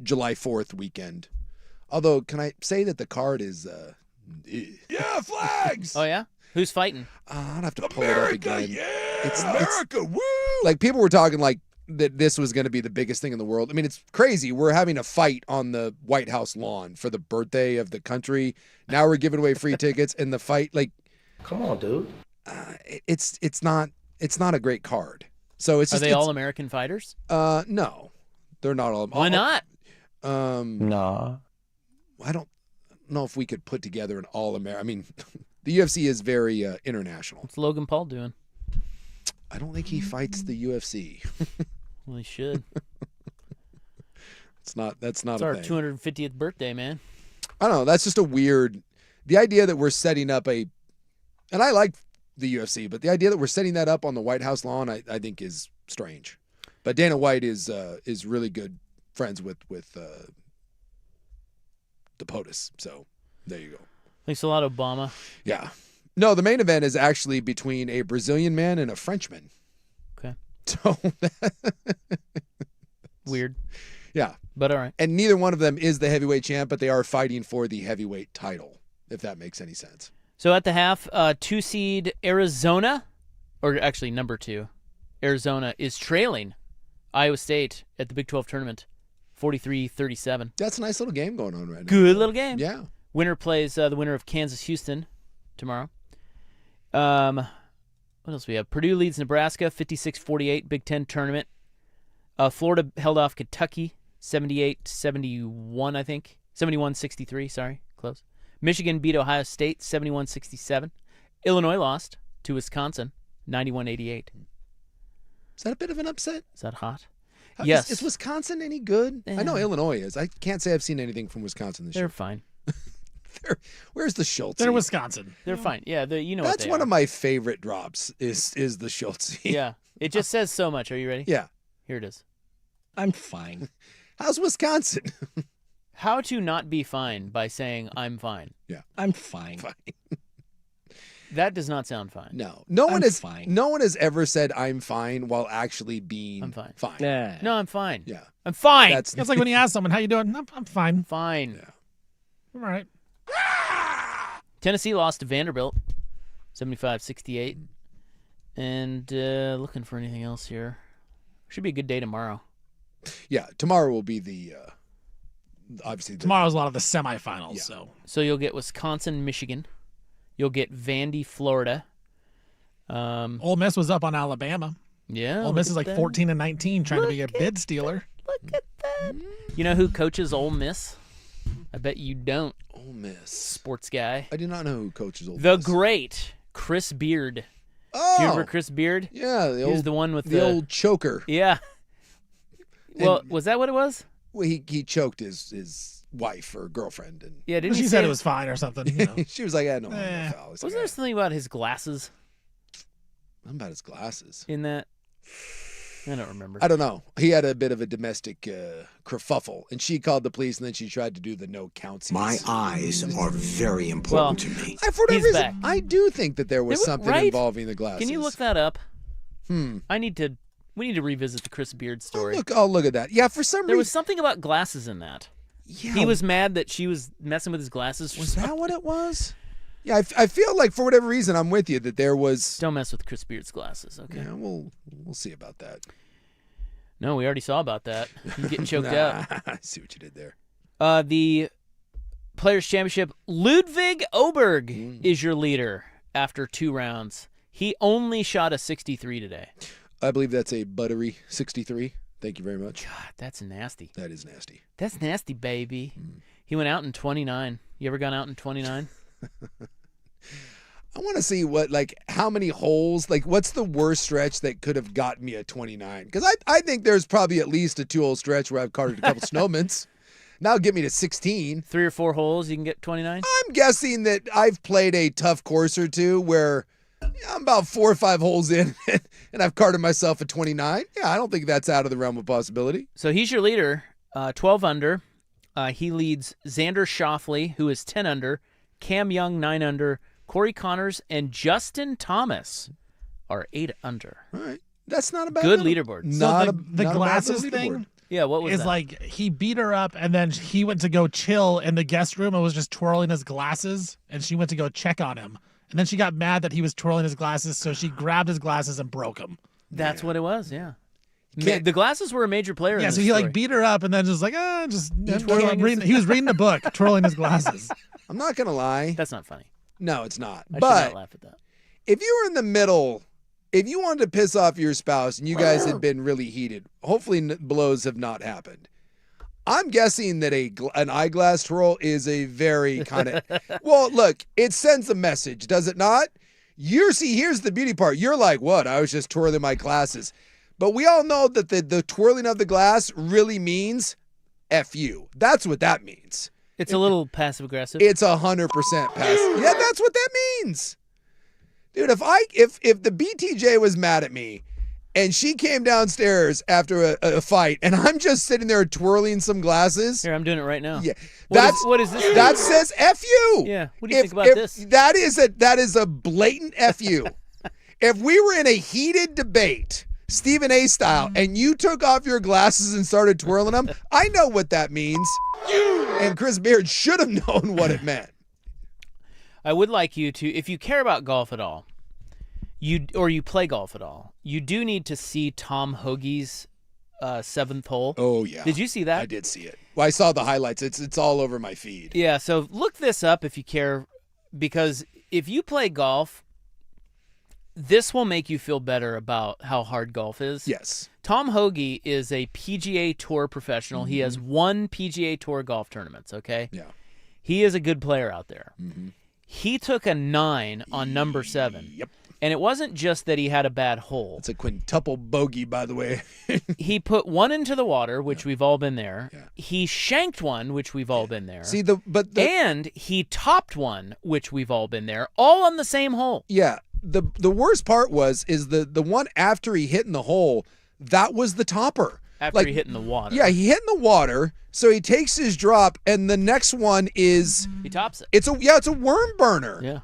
July 4th weekend. Although, can I say that the card is Yeah, flags. Oh yeah, who's fighting? I'll have to pull it up again. Yeah, It's America, woo! like people were talking like that this was going to be the biggest thing in the world. I mean, it's crazy. We're having a fight on the White House lawn for the birthday of the country. Now we're giving away free tickets, and the fight, like, Come on, dude. it's not a great card. So it's Are just they all American fighters? no, they're not all. Why not? Nah. I don't know if we could put together an all-American. I mean, the UFC is very international. What's Logan Paul doing? I don't think he fights the UFC. Well, he should. That's not It's a our thing. 250th birthday, man. I don't know. That's just a weird. The idea that we're setting up and I like the UFC, but the idea that we're setting that up on the White House lawn, I think is strange. But Dana White is really good friends with the POTUS. So there you go. Thanks a lot, Obama. Yeah. No, the main event is actually between a Brazilian man and a Frenchman. Okay. So Weird. Yeah. But all right. And neither one of them is the heavyweight champ, but they are fighting for the heavyweight title, if that makes any sense. So at the half, 2 seed Arizona, or actually number 2, Arizona is trailing Iowa State at the Big 12 tournament, 43-37. That's a nice little game going on right now. Good little game. Yeah. Winner plays the winner of Kansas-Houston tomorrow. What else we have? Purdue leads Nebraska 56-48, Big Ten tournament. Florida held off Kentucky 78-71, I think. 71-63, sorry, close. Michigan beat Ohio State 71-67. Illinois lost to Wisconsin 91-88. Is that a bit of an upset? Is that hot? How- Yes. Is Wisconsin any good? I know Eh. Illinois is. I can't say I've seen anything from Wisconsin this They're year. fine. Where's the Schultz? They're Wisconsin. They're fine. Yeah, you know what That's they one are. of my favorite drops is the Schultz. Yeah, it just says so much. Are you ready? Yeah. Here it is. I'm fine. How's Wisconsin? How to not be fine by saying I'm fine. Yeah. I'm fine. Fine. That does not sound fine. No I'm one has fine. no one has ever said I'm fine while actually being I'm fine. Fine. Nah. No, I'm fine. Yeah. I'm fine. That's It's like when you ask someone, how you doing? I'm fine. fine. Yeah. I'm all right. Tennessee lost to Vanderbilt 75-68. And looking for anything else here. Should be a good day tomorrow. Yeah. Tomorrow will be the obviously Tomorrow's a lot of the semifinals, Yeah. so So you'll get Wisconsin, Michigan. You'll get Vandy, Florida. Ole Miss was up on Alabama. Yeah. Ole Miss look is at like that. 14-19, trying to be a bid stealer. Look at that. You know who coaches Ole Miss? I bet you don't, Ole Miss. sports guy. I do not know who coaches Ole The Miss. great Chris Beard. Oh. Do you remember Chris Beard? Yeah, the He was old the one with the old choker. Yeah. Well, was that what it was? Well, he choked his wife or girlfriend, and Yeah, didn't She he said say it was fine or something. You know. she was like, "I no, I'm Eh. no foul." It's Wasn't like, there something about his glasses Something about his glasses. in that? I don't remember. I don't know. He had a bit of a domestic kerfuffle, and she called the police, and then she tried to do the no countsies. My eyes are very important to me. For whatever He's reason, back. I do think that there was something right? involving the glasses. Can you look that up? Hmm. We need to revisit the Chris Beard story. I'll look at that. Yeah, for some There was reason. something about glasses in that. Yeah, He was mad that she was messing with his glasses. Was that what it was? Yeah, I feel like for whatever reason, I'm with you that there was. Don't mess with Chris Beard's glasses, okay? Yeah, we'll see about that. No, we already saw about that. He's getting choked out. I see what you did there. The Players' Championship, Ludwig Oberg is your leader after 2 rounds. He only shot a 63 today. I believe that's a buttery 63. Thank you very much. God, that's nasty. That is nasty. That's nasty, baby. He went out in 29. You ever gone out in 29? I want to see how many holes, what's the worst stretch that could have gotten me a 29? Because I think there's probably at least a 2-hole stretch where I've carded a couple snowmans. Now get me to 16. 3 or 4 holes, you can get 29? I'm guessing that I've played a tough course or two where I'm about 4 or 5 holes in and I've carded myself a 29. Yeah, I don't think that's out of the realm of possibility. So he's your leader, 12 under. He leads Xander Schauffele, who is 10 under. Cam Young, 9 under. Corey Connors and Justin Thomas are 8 under. All right. That's not a bad Good little- leaderboard. Not So a, the not a bad glasses little thing leaderboard. Yeah, what was is that? like he beat her up, and then he went to go chill in the guest room and was just twirling his glasses, and she went to go check on him. And then she got mad that he was twirling his glasses, so she grabbed his glasses and broke them. That's what it was, yeah. Can't- The glasses were a major player in Yeah, this so he story. beat her up and then just twirling his- he was reading a book, twirling his glasses. I'm not going to lie. That's not funny. No, it's not. I should But not laugh at that. if you were in the middle, if you wanted to piss off your spouse and you guys had been really heated, hopefully blows have not happened. I'm guessing that an eyeglass twirl is a very kind of well, look, it sends a message, does it not? Here's the beauty part. You're like, what? I was just twirling my glasses. But we all know that the twirling of the glass really means F you. That's what that means. It's a little passive aggressive. It's 100% pass. Yeah, that's what that means. Dude, if the BTJ was mad at me And she came downstairs after a fight, and I'm just sitting there twirling some glasses. Here, I'm doing it right now. Yeah, What is this? That says "F you." Yeah. What do you think about this? That is a blatant "F you." If we were in a heated debate, Stephen A. style, and you took off your glasses and started twirling them, I know what that means. And Chris Beard should have known what it meant. I would like you to, if you care about golf at all, you play golf at all, you do need to see Tom Hoagie's 7th hole. Oh yeah. Did you see that? I did see it. Well, I saw the highlights. It's all over my feed. Yeah, so look this up if you care, because if you play golf, this will make you feel better about how hard golf is. Yes. Tom Hoagie is a PGA Tour professional. He has won PGA Tour golf tournaments, okay? Yeah. He is a good player out there. Mm-hmm. He took a 9 on number 7. Yep. And it wasn't just that he had a bad hole. It's a quintuple bogey, by the way. He put one into the water, which we've all been there. Yeah. He shanked one, which we've all been there. See, and he topped one, which we've all been there, all on the same hole. Yeah. The worst part is the one after he hit in the hole, that was the topper. After he hit in the water. Yeah, he hit in the water, so he takes his drop, and the next one is He tops it. it's a worm burner. Yeah.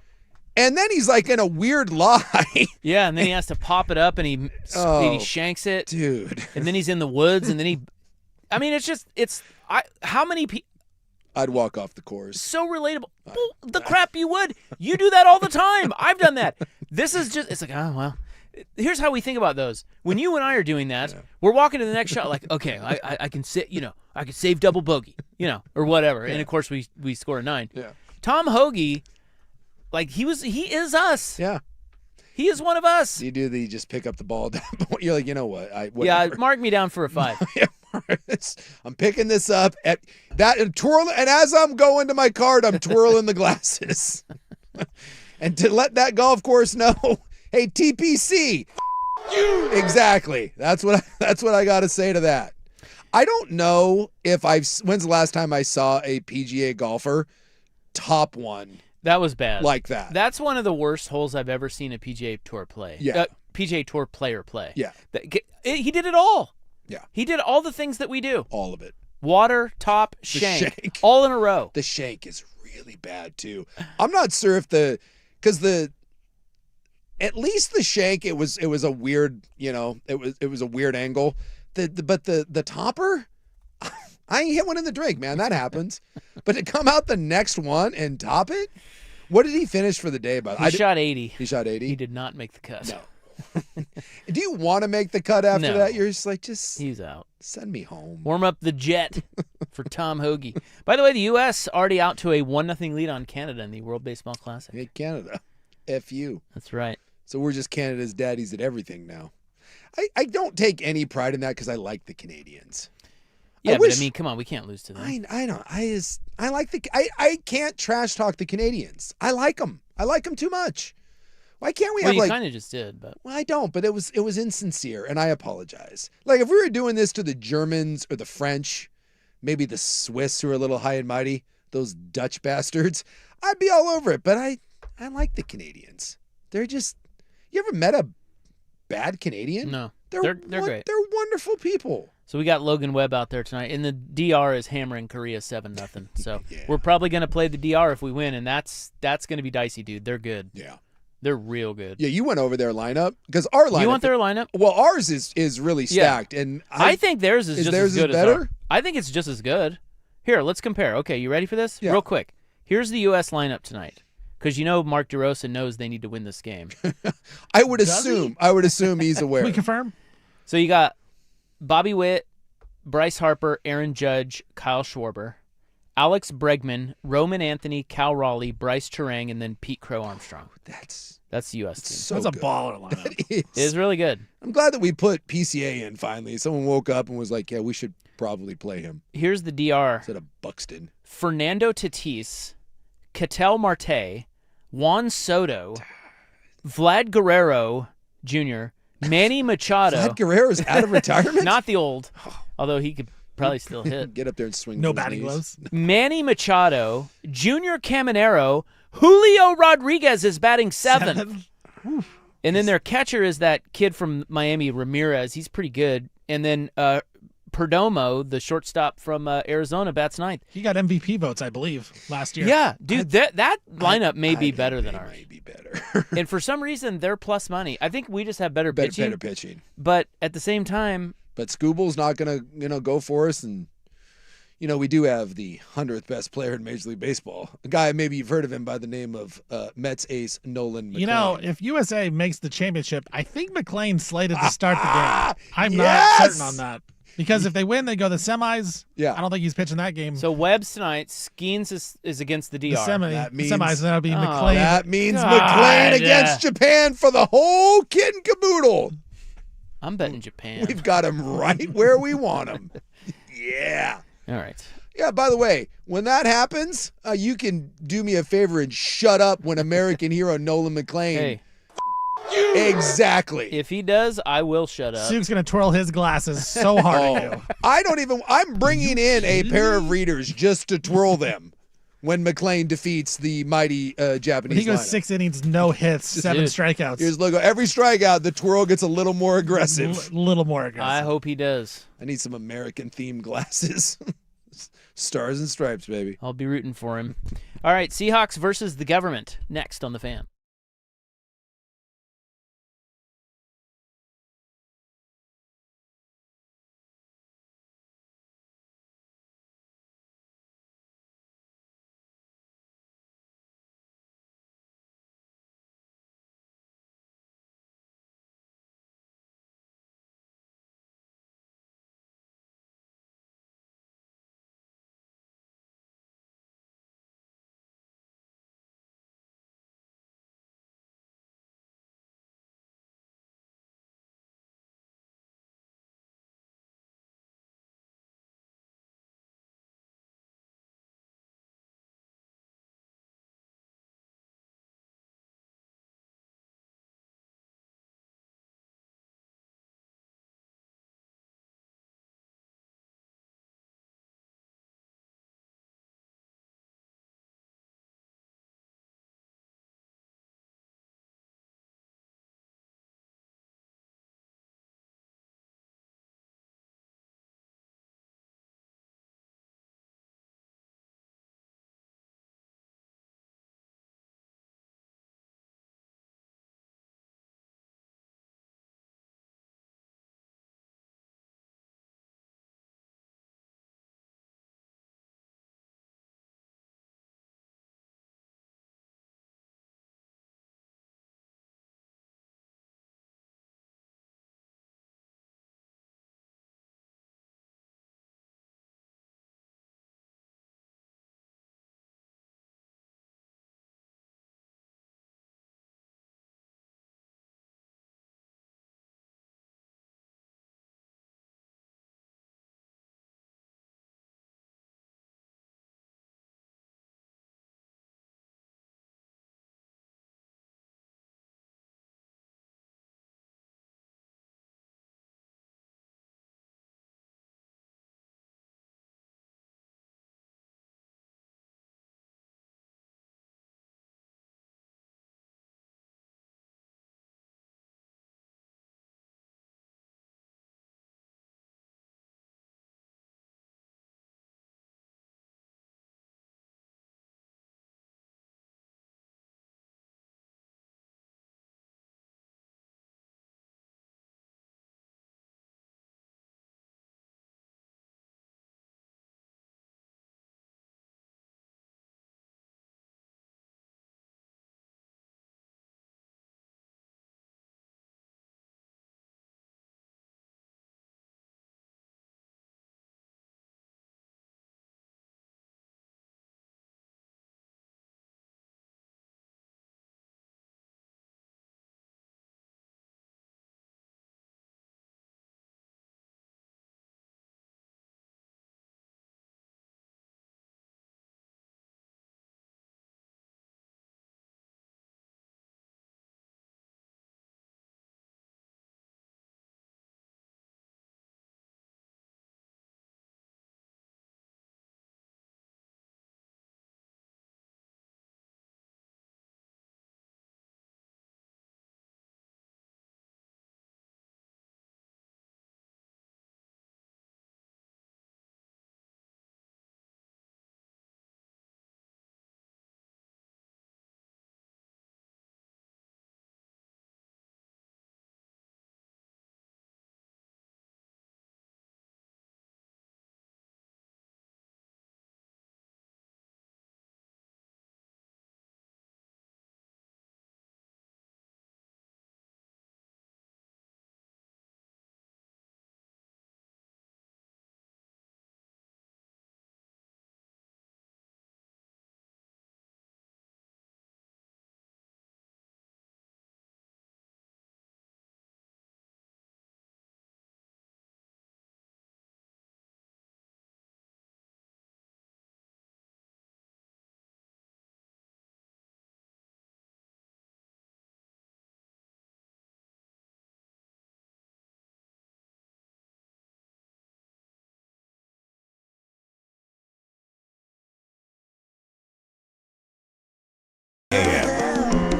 And then he's like in a weird lie. Yeah, and then he has to pop it up, and he shanks it. Dude. And then he's in the woods, and then how many people, I'd walk off the course. so relatable. Well, the crap you would. You do that all the time. I've done that. This is just, it's like, oh, well. Here's how we think about those. When you and I are doing that, we're walking to the next shot like, okay, I can sit, I can save double bogey, or whatever. Yeah. And of course we score a 9. Yeah. Tom Hoagie, like he is us. Yeah. He is one of us. You do the just pick up the ball at that point. You're like, you know what? Yeah, mark me down for a 5. Yeah, I'm picking this up at that and twirling, and as I'm going to my cart, I'm twirling the glasses. And to let that golf course know, hey, TPC. Exactly. That's what I got to say to that. I don't know if when's the last time I saw a PGA golfer top one. That was bad. Like that. That's one of the worst holes I've ever seen a PGA Tour play. Yeah. PGA Tour player play. Yeah. He did it all. Yeah. He did all the things that we do. All of it. Water, top, shank. All in a row. The shank is really bad too. I'm not sure if at least the shank, it was a weird, it was a weird angle. But the topper, I ain't hit one in the drink, man. That happens. But to come out the next one and top it, what did he finish for the day? He shot 80. He shot 80. He did not make the cut. No. Do you want to make the cut after No. that? You're just like, he's out. Send me home. Warm up the jet for Tom Hoagie. By the way, the U.S. already out to a 1-0 lead on Canada in the World Baseball Classic. Hey, Canada. F you. That's right. So we're just Canada's daddies at everything now. I don't take any pride in that because I like the Canadians. Yeah, but I mean, come on, we can't lose to them. I don't. I like I can't trash talk the Canadians. I like them. I like them too much. Why can't we have you kind of just did, but well, I don't. But it was insincere, and I apologize. Like if we were doing this to the Germans or the French, maybe the Swiss who are a little high and mighty, those Dutch bastards, I'd be all over it. But I like the Canadians. They're just. You ever met a bad Canadian? No, they're great. They're wonderful people. So we got Logan Webb out there tonight, and the DR is hammering Korea 7-0. So Yeah. we're probably going to play the DR if we win, and that's going to be dicey, dude. They're good. Yeah. They're real good. Yeah, you went over their lineup because our lineup. You want their lineup? Well, ours is really stacked, and I think theirs is just theirs as good is as better? ours. I think it's just as good. Here, let's compare. Okay, you ready for this? Yeah. Real quick. Here's the U.S. lineup tonight, because Mark DeRosa knows they need to win this game. I would assume he's aware. Can we confirm? So you got Bobby Witt, Bryce Harper, Aaron Judge, Kyle Schwarber, Alex Bregman, Roman Anthony, Cal Raleigh, Bryce Turang, and then Pete Crow Armstrong. That's the U.S. team. so That's a good. baller lineup. That is. It is really good. I'm glad that we put PCA in finally. Someone woke up and was like, "Yeah, we should probably play him Here's the DR. instead of Buxton." Fernando Tatis, Ketel Marte, Juan Soto, Vlad Guerrero Jr., Manny Machado. Vlad Guerrero's out of retirement. Not the old, although he could probably still hit. Get up there and swing. No those batting knees. gloves. Manny Machado, Junior Caminero, Julio Rodriguez is batting 7th. And then their catcher is that kid from Miami, Ramirez. He's pretty good. And then Perdomo, the shortstop from Arizona, bats ninth. He got MVP votes, I believe, last year. Yeah, dude, that lineup may be better than ours. Might be better. And for some reason, they're plus money. I think we just have better pitching. Better pitching. But at the same time, But Scooble's not gonna, go for us. And we do have the 100th best player in Major League Baseball. A guy, maybe you've heard of him by the name of Mets ace Nolan McLean. If USA makes the championship, I think McLean's slated to start the game. I'm yes! not certain on that. Because if they win, they go the semis. Yeah. I don't think he's pitching that game. so Webb's tonight, Skeens is against the DR. the That means- semis, that'll be McLean. That means God. McLean against Japan for the whole kit and caboodle. I'm betting Japan. We've got him right where we want him. Yeah. All right. Yeah, by the way, when that happens, you can do me a favor and shut up when American hero Nolan McLean. Hey, Exactly. if he does, I will shut up. Suke's going to twirl his glasses so hard at you. I'm bringing in a pair of readers just to twirl them when McLean defeats the mighty Japanese He goes lineup. 6 innings, no hits, 7 strikeouts. Here's logo. Every strikeout, the twirl gets a little more aggressive. Little more aggressive. I hope he does. I need some American-themed glasses. Stars and stripes, baby. I'll be rooting for him. All right, Seahawks versus the government. Next on The Fan.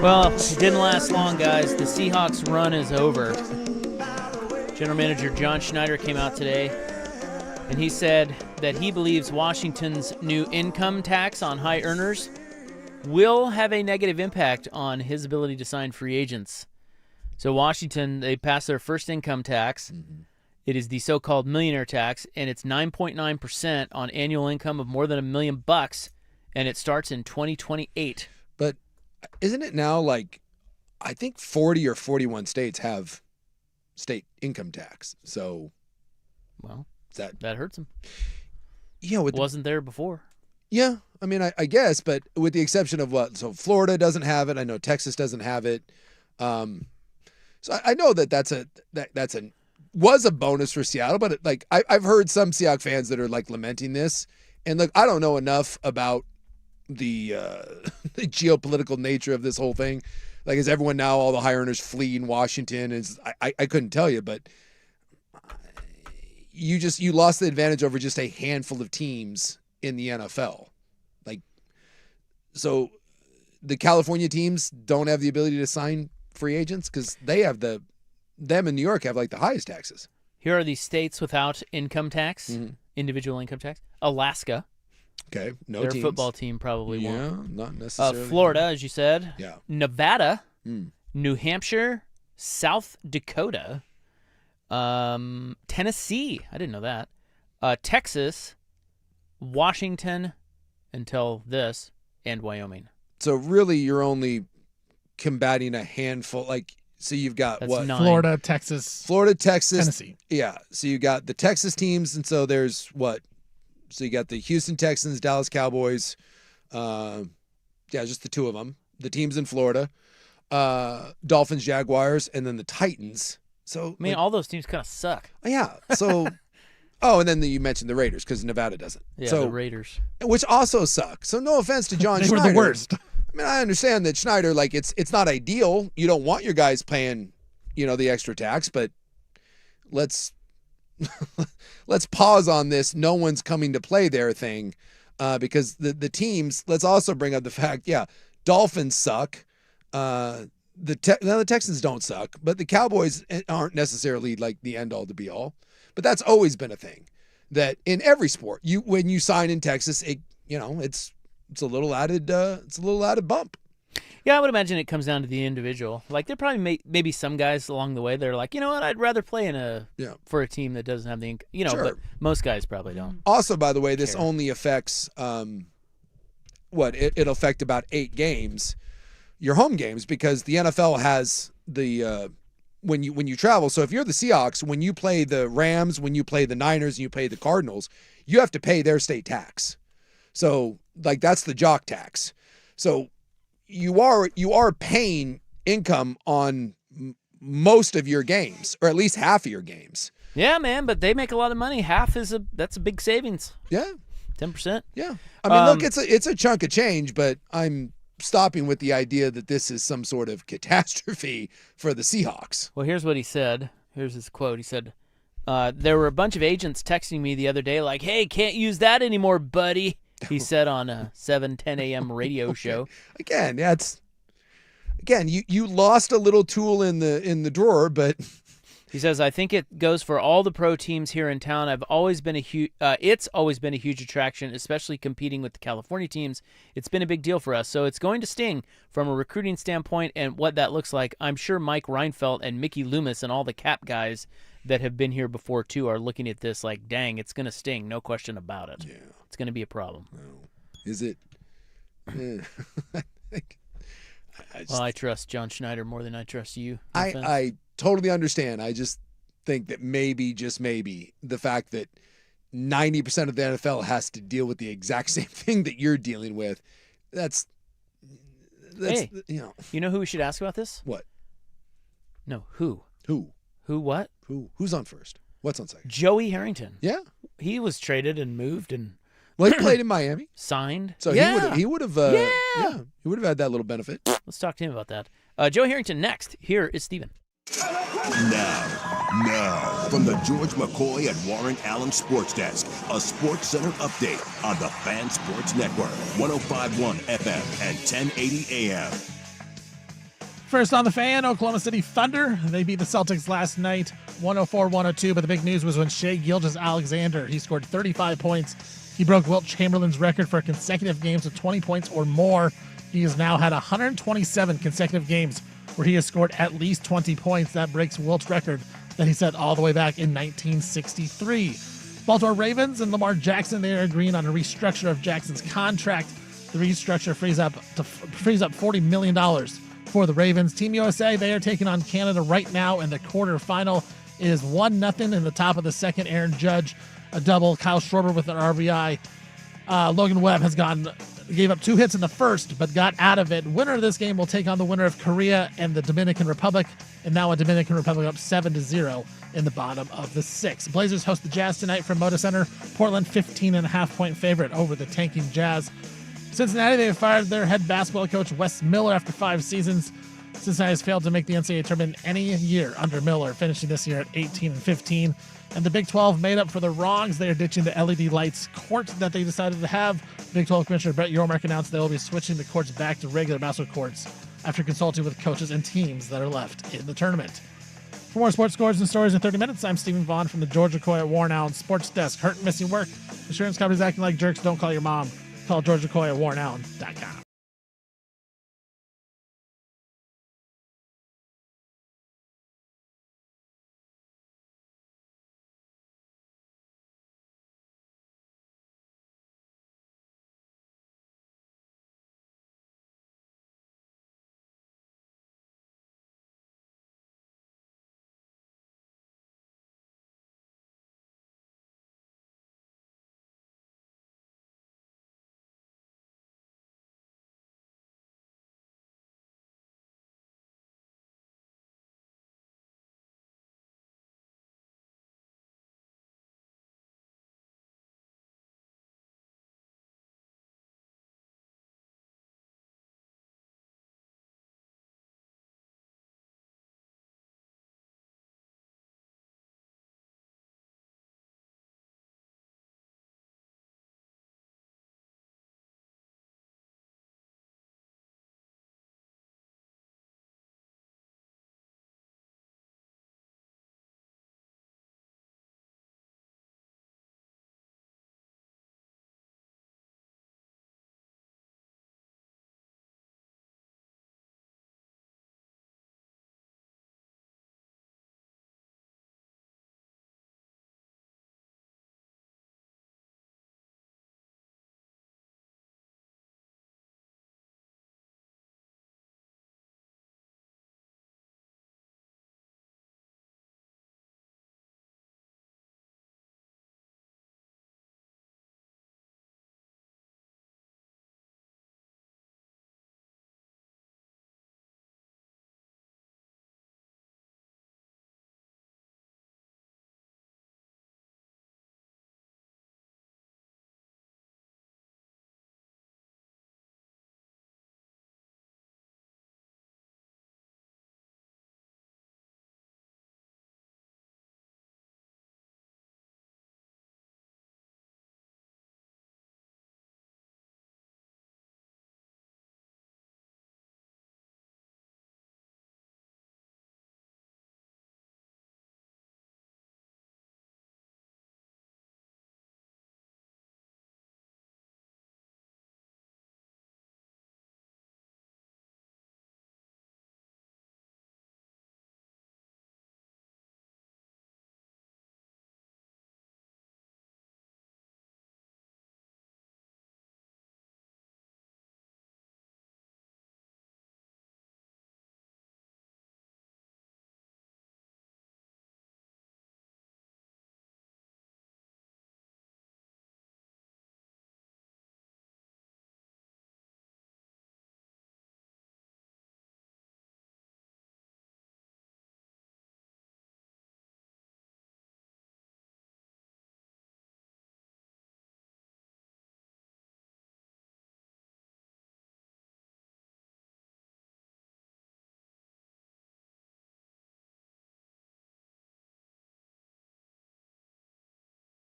Well, it didn't last long, guys. The Seahawks run is over. General Manager John Schneider came out today, and he said that he believes Washington's new income tax on high earners will have a negative impact on his ability to sign free agents. So Washington, they passed their first income tax. Mm-hmm. It is the so-called millionaire tax, and it's 9.9% on annual income of more than $1 million, and it starts in 2028. But isn't it now like, I think 40 or 41 states have state income tax. So, well, that hurts them. Yeah, it wasn't there before. Yeah, I mean, I guess, but with the exception of what? So Florida doesn't have it. I know Texas doesn't have it. So I know that was a bonus for Seattle, but I've heard some Seahawks fans that are like lamenting this, and look, I don't know enough about the geopolitical nature of this whole thing. Like, is everyone now, all the high earners fleeing Washington? I couldn't tell you, but you lost the advantage over just a handful of teams in the NFL. Like, so the California teams don't have the ability to sign free agents because they have them in New York have like the highest taxes. Here are the states without income tax, individual income tax. Alaska. Okay, no Their teams. football team probably won't. Yeah, not necessarily. Florida, as you said. Yeah. Nevada, New Hampshire, South Dakota, Tennessee. I didn't know that. Texas, Washington, until this, and Wyoming. So really, you're only combating a handful. Like, so you've got That's what? 9. Florida, Texas, Tennessee. Yeah. So you got the Texas teams, and so there's what? So you got the Houston Texans, Dallas Cowboys. Just the two of them. The teams in Florida, Dolphins, Jaguars, and then the Titans. So I mean, all those teams kind of suck. Yeah. So, and then you mentioned the Raiders because Nevada doesn't. Yeah, so, the Raiders, which also suck. So no offense to John They Schneider. were the worst. I mean, I understand that Schneider, like, it's not ideal. You don't want your guys paying, the extra tax, but let's pause on this. No one's coming to play their thing, because the teams. Let's also bring up the fact, Dolphins suck. The Texans don't suck, but the Cowboys aren't necessarily like the end all to be all. But that's always been a thing that in every sport, when you sign in Texas, it's a little added bump. Yeah, I would imagine it comes down to the individual. Like, there probably maybe some guys along the way that are like, you know what, I'd rather play for a team that doesn't have the income. Sure. But most guys probably don't. Also, by the way, this only affects it'll affect about 8 games, your home games, because the NFL has the when you travel. So if you're the Seahawks, when you play the Rams, when you play the Niners, and you play the Cardinals, you have to pay their state tax. So like that's the jock tax. So you are paying income on most of your games, or at least half of your games. Yeah, man, but they make a lot of money. Half that's a big savings. Yeah, 10%. Yeah, I mean, look, it's a chunk of change, but I'm stopping with the idea that this is some sort of catastrophe for the Seahawks. Well, here's what he said. Here's his quote. He said, there were a bunch of agents texting me the other day like, hey, can't use that anymore, buddy. He said on a 7:10 a.m. radio show. Again, you lost a little tool in the drawer, but he says, I think it goes for all the pro teams here in town. It's always been a huge attraction, especially competing with the California teams. It's been a big deal for us, so it's going to sting from a recruiting standpoint and what that looks like. I'm sure Mike Reinfeldt and Mickey Loomis and all the Cap guys that have been here before too are looking at this like, dang, it's going to sting, no question about it. Yeah. It's going to be a problem. No. Is it? I trust John Schneider more than I trust you. I totally understand. I just think that maybe, just maybe, the fact that 90% of the NFL has to deal with the exact same thing that you're dealing with, that's hey, you know who we should ask about this? What? No, who? Who? Who what? Who's on first? What's on second? Joey Harrington. Yeah. He was traded and moved and well, he played in Miami. Signed. So he would have he would have had that little benefit. Let's talk to him about that. Joey Harrington next. Here is Steven. Now, from the George McCoy and Warren Allen Sports Desk, a Sports Center update on the Fan Sports Network, 105.1 FM and 1080 AM. First on the Fan, Oklahoma City Thunder. They beat the Celtics last night, 104-102, but the big news was when Shai Gilgeous-Alexander, he scored 35 points. He broke Wilt Chamberlain's record for consecutive games with 20 points or more. He has now had 127 consecutive games where he has scored at least 20 points. That breaks Wilt's record that he set all the way back in 1963. Baltimore Ravens and Lamar Jackson, they are agreeing on a restructure of Jackson's contract. The restructure frees up $40 million for the Ravens. Team USA, they are taking on Canada right now in the quarterfinal. It is 1-0 in the top of the second. Aaron Judge, a double. Kyle Schwarber with an RBI. Logan Webb gave up 2 hits in the first, but got out of it. Winner of this game will take on the winner of Korea and the Dominican Republic, and now a Dominican Republic up 7-0 in the bottom of the 6th. Blazers host the Jazz tonight from Moda Center. Portland 15.5-point favorite over the tanking Jazz. Cincinnati, they have fired their head basketball coach Wes Miller after 5 seasons. Cincinnati has failed to make the NCAA tournament any year under Miller, finishing this year at 18-15. And the Big 12 made up for the wrongs. They are ditching the LED lights court that they decided to have. Big 12 Commissioner Brett Yormark announced they will be switching the courts back to regular basketball courts after consulting with coaches and teams that are left in the tournament. For more sports scores and stories in 30 minutes, I'm Stephen Vaughn from the Georgia Coy at Warren Allen Sports Desk. Hurt and missing work. Insurance companies acting like jerks. Don't call your mom. Call Georgia Coy at WarrenAllen.com.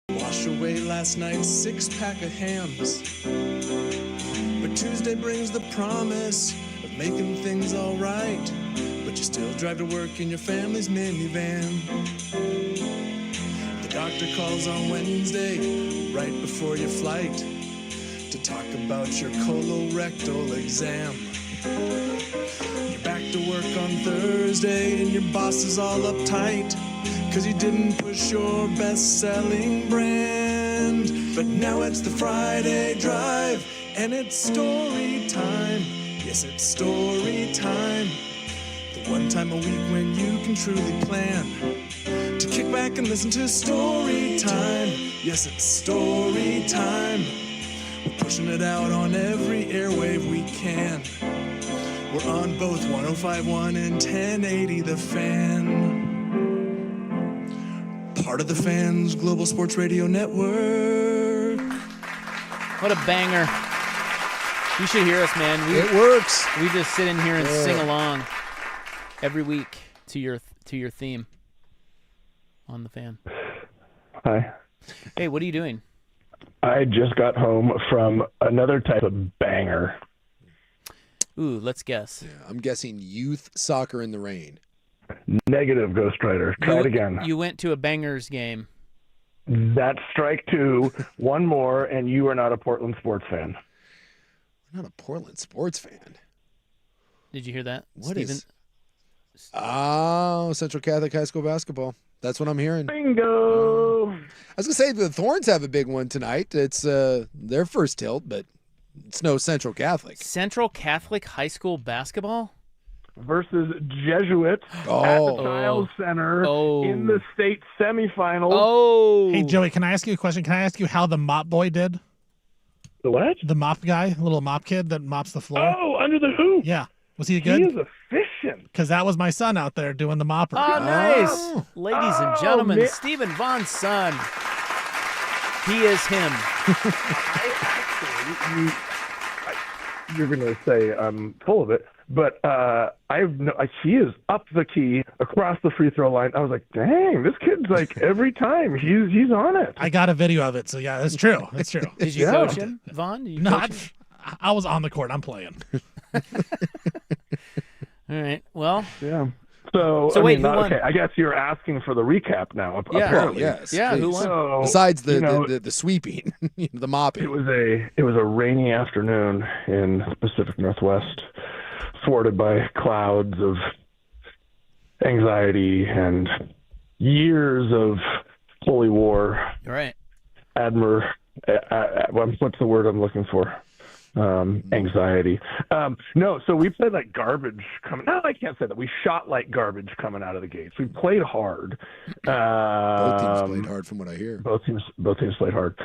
Wash away last night's 6-pack of hams. But Tuesday brings the promise of making things alright. but you still drive to work in your family's minivan. The doctor calls on Wednesday, right before your flight, to talk about your colorectal exam. You're back to work on Thursday and your boss is all uptight, 'cause you didn't push your best-selling brand. But now it's the Friday drive and it's story time. Yes, it's story time. The one time a week when you can truly plan to kick back and listen to story time. Yes, it's story time. We're pushing it out on every airwave we can. We're on both 105.1 and 1080 The Fan. Part of the Fan's Global Sports Radio Network. What a banger. You should hear us, man. It works. We just sit in here and sing along every week to your theme on the Fan. Hi. Hey, what are you doing? I just got home from another type of banger. Ooh, let's guess. Yeah, I'm guessing youth soccer in the rain. Negative, Ghost Rider. Try it again. You went to a Bangers game. That's strike two. One more, and you are not a Portland sports fan. I'm not a Portland sports fan. Did you hear that? What Steven? is? Oh, Central Catholic High School basketball. That's what I'm hearing. Bingo! I was gonna say the Thorns have a big one tonight. It's their first tilt, but it's no Central Catholic. Central Catholic High School basketball? Versus Jesuit at the Chiles Center in the state semifinals. Oh. Hey, Joey, can I ask you a question? Can I ask you how the mop boy did? The what? The mop guy, the little mop kid that mops the floor? Oh, under the hoop. Yeah. Was he good? He is efficient. Because that was my son out there doing the mopper. Oh, nice. Ladies and gentlemen, man. Stephen Vaughn's son. He is him. You're going to say I'm full of it, but he is up the key across the free throw line. I was like, dang, this kid's like every time he's on it. I got a video of it, so yeah, that's true. That's true. Did you coach him, Vaughn? Did you coach him? I was on the court. I'm playing. All right. Well. Yeah. So wait, who won? Okay, I guess you're asking for the recap now. Yeah. Apparently. Yes. Yeah. Please. Who won? So, Besides the sweeping, the mopping. It was a rainy afternoon in the Pacific Northwest, thwarted by clouds of anxiety and years of holy war. All right. What's the word I'm looking for? Anxiety. No, so we played like garbage coming. No, I can't say that. We shot like garbage coming out of the gates. We played hard. Both teams played hard, from what I hear. Both teams played hard.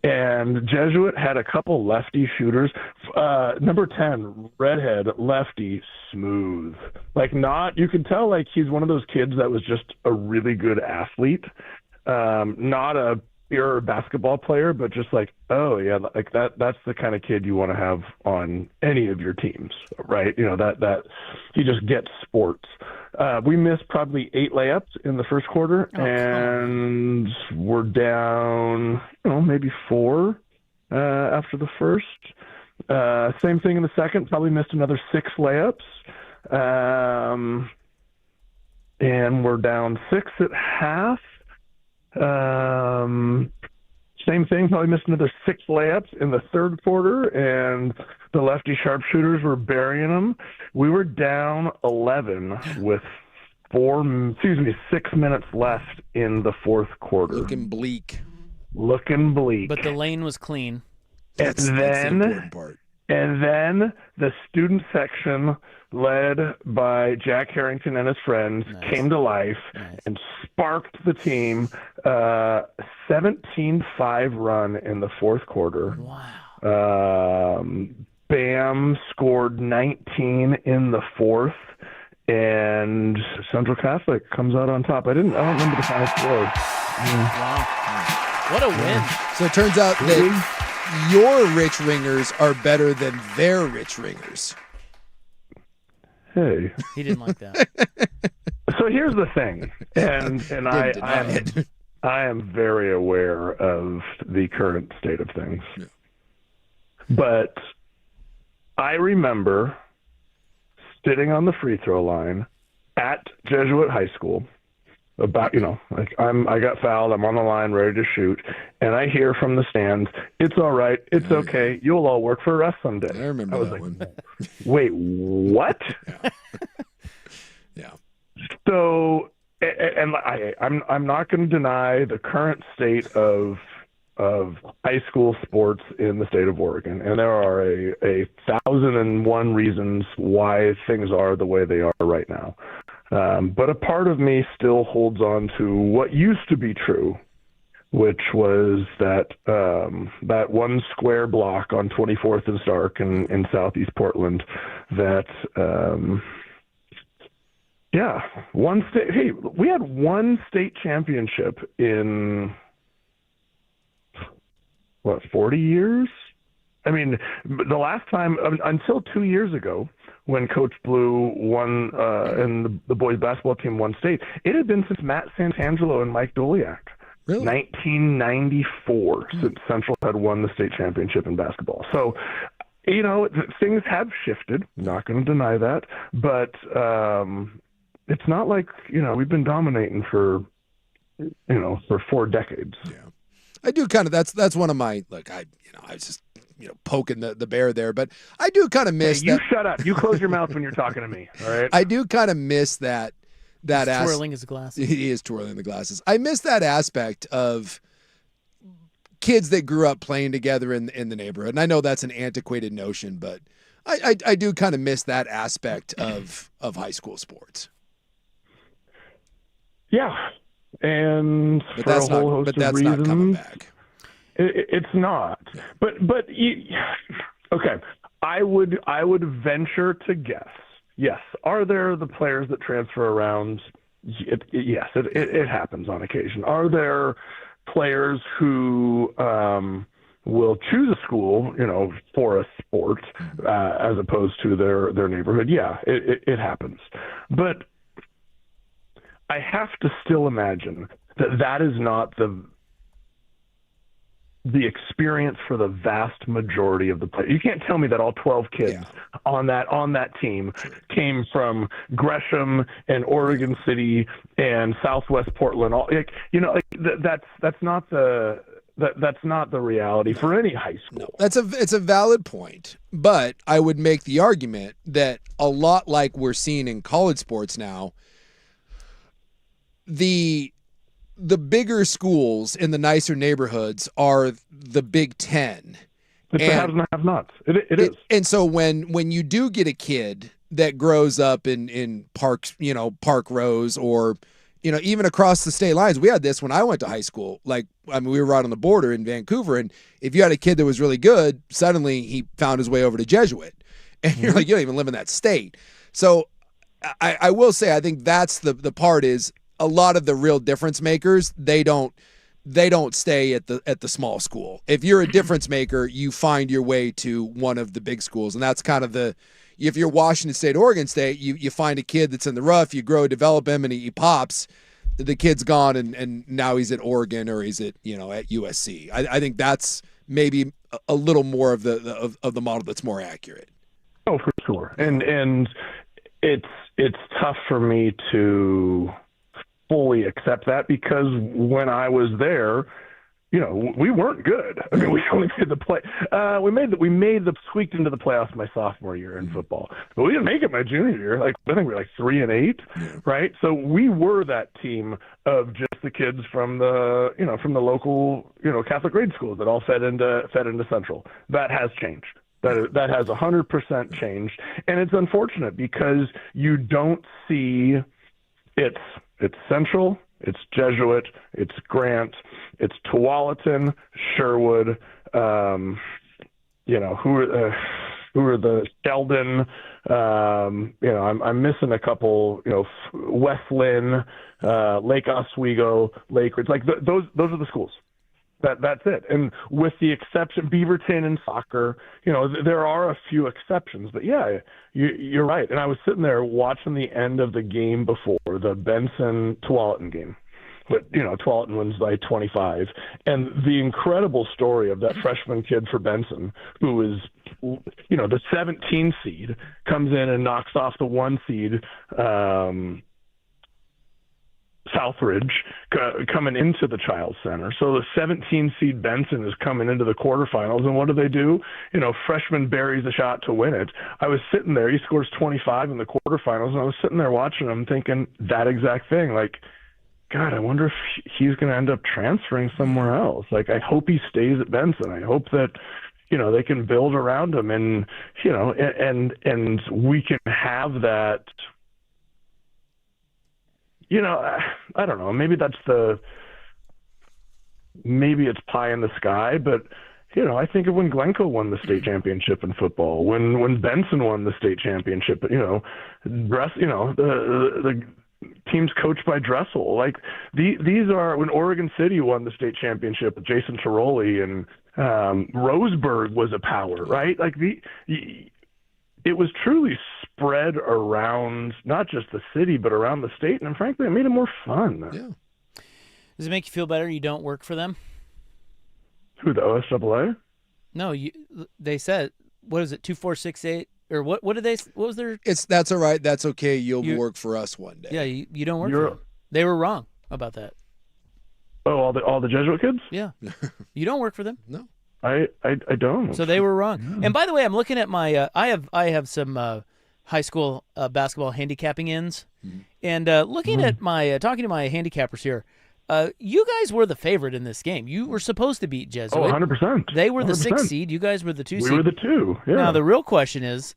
And Jesuit had a couple lefty shooters. Number 10, redhead, lefty, smooth. You could tell like he's one of those kids that was just a really good athlete. Not a pure basketball player, but just like, oh yeah, like that's the kind of kid you want to have on any of your teams, right? You know, that he just gets sports. We missed probably 8 layups in the first quarter, and we're down, maybe 4 after the first. Same thing in the second, probably missed another 6 layups. And we're down 6 at half. Same thing, probably missed another 6 layups in the third quarter, and the lefty sharpshooters were burying them. We were down 11 with 6 minutes left in the fourth quarter. Looking bleak. But the lane was clean. That's the important part. And then the student section, led by Jack Harrington and his friends, came to life and sparked the team. 17-5 run in the fourth quarter. Wow. Bam scored 19 in the fourth, and Central Catholic comes out on top. I don't remember the final score. Wow. What a win. So it turns out that your rich ringers are better than their rich ringers. Hey. He didn't like that. So here's the thing, and I am very aware of the current state of things. Yeah. But I remember sitting on the free throw line at Jesuit High School. About, like I got fouled, I'm on the line ready to shoot, and I hear from the stands, "It's all right, it's okay, you'll all work for us someday." I remember was that like, one. Wait, what? Yeah. So, and I'm not going to deny the current state of high school sports in the state of Oregon, and there are a 1,001 reasons why things are the way they are right now. But a part of me still holds on to what used to be true, which was that that one square block on 24th and Stark in southeast Portland that, one state. Hey, we had one state championship in, 40 years? I mean, the last time, until 2 years ago, when Coach Blue won and the boys basketball team won state, it had been since Matt Santangelo and Mike Doliak. Really? 1994 since Central had won the state championship in basketball. So, things have shifted. Not going to deny that. But it's not like, we've been dominating for 4 decades. Yeah. I do kind of, that's one of my, look, I was just, poking the bear there, but I do kind of miss Hey, you that. shut up. You close your mouth when you're talking to me. All right. I do kind of miss that twirling his glasses. He is twirling the glasses. I miss that aspect of kids that grew up playing together in the neighborhood. And I know that's an antiquated notion, but I do kind of miss that aspect of high school sports. Yeah. And But for that's a whole not, host but of that's reasons, not coming back. It's not. But okay. I would venture to guess. Yes. Are there the players that transfer around? Yes, it happens on occasion. Are there players who will choose a school, for a sport as opposed to their neighborhood? Yeah, it happens. But I have to still imagine that is not the experience for the vast majority of the players. You can't tell me that all 12 kids on that team came from Gresham and Oregon City and Southwest Portland. That's not the reality for any high school. No, it's a valid point, but I would make the argument that a lot like we're seeing in college sports now, the bigger schools in the nicer neighborhoods are the Big Ten. It's the haves and have-nots. It is. And so when you do get a kid that grows up in parks, Park Rose, or even across the state lines, we had this when I went to high school. We were right on the border in Vancouver, and if you had a kid that was really good, suddenly he found his way over to Jesuit, and you're like, you don't even live in that state. So I will say, I think that's the part is, a lot of the real difference makers, they don't stay at the small school. If you're a difference maker, you find your way to one of the big schools. And that's kind of if you're Washington State, Oregon State, you find a kid that's in the rough, you grow, develop him, and he pops, the kid's gone, and now he's at Oregon or he's at USC. I think that's maybe a little more of the model that's more accurate. Oh, for sure. And it's tough for me to fully accept that, because when I was there, we weren't good. I mean, we only made the play. We squeaked into the playoffs my sophomore year in football, but we didn't make it my junior year. I think we were 3-8, right? So we were that team of just the kids from the local Catholic grade schools that all fed into Central. That has changed. That has 100% changed, and it's unfortunate because you don't see it's Central, it's Jesuit, it's Grant, it's Tualatin, Sherwood, who are the Sheldon, I'm missing a couple, West Lynn, Lake Oswego, Lake Ridge, those are the schools. That's it. And with the exception, Beaverton and soccer, there are a few exceptions. But yeah, you're right. And I was sitting there watching the end of the game before, the Benson-Tualatin game. but Tualatin wins by 25. And the incredible story of that freshman kid for Benson, who is, the 17 seed, comes in and knocks off the 1 seed, Southridge, coming into the Child Center. So the 17 seed Benson is coming into the quarterfinals, and what do? Freshman buries a shot to win it. I was sitting there, he scores 25 in the quarterfinals, and I was sitting there watching him thinking that exact thing, like, God, I wonder if he's going to end up transferring somewhere else. Like, I hope he stays at Benson. I hope that, they can build around him, and, and we can have that. I don't know. Maybe it's pie in the sky, but I think of when Glencoe won the state championship in football, when Benson won the state championship, the teams coached by Dressel. Like these are when Oregon City won the state championship with Jason Tiroli, and Roseburg was a power, right? Like it was truly spread around not just the city, but around the state. And frankly, it made it more fun. Yeah. Does it make you feel better you don't work for them? Who, the OSAA? No, they said, what is it, 2468? Or what was their? That's all right. That's okay. You'll work for us one day. Yeah, you don't work for them. They were wrong about that. Oh, all the Jesuit kids? Yeah. You don't work for them. No. I don't. So they were wrong. Yeah. And by the way, I'm looking at my I have some high school basketball handicapping ends, and looking at my talking to my handicappers here. You guys were the favorite in this game. You were supposed to beat Jesuit. Oh, 100%. They were the 100%. 6 seed. You guys were the 2 seed. We were the 2. Yeah. Now the real question is,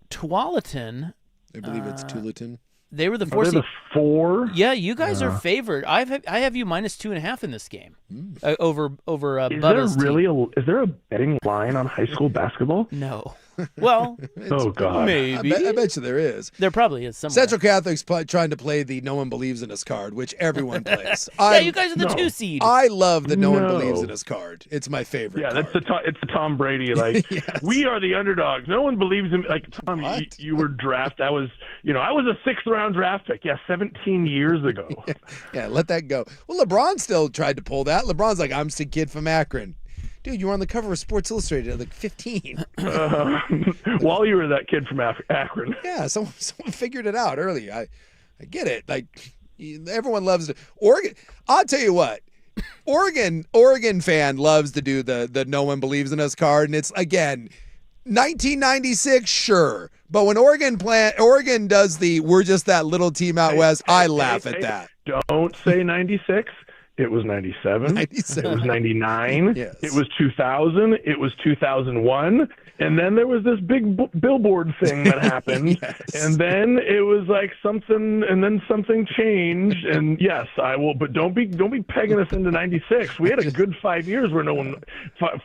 Tualatin. I believe it's Tualatin. They were the 4 seed. The 4. Yeah, you guys are favored. I have you minus 2.5 in this game over Bubba's team. Is there a betting line on high school basketball? No. Well, oh God, maybe. I bet you there is. There probably is somewhere. Central Catholic's trying to play the "No one believes in us" card, which everyone plays. Yeah, you guys are the 2 seed. I love the "No one believes in us" card. It's my favorite. Yeah, card. it's the Tom Brady. Like yes. We are the underdogs. No one believes in. Like Tom, you were drafted. I was a 6th round draft pick. Yeah, 17 years ago. Yeah, let that go. Well, LeBron still tried to pull that. LeBron's like, I'm just a kid from Akron. Dude, you were on the cover of Sports Illustrated at like 15. While you were that kid from Akron. Yeah, someone figured it out early. I get it. Like everyone loves it. Oregon. I'll tell you what. Oregon fan loves to do the "No one believes in us" card, and it's again 1996, sure. But when Oregon does the "we're just that little team out west," I laugh at that. Don't say 96. It was 97. 97. It was 99. Yes. It was 2000. It was 2001. And then there was this big billboard thing that happened. Yes. And then it was like something, and then something changed. And yes, I will, but don't be pegging us into 96. We had a good 5 years where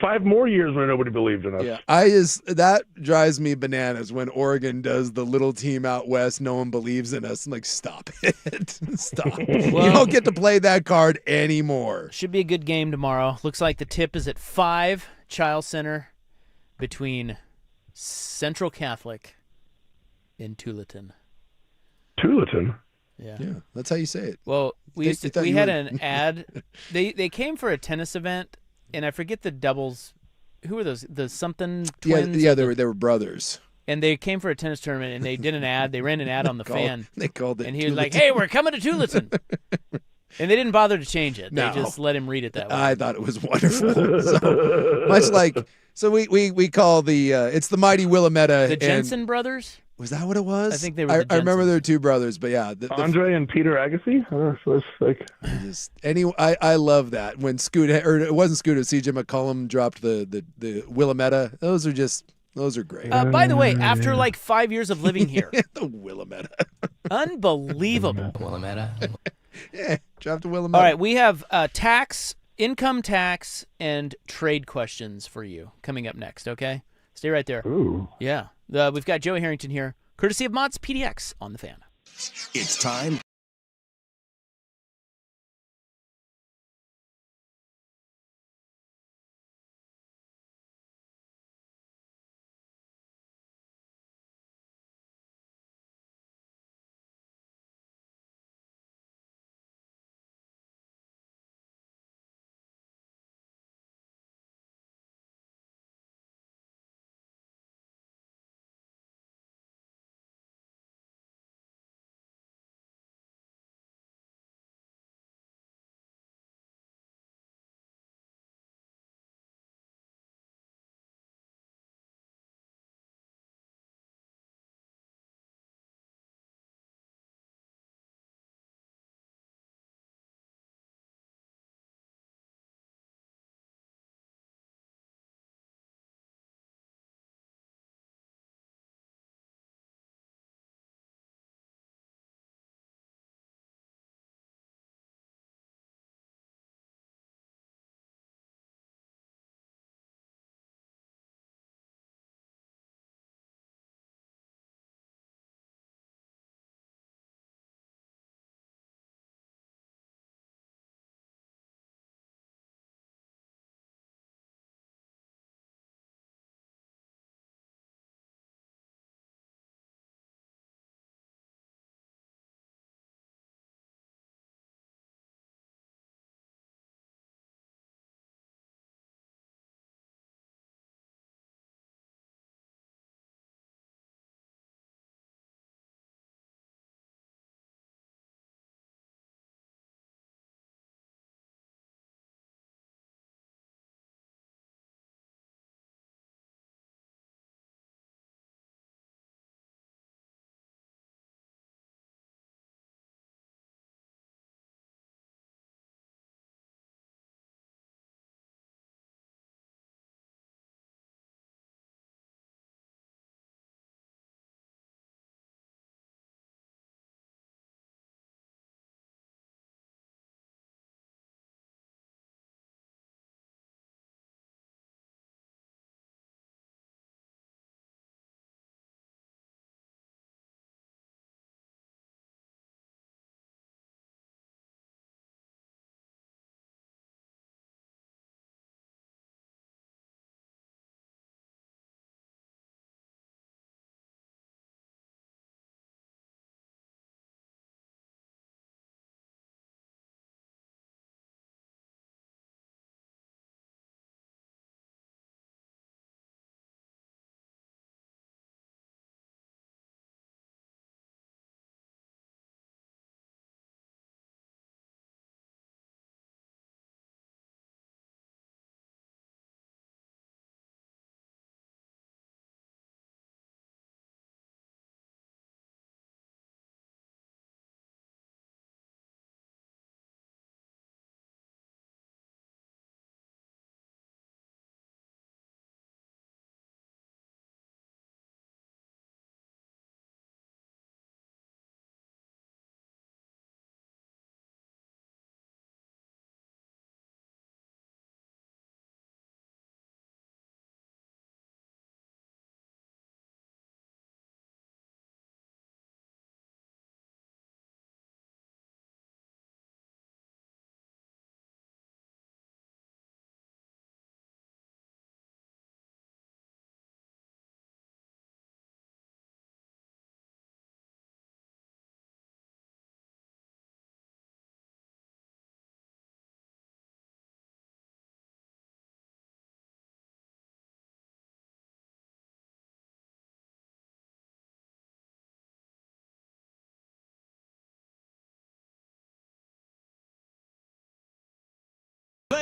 five more years where nobody believed in us. Yeah, that drives me bananas when Oregon does the little team out west. No one believes in us. I'm like, stop it. Stop. Well, you don't get to play that card anymore. Should be a good game tomorrow. Looks like the tip is at 5, Child Center, between Central Catholic and Tualatin. Tualatin? Yeah, that's how you say it. Well, we had an ad. They came for a tennis event, and I forget the doubles. Who were those? The something twins? Yeah, they were brothers. And they came for a tennis tournament, and they did an ad. They ran an ad on the fan. They called it. And he was like, "Hey, we're coming to Tualatin." And they didn't bother to change it. No. They just let him read it that way. I thought it was wonderful. So much like, we call it's the mighty Willamette. The Jensen brothers? Was that what it was? I think they were. I remember there were 2 brothers, but yeah, Andre and Peter Agassi. So it's like I love that when Scoot, or it wasn't Scoot, it was CJ McCollum dropped the Willamette. Those are great. By the way, after like 5 years of living here, the Willamette, unbelievable. Willamette. Yeah, dropped the Willamette. All right, we have income tax, and trade questions for you coming up next. Okay, stay right there. Ooh. Yeah, we've got Joey Harrington here, courtesy of Mott's PDX on the Fan. It's time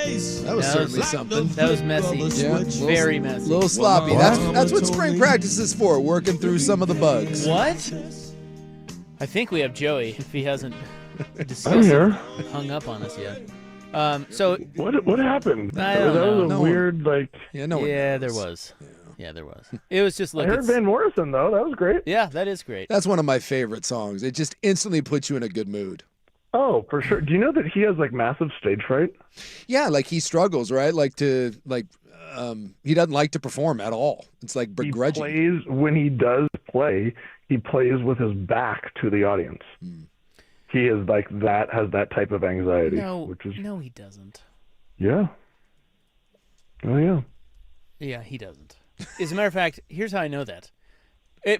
face. That was That certainly was- something. That was messy. Yeah, Very messy. A little sloppy. That's what spring practice is for, working through some of the bugs. What? I think we have Joey, if he hasn't I'm here. hung up on us yet. So What happened? I don't that was know. a No weird like. Yeah, no one yeah, knows. there was. Yeah, there was. It was just I like heard it's- Van Morrison though. That was great. Yeah, that is great. That's one of my favorite songs. It just instantly puts you in a good mood. Oh, for sure. Do you know that he has like massive stage fright? Yeah, like he struggles, right? He doesn't like to perform at all. It's like begrudging. He plays when he does play. He plays with his back to the audience. He is like that. Has that type of anxiety. No, which is no, he doesn't. yeah. Oh yeah. Yeah, he doesn't. As a matter of fact, here's how I know that.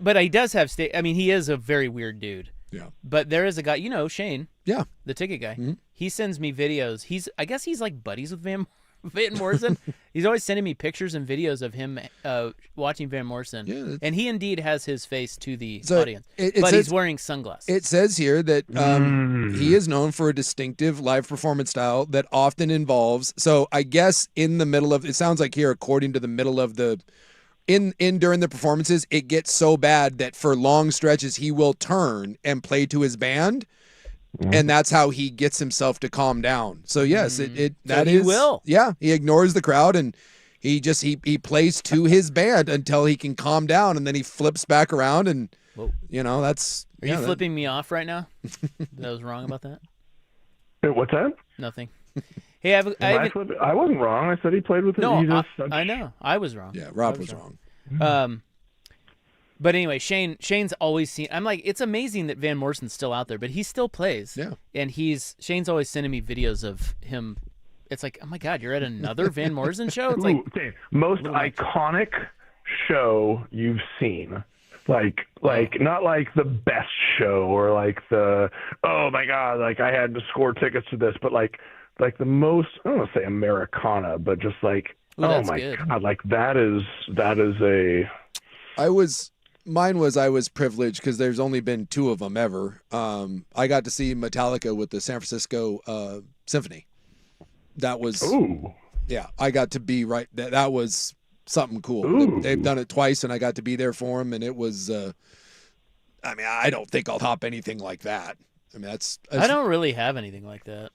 But he does have I mean, he is a very weird dude. Yeah. But there is a guy, Shane. Yeah. The ticket guy. Mm-hmm. He sends me videos. I guess he's like buddies with Van Morrison. He's always sending me pictures and videos of him watching Van Morrison. Yeah, and he indeed has his face to the So audience. it But says- he's wearing sunglasses. It says here that he is known for a distinctive live performance style that often involves. So I guess in the middle of it sounds like here, according to the middle of the during the performances, it gets so bad that for long stretches he will turn and play to his band. And that's how he gets himself to calm down. So yes, he will. Yeah, he ignores the crowd and he plays to his band until he can calm down, and then he flips back around and Whoa. that's. Are you flipping me off right now? That was wrong about that? What's that? Nothing. Hey, I wasn't wrong. I said he played with it. No, He just, I know. I was wrong. Yeah, Rob I was wrong. But anyway, Shane's always seen. I'm like, it's amazing that Van Morrison's still out there, but he still plays. Yeah. And Shane's always sending me videos of him. It's like, oh my God, you're at another Van Morrison show. It's like okay. Most iconic show you've seen. Like not like the best show or like the oh my God, like I had to score tickets to this, but like the most, I don't want to say Americana, but just like oh my good. God, like that is a. I was privileged because there's only been 2 of them ever. I got to see Metallica with the San Francisco Symphony. That was yeah. I got to be right. That was something cool. They've done it twice, and I got to be there for them, and it was. I mean, I don't think I'll top anything like that. I mean, that's I don't really have anything like that.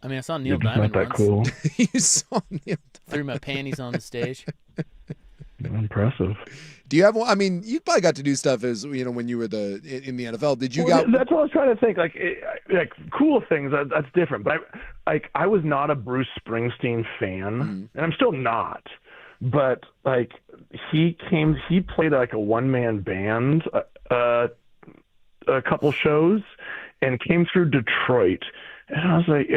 I mean, I saw Neil It's Diamond not that once. cool. You saw Neil. Threw my panties on the stage. Impressive. Do you have one? I mean, you probably got to do stuff as when you were in the NFL. Did you Well, got? That's what I was trying to think. Like cool things. That's different. But I was not a Bruce Springsteen fan, and I'm still not. But like he played like a one-man band a couple shows, and came through Detroit, and I was like,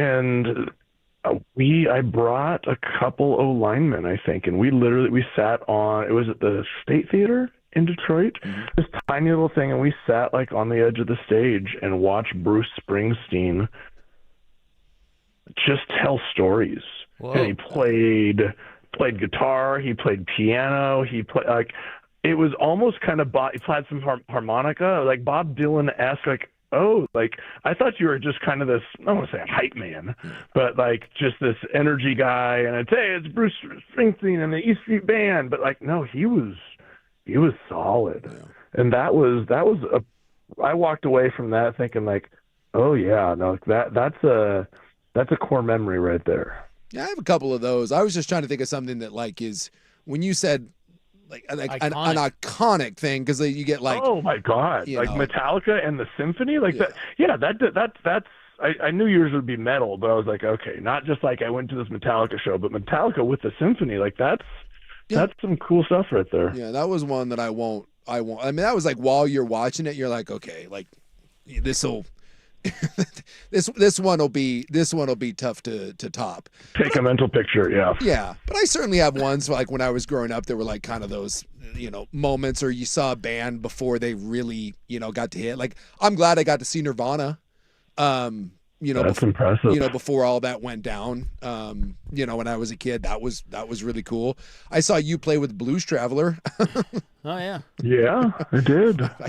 I brought a couple O linemen, I think, and we sat on. It was at the State Theater in Detroit, this tiny little thing, and we sat like on the edge of the stage and watched Bruce Springsteen just tell stories. Whoa. And he played guitar, he played piano, he played like it was almost kind of he played some harmonica, like Bob Dylan-esque, like. Oh, like I thought you were just kind of this, I don't want to say a hype man, but like just this energy guy, and it's Bruce Springsteen and the E Street Band, but like no, he was solid, and that was I walked away from that thinking like, oh yeah, no, that's a core memory right there. Yeah, I have a couple of those. I was just trying to think of something that like is when you said. Like an iconic thing because you get like oh my God, like Metallica and the Symphony, like that. Yeah, that's. I knew yours would be metal, but I was like, okay, not just like I went to this Metallica show, but Metallica with the Symphony, like that's some cool stuff right there. Yeah, that was one that I won't. I mean, that was like while you're watching it, you're like, okay, like this'll. this one will be tough to top. Take a mental picture, yeah. Yeah, but I certainly have ones like when I was growing up. There were like kind of those moments, or you saw a band before they really got to hit. Like I'm glad I got to see Nirvana. That's impressive. Before all that went down. When I was a kid, that was really cool. I saw you play with Blues Traveler. Oh yeah. Yeah, I did. I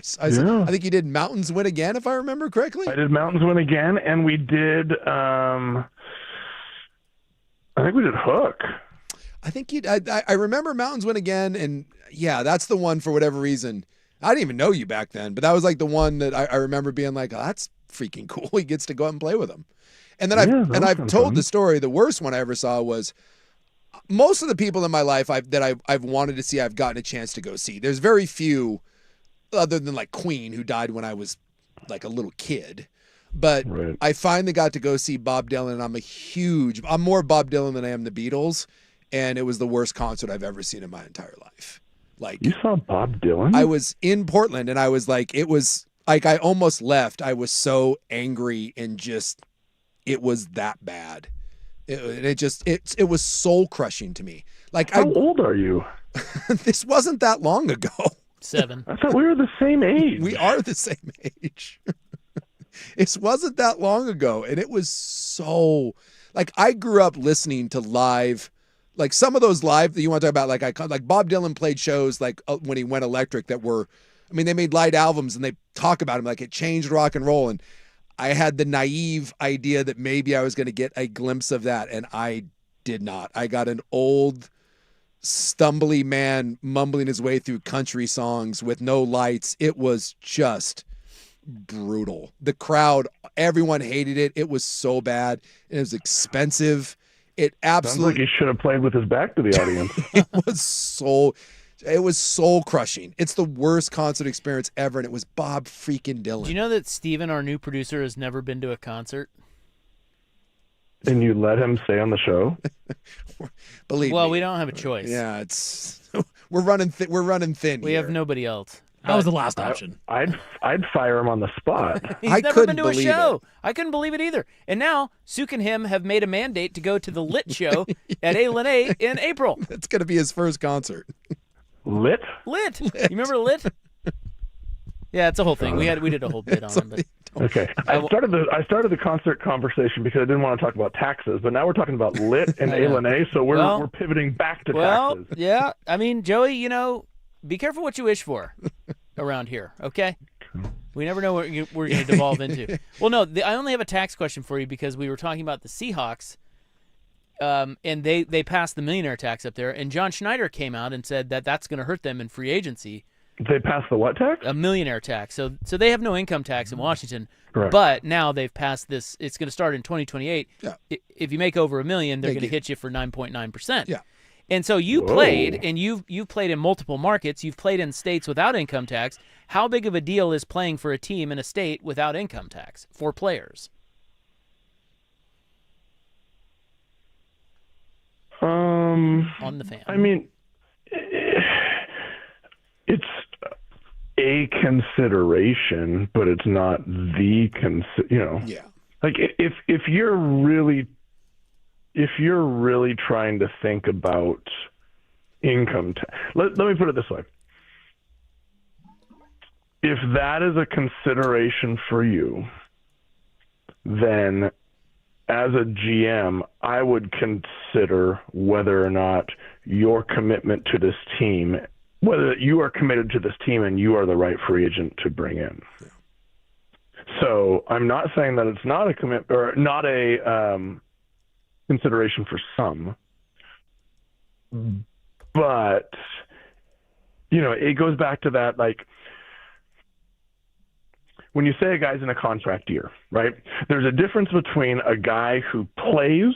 think you did Mountains Win Again, if I remember correctly. I did Mountains Win Again, and we did I think we did Hook. I think I remember Mountains Win Again, and yeah, that's the one for whatever reason. I didn't even know you back then, but that was like the one that I remember being like, oh, that's freaking cool. He gets to go out and play with them. And then I've told the story. The worst one I ever saw was most of the people in my life I've wanted to see, I've gotten a chance to go see. There's very few, other than like Queen, who died when I was like a little kid. But Right. I finally got to go see Bob Dylan. I'm more Bob Dylan than I am the Beatles. And it was the worst concert I've ever seen in my entire life. Like, You saw Bob Dylan? I was in Portland and I was like, it was like, I almost left. I was so angry and just, it was that bad. It was soul crushing to me. Like, How old are you? This wasn't that long ago. 7. I thought we were the same age. We are the same age. It wasn't that long ago. And it was so, like, I grew up listening to live, like some of those live that you want to talk about, like Bob Dylan played shows like when he went electric that were, I mean, they made light albums and they talk about him like it changed rock and roll. And I had the naive idea that maybe I was going to get a glimpse of that. And I did not. I got an old, stumbly man mumbling his way through country songs with no lights. It was just brutal. The crowd, everyone hated it. It was so bad. It was expensive. It Sounds absolutely, like he should have played with his back to the audience. it was soul crushing. It's the worst concert experience ever. And it was Bob freaking Dylan. Do you know that Steven, our new producer, has never been to a concert? And you let him stay on the show? Believe me. Well, we don't have a choice. Yeah, it's we're running thin. We here. have nobody else. That was the last option. I'd fire him on the spot. He's I never couldn't been to a believe show. I couldn't believe it either. And now Suk and him have made a mandate to go to the Lit show at A in April. That's going to be his first concert. Lit? Lit. You remember Lit? Yeah, it's a whole thing. We did a whole bit on him. But Okay. I started the concert conversation because I didn't want to talk about taxes, but now we're talking about Lit and A, so we're pivoting back to taxes. Yeah. I mean, Joey, be careful what you wish for around here, okay? We never know what we're going to devolve into. Well, no, I only have a tax question for you because we were talking about the Seahawks, and they passed the millionaire tax up there, and John Schneider came out and said that that's going to hurt them in free agency. They passed the what tax? A millionaire tax. So they have no income tax in Washington. Correct. But now they've passed this. It's going to start in 2028. Yeah. If you make over $1 million, they're going to hit you for 9.9%. Yeah. And so you played, and you've played in multiple markets. You've played in states without income tax. How big of a deal is playing for a team in a state without income tax for players? On the Fan. I mean, it's a consideration, but it's not the Yeah. Like if you're really trying to think about income tax, let me put it this way. If that is a consideration for you, then as a GM, I would consider whether or not your commitment to this team, whether you are committed to this team and you are the right free agent to bring in. Yeah. So I'm not saying that it's not a commit or not a consideration for some, but it goes back to that, like, when you say a guy's in a contract year, right? There's a difference between a guy who plays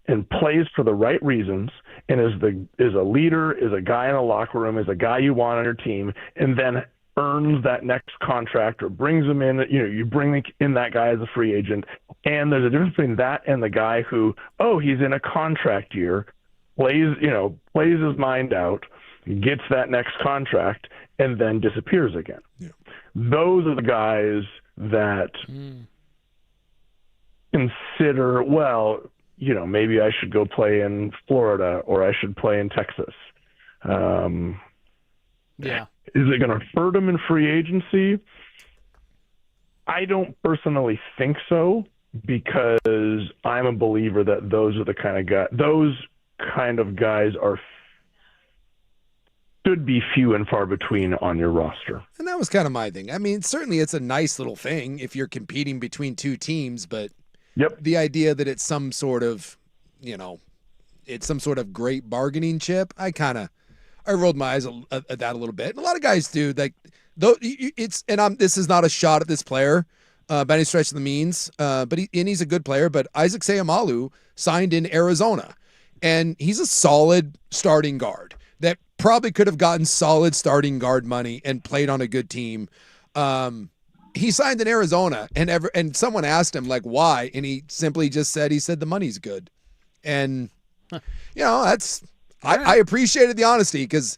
and plays for the right reasons and is a leader, is a guy in a locker room, is a guy you want on your team, and then earns that next contract or brings him in. You bring in that guy as a free agent, and there's a difference between that and the guy who, he's in a contract year, plays his mind out, gets that next contract, and then disappears again. Yeah. Those are the guys that consider, maybe I should go play in Florida or I should play in Texas. Yeah. Is it going to hurt them in free agency? I don't personally think so, because I'm a believer that those are the kind of guys should be few and far between on your roster. And that was kind of my thing. I mean, certainly it's a nice little thing if you're competing between two teams, but yep. The idea that it's some sort of, it's some sort of great bargaining chip. I rolled my eyes at that a little bit. And a lot of guys do. Like, though this is not a shot at this player by any stretch of the means, but he's a good player. But Isaac Seumalo signed in Arizona, and he's a solid starting guard that probably could have gotten solid starting guard money and played on a good team. He signed in Arizona, and someone asked him, like, why, and he simply just said the money's good. And that's I appreciated the honesty, because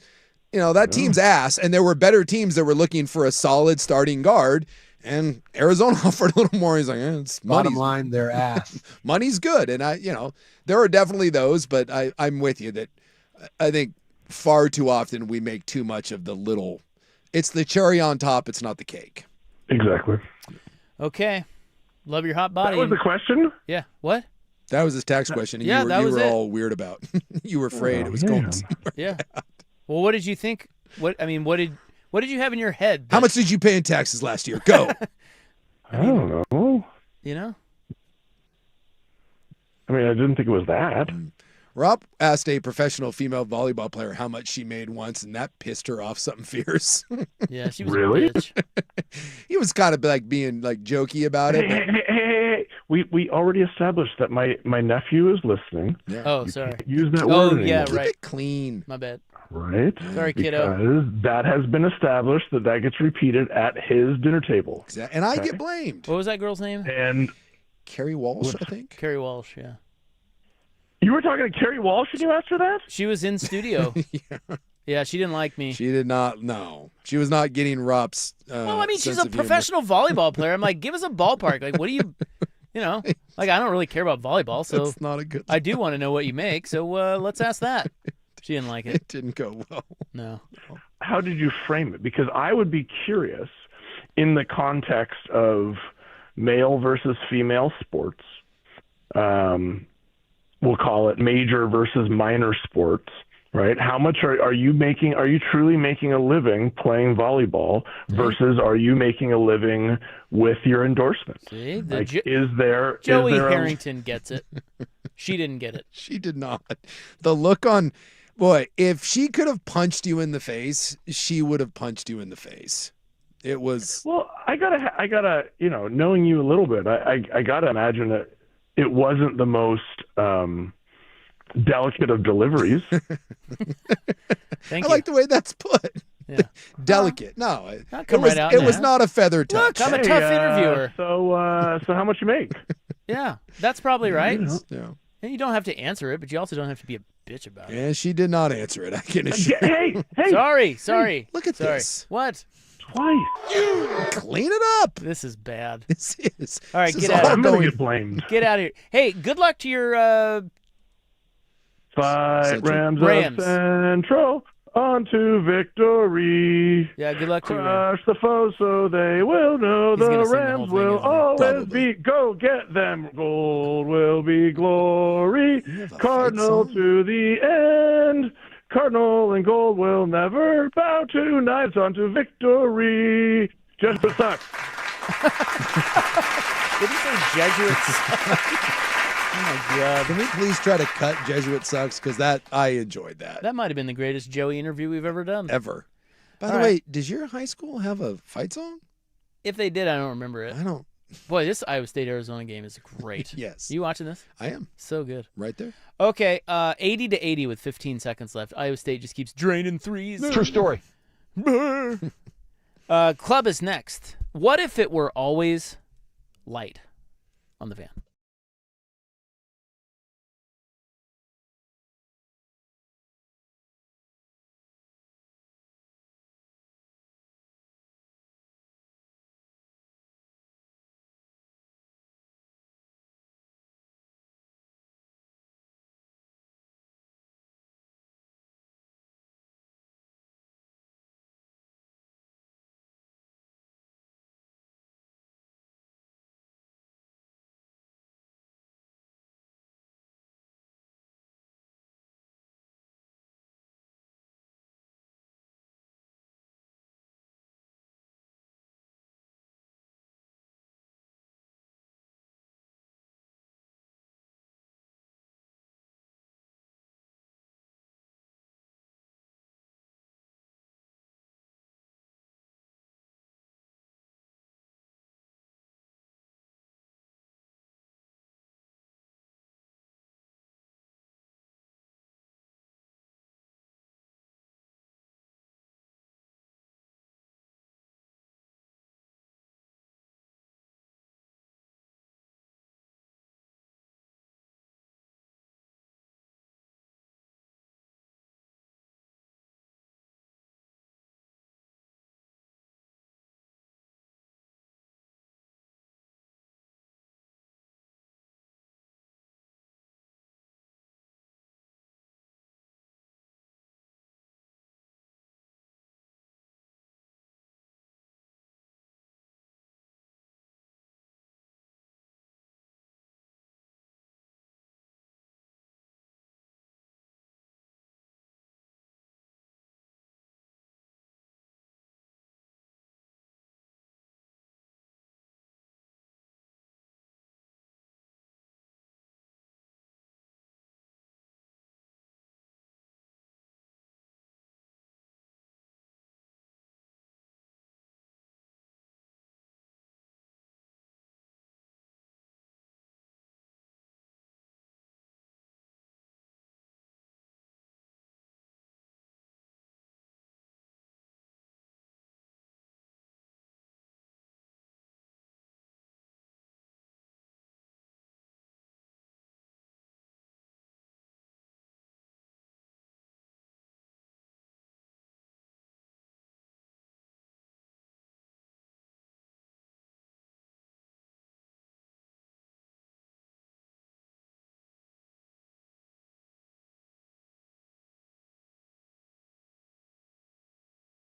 that team's ass, and there were better teams that were looking for a solid starting guard, and Arizona offered a little more. He's like, it's bottom line, their ass. Money's good. And there are definitely those, but I'm with you that I think far too often we make too much of the little. It's the cherry on top. It's not the cake. Exactly. Okay. Love your hot body. That was the question? Yeah. What? That was his tax question. And you were all weird about. You were afraid it was going somewhere. Yeah. Well, what did you think? What did you have in your head? How much did you pay in taxes last year? Go. I don't know. I mean, I didn't think it was that. Rob asked a professional female volleyball player how much she made once, and that pissed her off something fierce. Yeah, she was really? a bitch. He was kind of like being like jokey about it. Hey. We already established that my nephew is listening. Yeah. Oh, sorry. Can't use that word anymore. Yeah, Keep right. it clean. My bad. Right? Sorry, kiddo. Because that has been established that gets repeated at his dinner table. Exactly. And I get blamed. What was that girl's name? And Carrie Walsh, I think. Carrie Walsh, yeah. You were talking to Carrie Walsh and you asked her that? She was in studio. Yeah, she didn't like me. She did not. No, she was not getting Rupp's. Well, I mean, she's a professional volleyball player. I'm like, give us a ballpark. Like, what do you, like, I don't really care about volleyball, so it's not a good. I do want to know what you make. So let's ask that. She didn't like it. It didn't go well. No. How did you frame it? Because I would be curious in the context of male versus female sports. We'll call it major versus minor sports, right? How much are you making? Are you truly making a living playing volleyball versus are you making a living with your endorsements? See, Joey Harrington gets it. She didn't get it. She did not. The look on, boy, if she could have punched you in the face, she would have punched you in the face. It was. Well, I gotta, knowing you a little bit, I gotta imagine that it wasn't the most delicate of deliveries. Thank I you. like the way that's put. Yeah. Delicate. No, it was not a feather touch. Look, I'm a tough interviewer. So how much you make? Yeah, that's probably right. Yeah. And you don't have to answer it, but you also don't have to be a bitch about it. Yeah, she did not answer it. I can assure you. Hey. Sorry. Look at Sorry. this. What? Twice. Clean it up. This is bad. This is. All right, this get is out. I'm all gonna going- get blamed. Get out of here. Hey, good luck to your Fight Rams Rams. of Central onto victory. Yeah, good luck to your Rams. Crush the foe so they will know He's the gonna sing the Rams whole thing, will isn't he? always Probably. be. Go get them. Gold will be glory. You have a Cardinal fight song? to the end. Cardinal and gold will never bow to knives onto victory. Jesuit sucks. Did he say Jesuits? Oh my God. Can we please try to cut Jesuit Sucks? Because I enjoyed that. That might have been the greatest Joey interview we've ever done. Ever. By All the right. way, does your high school have a fight song? If they did, I don't remember it. I don't. Boy, this Iowa State-Arizona game is great. Yes. You watching this? I am. So good. Right there. Okay, 80-80 with 15 seconds left. Iowa State just keeps draining threes. True story. Club is next. What if it were always light on the van?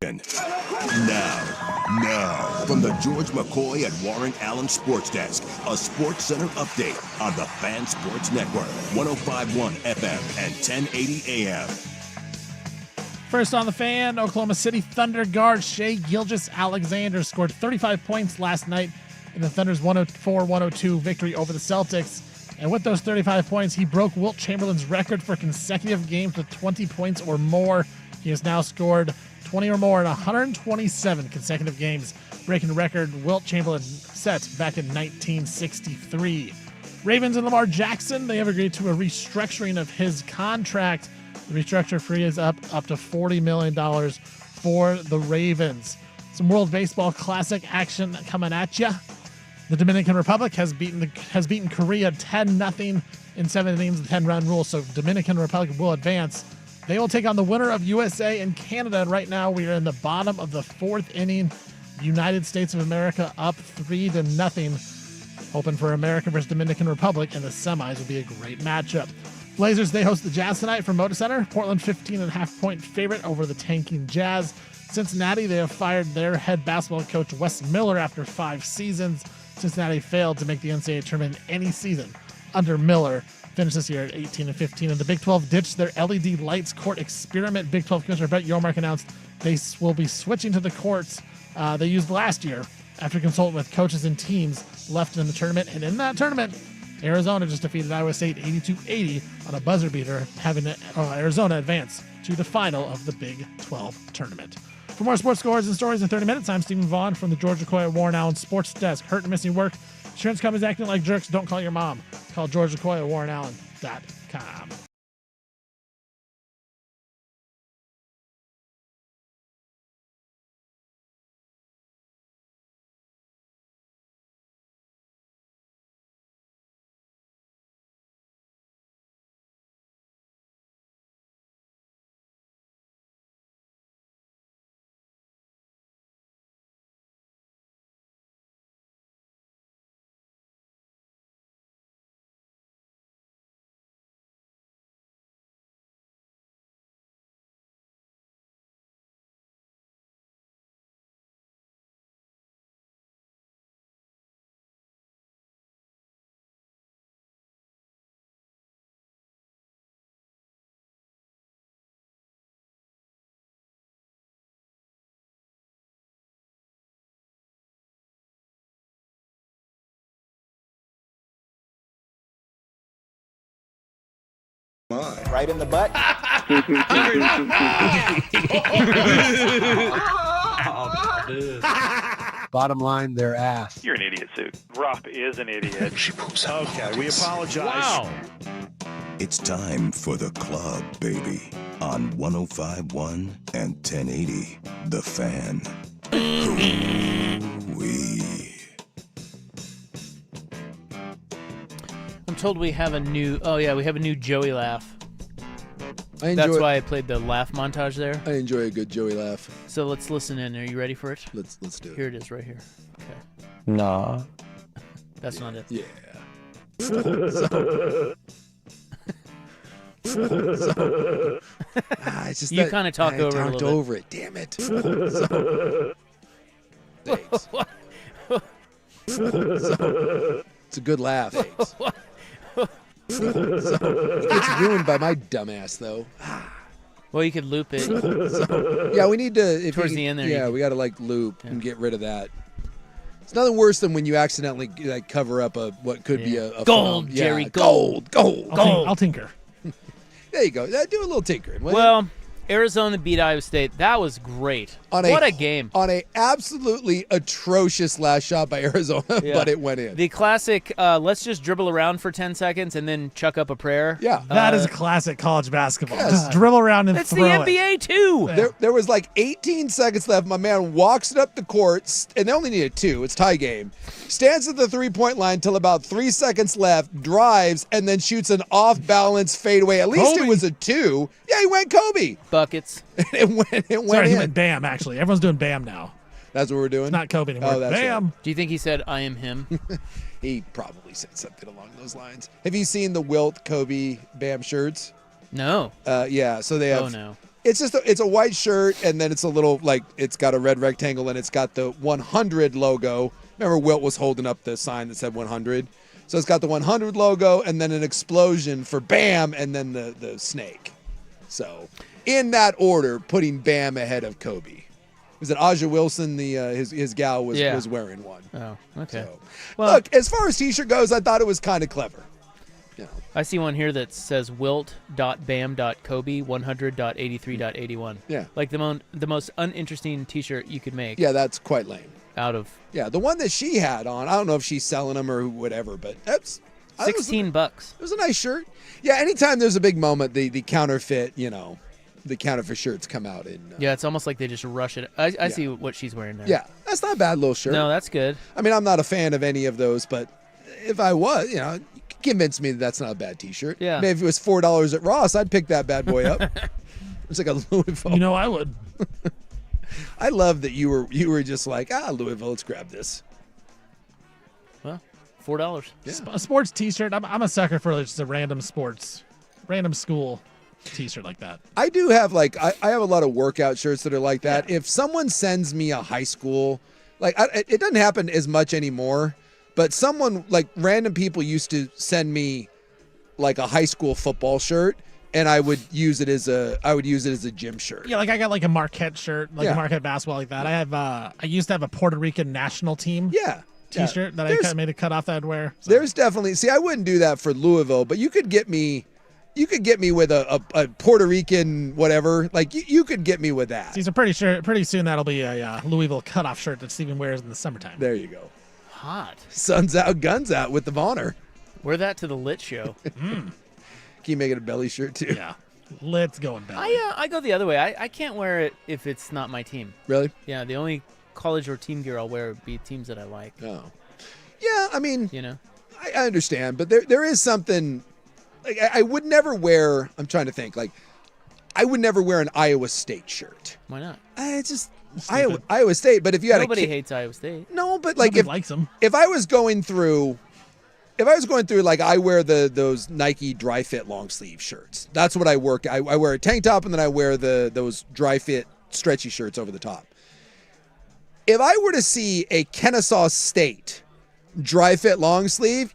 Now, from the George McCoy and Warren Allen Sports Desk, a Sports Center update on the Fan Sports Network, 105.1 FM and 1080 AM. First on the Fan, Oklahoma City Thunder guard Shai Gilgeous-Alexander scored 35 points last night in the Thunder's 104-102 victory over the Celtics. And with those 35 points, he broke Wilt Chamberlain's record for consecutive games with 20 points or more. He has now scored 20 or more in 127 consecutive games, breaking the record Wilt Chamberlain set back in 1963. Ravens and Lamar Jackson, they have agreed to a restructuring of his contract. The restructure frees up to $40 million for the Ravens. Some World Baseball Classic action coming at you. The Dominican Republic has beaten Korea 10-0 in 7 innings, the 10-run rule, so Dominican Republic will advance. They will take on the winner of USA and Canada, and right now we are in the bottom of the 4th inning. United States of America up 3-0. Hoping for America versus Dominican Republic, and the semis will be a great matchup. Blazers, they host the Jazz tonight from Moda Center. Portland 15.5-point favorite over the tanking Jazz. Cincinnati, they have fired their head basketball coach Wes Miller after 5 seasons. Cincinnati failed to make the NCAA tournament any season under Miller. Finished this year at 18-15. And the Big 12 ditched their LED lights court experiment. Big 12 Commissioner Brett Yormark announced they will be switching to the courts they used last year after consulting with coaches and teams left in the tournament. And in that tournament, Arizona just defeated Iowa State 82-80 on a buzzer beater, having Arizona advance to the final of the Big 12 tournament. For more sports scores and stories in 30 minutes, I'm Stephen Vaughn from the George McCoy Warren Allen Sports Desk. Hurt and missing work? Insurance companies acting like jerks? Don't call your mom. Call George McCoy at WarrenAllen.com. Right in the butt. Bottom line, their ass. You're an idiot, Sue. Ruff is an idiot. She poops out. Okay, we apologize. Wow. It's time for the club, baby, on 105.1 and 1080. The Fan. Ooh-wee. I'm told we have a new. Oh yeah, we have a new Joey laugh. That's why I played the laugh montage there. I enjoy a good Joey laugh. So let's listen in. Are you ready for it? Let's do it. Here it is, right here. Okay. Nah. That's not it. Yeah. It's just You kinda talk I over it a talked little bit. over it. Damn it. It's a good laugh. It gets ruined by my dumbass, though. Well, you could loop it. Yeah, we need to. Towards the end there, Yeah, you we got to loop and get rid of that. It's nothing worse than when you accidentally cover up what could be a gold, phone. Jerry, Yeah, gold. I'll tinker. There you go. Do a little tinkering. will you? Well, Arizona beat Iowa State. That was great. What a game. On a absolutely atrocious last shot by Arizona, Yeah. but it went in. The classic, let's just dribble around for 10 seconds and then chuck up a prayer. Yeah. That is classic college basketball. Yes. Just dribble around and That's the throw it. NBA, too. There was 18 seconds left. My man walks it up the court, and they only needed 2. It's tie game. Stands at the three-point line till about 3 seconds left, drives, and then shoots an off-balance fadeaway. At least Kobe. it was a 2. Yeah, he went Kobe. Buckets. It went Sorry, he in. went Bam, actually. Everyone's doing Bam now. That's what we're doing? It's not Kobe anymore. Oh, that's Bam. right. Do you think he said, I am him? He probably said something along those lines. Have you seen the Wilt Kobe Bam shirts? No. Yeah, so they have. Oh, no. It's just it's a white shirt, and then it's a little like it's got a red rectangle, and it's got the 100 logo. Remember, Wilt was holding up the sign that said 100, so it's got the 100 logo, and then an explosion for Bam, and then the snake. So in that order, putting Bam ahead of Kobe. Was it Aja Wilson? The his gal was wearing one. Oh, okay. So, Well, look, as far as T-shirt goes, I thought it was kind of clever. You know. I see one here that says wilt.bam.kobe 100.83.81. Yeah. Like the most uninteresting T-shirt you could make. Yeah, that's quite lame. Out of the one that she had on, I don't know if she's selling them or whatever, but that's $16. It was a nice shirt. Yeah, anytime there's a big moment, the counterfeit, the counterfeit shirts come out in. Yeah, it's almost like they just rush it. I see what she's wearing there. Yeah, that's not a bad little shirt. No, that's good. I mean, I'm not a fan of any of those, but if I was, you could convince me that that's not a bad T-shirt. Yeah. Maybe if it was $4 at Ross, I'd pick that bad boy up. It's like a Louisville. I would. I love that you were just like, Louisville, let's grab this. Well, $4. Yeah. A sports T-shirt. I'm a sucker for just a random school T-shirt like that. I do have I have a lot of workout shirts that are like that. Yeah. If someone sends me a high school, it doesn't happen as much anymore, but someone random people used to send me a high school football shirt. And I would use it as a gym shirt. Yeah, I got a Marquette shirt, a Marquette basketball like that. I used to have a Puerto Rican national team T-shirt that I made a cut off that I'd wear. So. There's definitely I wouldn't do that for Louisville, but you could get me with a Puerto Rican whatever. You could get me with that. See, so pretty soon that'll be a Louisville cutoff shirt that Steven wears in the summertime. There you go. Hot. Sun's out, guns out with the Vonner. Wear that to the Lit show. Can you make it a belly shirt too? Yeah. Let's go in belly. I go the other way. I can't wear it if it's not my team. Really? Yeah, the only college or team gear I'll wear would be teams that I like. Oh. Yeah, I mean, I understand, but there is something I would never wear. I'm trying to think. I would never wear an Iowa State shirt. Why not? It's just Iowa State. But if you had nobody hates Iowa State. No, but Nobody likes them. If I was going through, I wear those Nike dry fit long sleeve shirts. That's what I work. I wear a tank top and then I wear those dry fit stretchy shirts over the top. If I were to see a Kennesaw State dry fit long sleeve,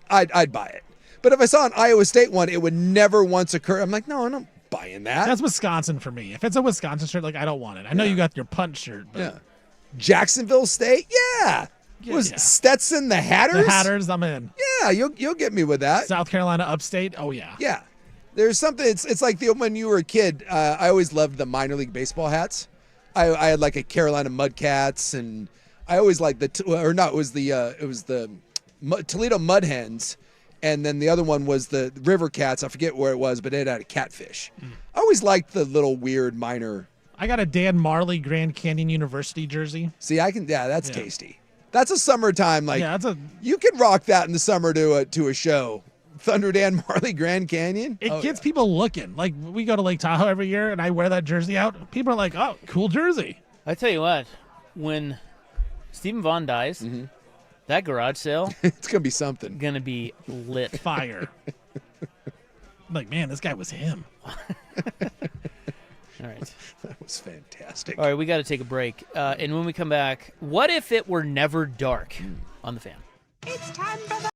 I'd buy it. But if I saw an Iowa State one, it would never once occur. I'm like, no, I'm not buying that. That's Wisconsin for me. If it's a Wisconsin shirt, I don't want it. I know you got your punch shirt. But... Yeah. Jacksonville State, Stetson the Hatters? The Hatters, I'm in. Yeah, you'll get me with that. South Carolina Upstate, oh yeah. Yeah. There's something, it's like when you were a kid, I always loved the minor league baseball hats. I had a Carolina Mudcats, and I always liked it was the Toledo Mud Hens, and then the other one was the River Cats. I forget where it was, but it had a catfish. I always liked the little weird minor. I got a Dan Marley Grand Canyon University jersey. See, that's tasty. That's a summertime you can rock that in the summer to a show. Thunder Dan Marley Grand Canyon. It gets people looking. We go to Lake Tahoe every year, and I wear that jersey out. People are like, "Oh, cool jersey." I tell you what, when Stephen Vaughn dies, that garage sale it's gonna be something. Gonna be lit. Fire. Man, this guy was him. All right. That was fantastic. All right, we got to take a break. And when we come back, what if it were never dark on the Fan? It's time for the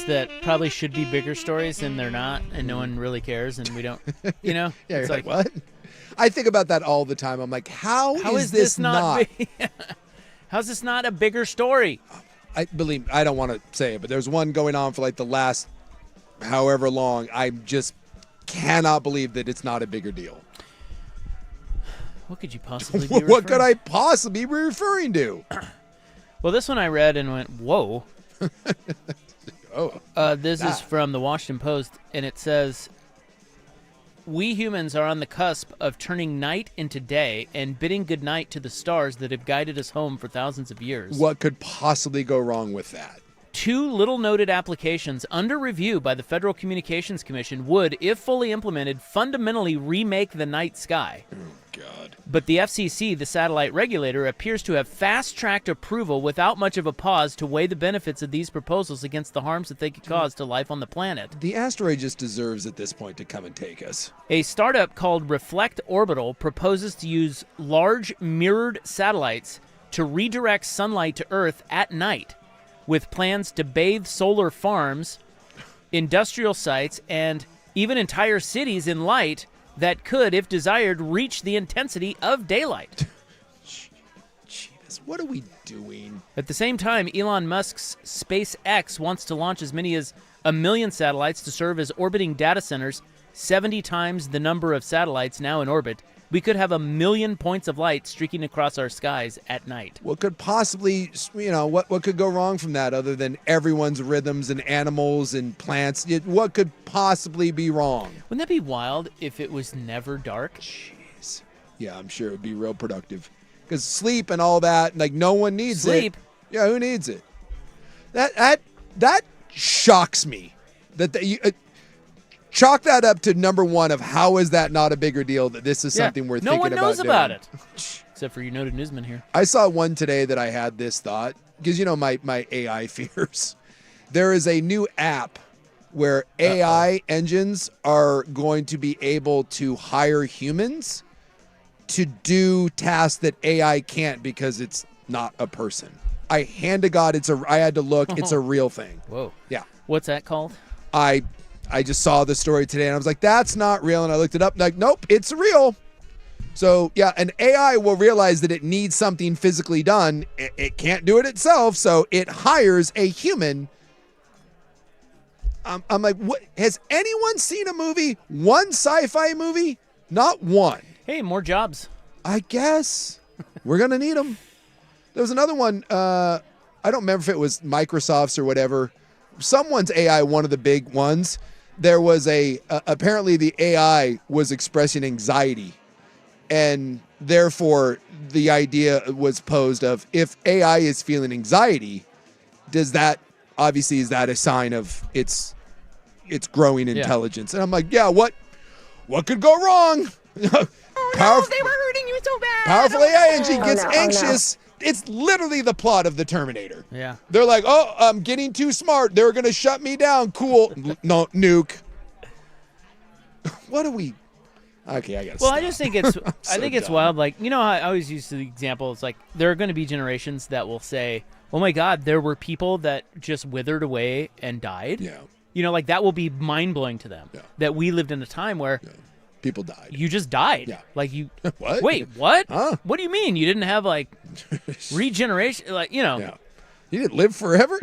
that probably should be bigger stories and they're not, and no one really cares, and we don't, Yeah, it's you're like, what? I think about that all the time. I'm like, how is this not? How's this not a bigger story? I don't want to say it, but there's one going on for like the last however long. I just cannot believe that it's not a bigger deal. What could you possibly be What could I possibly be referring to? Well, this one I read and went, whoa. This is from the Washington Post, and it says, we humans are on the cusp of turning night into day and bidding goodnight to the stars that have guided us home for thousands of years. What could possibly go wrong with that? 2 little-noted applications under review by the Federal Communications Commission would, if fully implemented, fundamentally remake the night sky. Oh, God. But the FCC, the satellite regulator, appears to have fast-tracked approval without much of a pause to weigh the benefits of these proposals against the harms that they could cause to life on the planet. The asteroid just deserves at this point to come and take us. A startup called Reflect Orbital proposes to use large mirrored satellites to redirect sunlight to Earth at night, with plans to bathe solar farms, industrial sites, and even entire cities in light that could, if desired, reach the intensity of daylight. Jeez, what are we doing? At the same time, Elon Musk's SpaceX wants to launch as many as 1 million satellites to serve as orbiting data centers, 70 times the number of satellites now in orbit. We could have 1 million points of light streaking across our skies at night. What could possibly, what could go wrong from that other than everyone's rhythms and animals and plants? What could possibly be wrong? Wouldn't that be wild if it was never dark? Jeez. Yeah, I'm sure it would be real productive. Because sleep and all that, like no one needs Sleep? it. Yeah, who needs it? That shocks me. Chalk that up to number one of how is that not a bigger deal that this is something we're thinking about. No one knows doing. about it. Except for your noted newsman here. I saw one today that I had this thought, because my AI fears. There is a new app where AI engines are going to be able to hire humans to do tasks that AI can't because it's not a person. I hand to God, I had to look, it's a real thing. Whoa. Yeah. What's that called? I just saw the story today and I was like, that's not real. And I looked it up like, nope, it's real. So yeah, an AI will realize that it needs something physically done. It can't do it itself. So it hires a human. I'm like, what? Has anyone seen a movie? One sci-fi movie? Not one. Hey, more jobs. I guess we're going to need them. There was another one. I don't remember if it was Microsoft's or whatever. Someone's AI, one of the big ones. There was apparently the AI was expressing anxiety, and therefore the idea was posed of, if AI is feeling anxiety, is that a sign of its growing intelligence? And I'm like, yeah, what could go wrong? They were hurting you so bad. Powerful AI engine gets anxious. It's literally the plot of the Terminator. Yeah. They're like, oh, I'm getting too smart. They're going to shut me down. Cool. No, nuke. What are we? Okay, I got to stop. Well, I just think it's wild. Like, I always use the example. It's like there are going to be generations that will say, oh my God, there were people that just withered away and died. Yeah. Like that will be mind-blowing to them. Yeah. That we lived in a time where people died. You just died. Yeah. Like you. What? Wait, what? Huh? What do you mean? You didn't have like regeneration? Like, Yeah. You didn't live forever?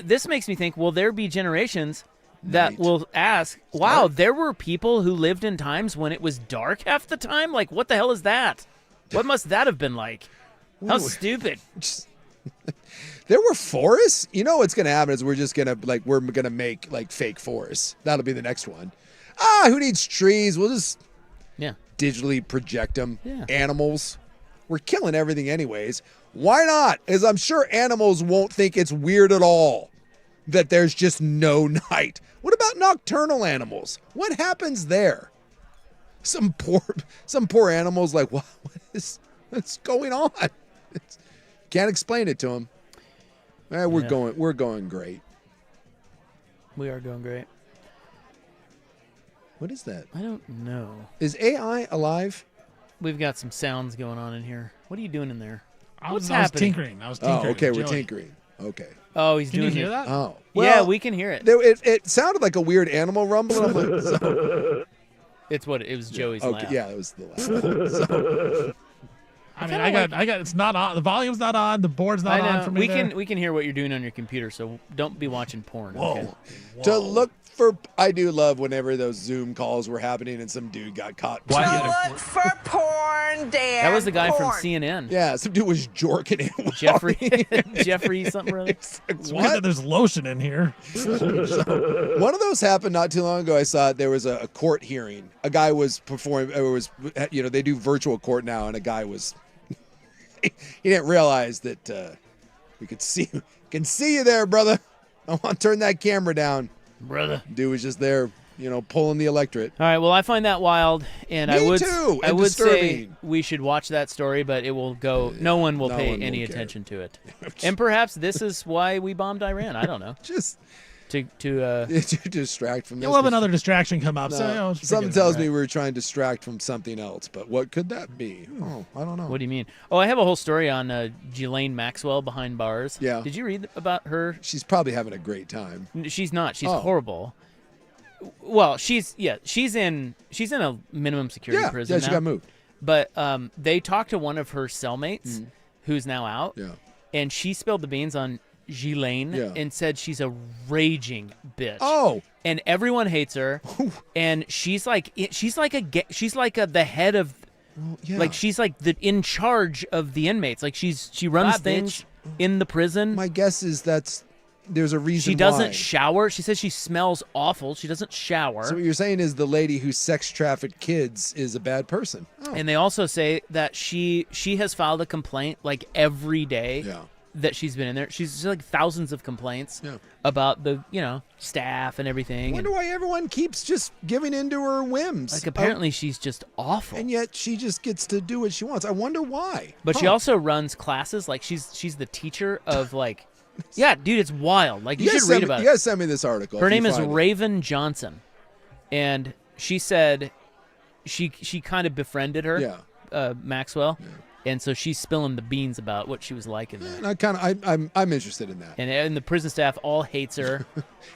This makes me think, will there be generations that will ask, wow, there were people who lived in times when it was dark half the time? Like, what the hell is that? What must that have been like? How stupid. There were forests? What's going to happen is we're going to make like fake forests. That'll be the next one. Who needs trees? We'll just digitally project them. Yeah. Animals. We're killing everything anyways. Why not? As I'm sure animals won't think it's weird at all that there's just no night. What about nocturnal animals? What happens there? Some poor animals like, what's going on? Can't explain it to them. We're going great. We are going great. What is that? I don't know. Is AI alive? We've got some sounds going on in here. What are you doing in there? I was happening? tinkering. Oh, okay, we're tinkering. Okay. Oh, he's Can doing you hear it. that? Oh. Yeah, we can hear it. It sounded like a weird animal rumble. I'm like, It's what it was. Joey's okay, laugh. yeah, it was the laugh. So, I mean, I got. It's not on. The volume's not on. The board's not I know. on for me. We can hear what you're doing on your computer, so don't be watching porn. Whoa. Okay? To look for, I do love whenever those Zoom calls were happening and some dude got caught. To look for porn, Dan. That was the guy from porn. CNN. Yeah, some dude was jorking it. Jeffrey something or other. It's weird that there's lotion in here. One of those happened not too long ago. I saw there was a court hearing. A guy was performing. It was, they do virtual court now, and a guy was. He didn't realize that we could see. Can see you there, brother. I want to turn that camera down, brother. Dude was just there, pulling the electorate. All right. Well, I find that wild, and Me I would too, I and would say disturbing. we should watch that story, but it will go. No one will pay one any will care. attention to it, and perhaps this is why we bombed Iran. I don't know. Just to distract from this. You'll have another distraction come up. No, So, something tells me we were trying to distract from something else, but what could that be? Oh, I don't know. What do you mean? Oh, I have a whole story on Ghislaine Maxwell behind bars. Yeah. Did you read about her? She's probably having a great time. She's not. She's Oh. horrible. Well, she's in a minimum security prison. Yeah, she now. got moved. But they talked to one of her cellmates, who's now out. Yeah. And she spilled the beans on Ghislaine and said she's a raging bitch. Oh. And everyone hates her. And she's like the head of. Yeah. Like she's like in charge of the inmates. Like she runs Bad things in the prison. My guess is there's a reason She doesn't why. shower. She says she smells awful. She doesn't shower. So what you're saying is the lady who sex trafficked kids is a bad person. Oh. And they also say that she has filed a complaint like every day that she's been in there. She's like thousands of complaints about the staff and everything. I wonder why everyone keeps just giving in to her whims. Like apparently she's just awful. And yet she just gets to do what she wants. I wonder why. But she also runs classes. Like she's the teacher of like. Yeah, dude, it's wild. Like you should read about it. You guys send me this article. Her name is Raven Johnson, and she said she kind of befriended her, Maxwell, and so she's spilling the beans about what she was like in there. And I'm interested in that. And the prison staff all hates her.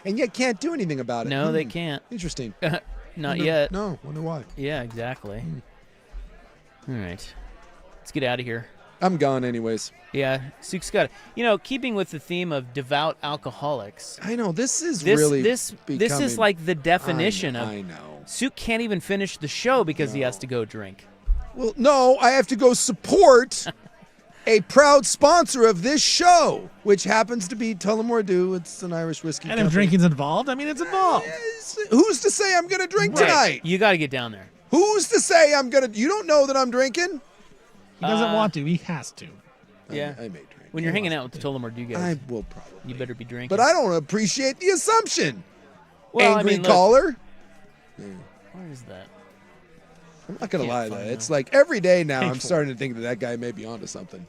And yet can't do anything about it. No, they can't. Interesting. Not yet. No, wonder why. Yeah, exactly. All right, let's get out of here. I'm gone anyways. Yeah, Sook's got it. Keeping with the theme of devout alcoholics. I know this is this really this is like the definition of. I know. Sook can't even finish the show because he has to go drink. Well, no, I have to go support a proud sponsor of this show, which happens to be Tullamore Dew. It's an Irish whiskey. And if drinking's involved, I mean, it's involved. Who's to say I'm going to drink tonight? You got to get down there. Who's to say I'm going to? You don't know that I'm drinking? He doesn't want to. He has to. Yeah. I may drink. When you're hanging out with the Tullamore Dew guys, I will probably. you better be drinking. But I don't appreciate the assumption. Well, Angry I mean, look, caller. Where is that? I'm not going to lie, though. find It's like every day now I'm Hateful. starting to think that guy may be onto something.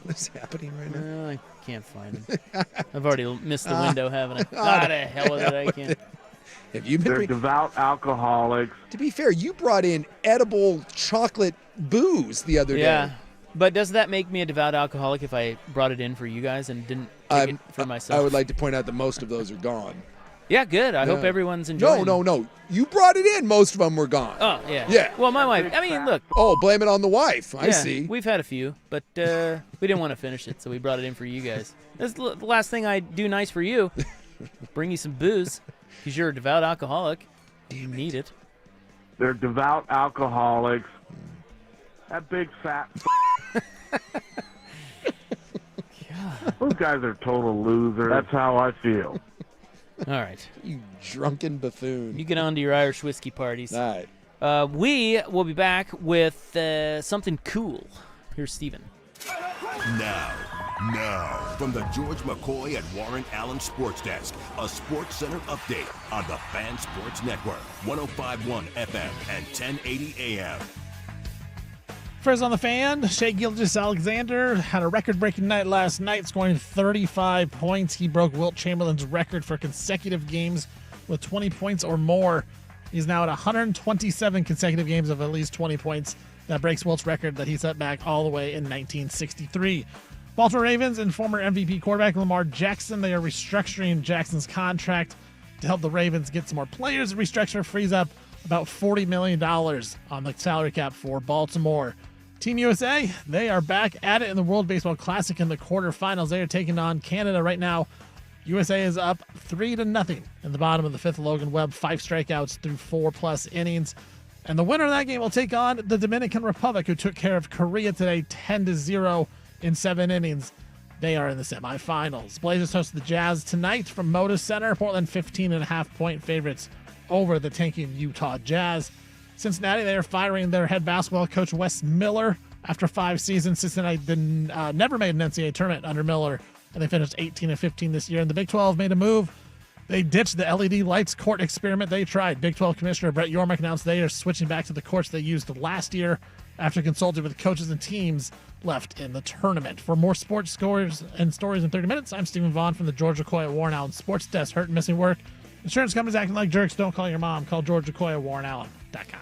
What is happening right now? No, I can't find him. I've already missed the window, haven't I? Ah, the hell with it, I can't. Have you been? They're devout alcoholics. To be fair, you brought in edible chocolate booze the other Yeah. day. But does that make me a devout alcoholic if I brought it in for you guys and didn't take it for myself? I would like to point out that most of those are gone. Yeah, good. I hope Yeah. everyone's enjoying. No. You brought it in. Most of them were gone. Oh, yeah. Yeah. Well, my wife. I mean, look. Oh, blame it on the wife. I Yeah, see. We've had a few, but we didn't want to finish it, so we brought it in for you guys. That's the last thing I do nice for you. Bring you some booze, because you're a devout alcoholic. You need it. They're devout alcoholics. That big fat. Those guys are total losers. That's how I feel. All right. You drunken buffoon. You get on to your Irish whiskey parties. All right. We will be back with something cool. Here's Steven. Now, from the George McCoy and Warren Allen Sports Desk, a Sports Center update on the Fan Sports Network, 105.1 FM and 1080 AM. First on the Fan, Shea Gilgeous-Alexander had a record-breaking night last night, scoring 35 points. He broke Wilt Chamberlain's record for consecutive games with 20 points or more. He's now at 127 consecutive games of at least 20 points That breaks Wilt's record that he set back all the way in 1963. Baltimore Ravens and former MVP quarterback Lamar Jackson, they are restructuring Jackson's contract to help the Ravens get some more players. The restructure frees up about $40 million on the salary cap for Baltimore. Team USA, they are back at it in the World Baseball Classic in the quarterfinals. They are taking on Canada right now. USA is up 3-0 in the bottom of the fifth. Logan Webb, 5 strikeouts through 4+ innings. And the winner of that game will take on the Dominican Republic, who took care of Korea today 10-0 in 7 innings. They are in the semifinals. Blazers host the Jazz tonight from Moda Center. Portland 15.5-point favorites over the tanking Utah Jazz. Cincinnati, they are firing their head basketball coach Wes Miller after 5 seasons. Cincinnati never made an NCAA tournament under Miller, and they finished 18-15 this year. And the Big 12 made a move. They ditched the LED lights court experiment they tried. Big 12 Commissioner Brett Yormark announced they are switching back to the courts they used last year after consulting with coaches and teams left in the tournament. For more sports scores and stories in 30 minutes, I'm Stephen Vaughn from the George Okoye Warren Allen Sports Desk. Hurt and missing work. Insurance companies acting like jerks. Don't call your mom. Call George Okoye, WarrenAllen.com.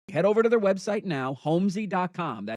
Head over to their website now, homesy.com.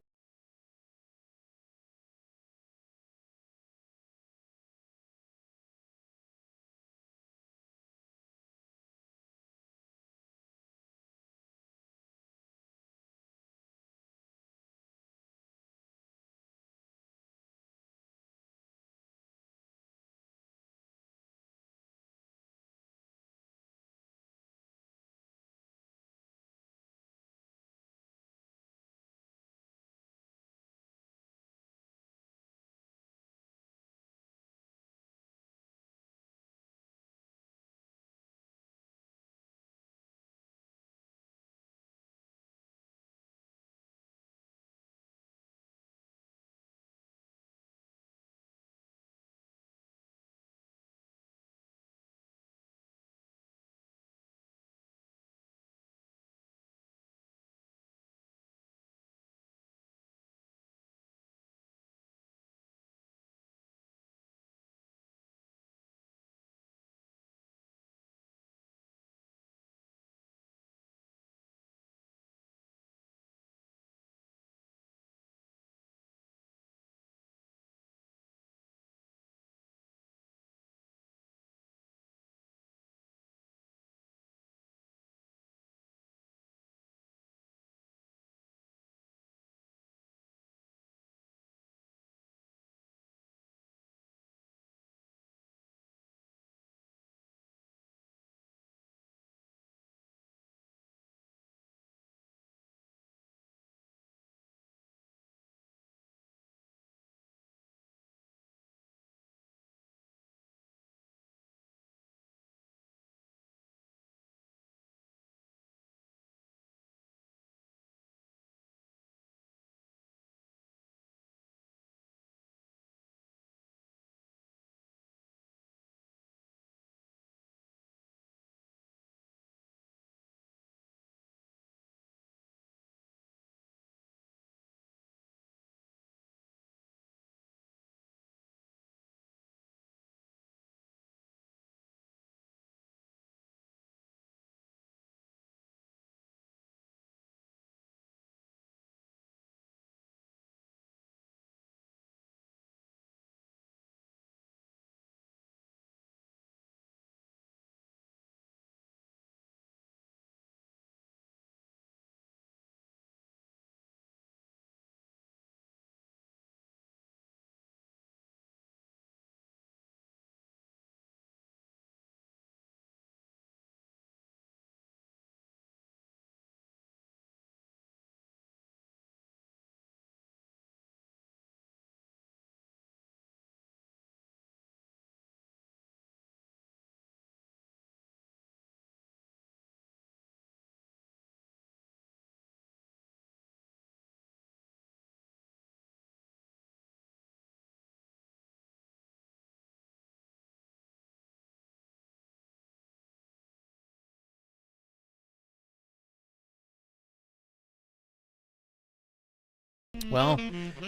Well,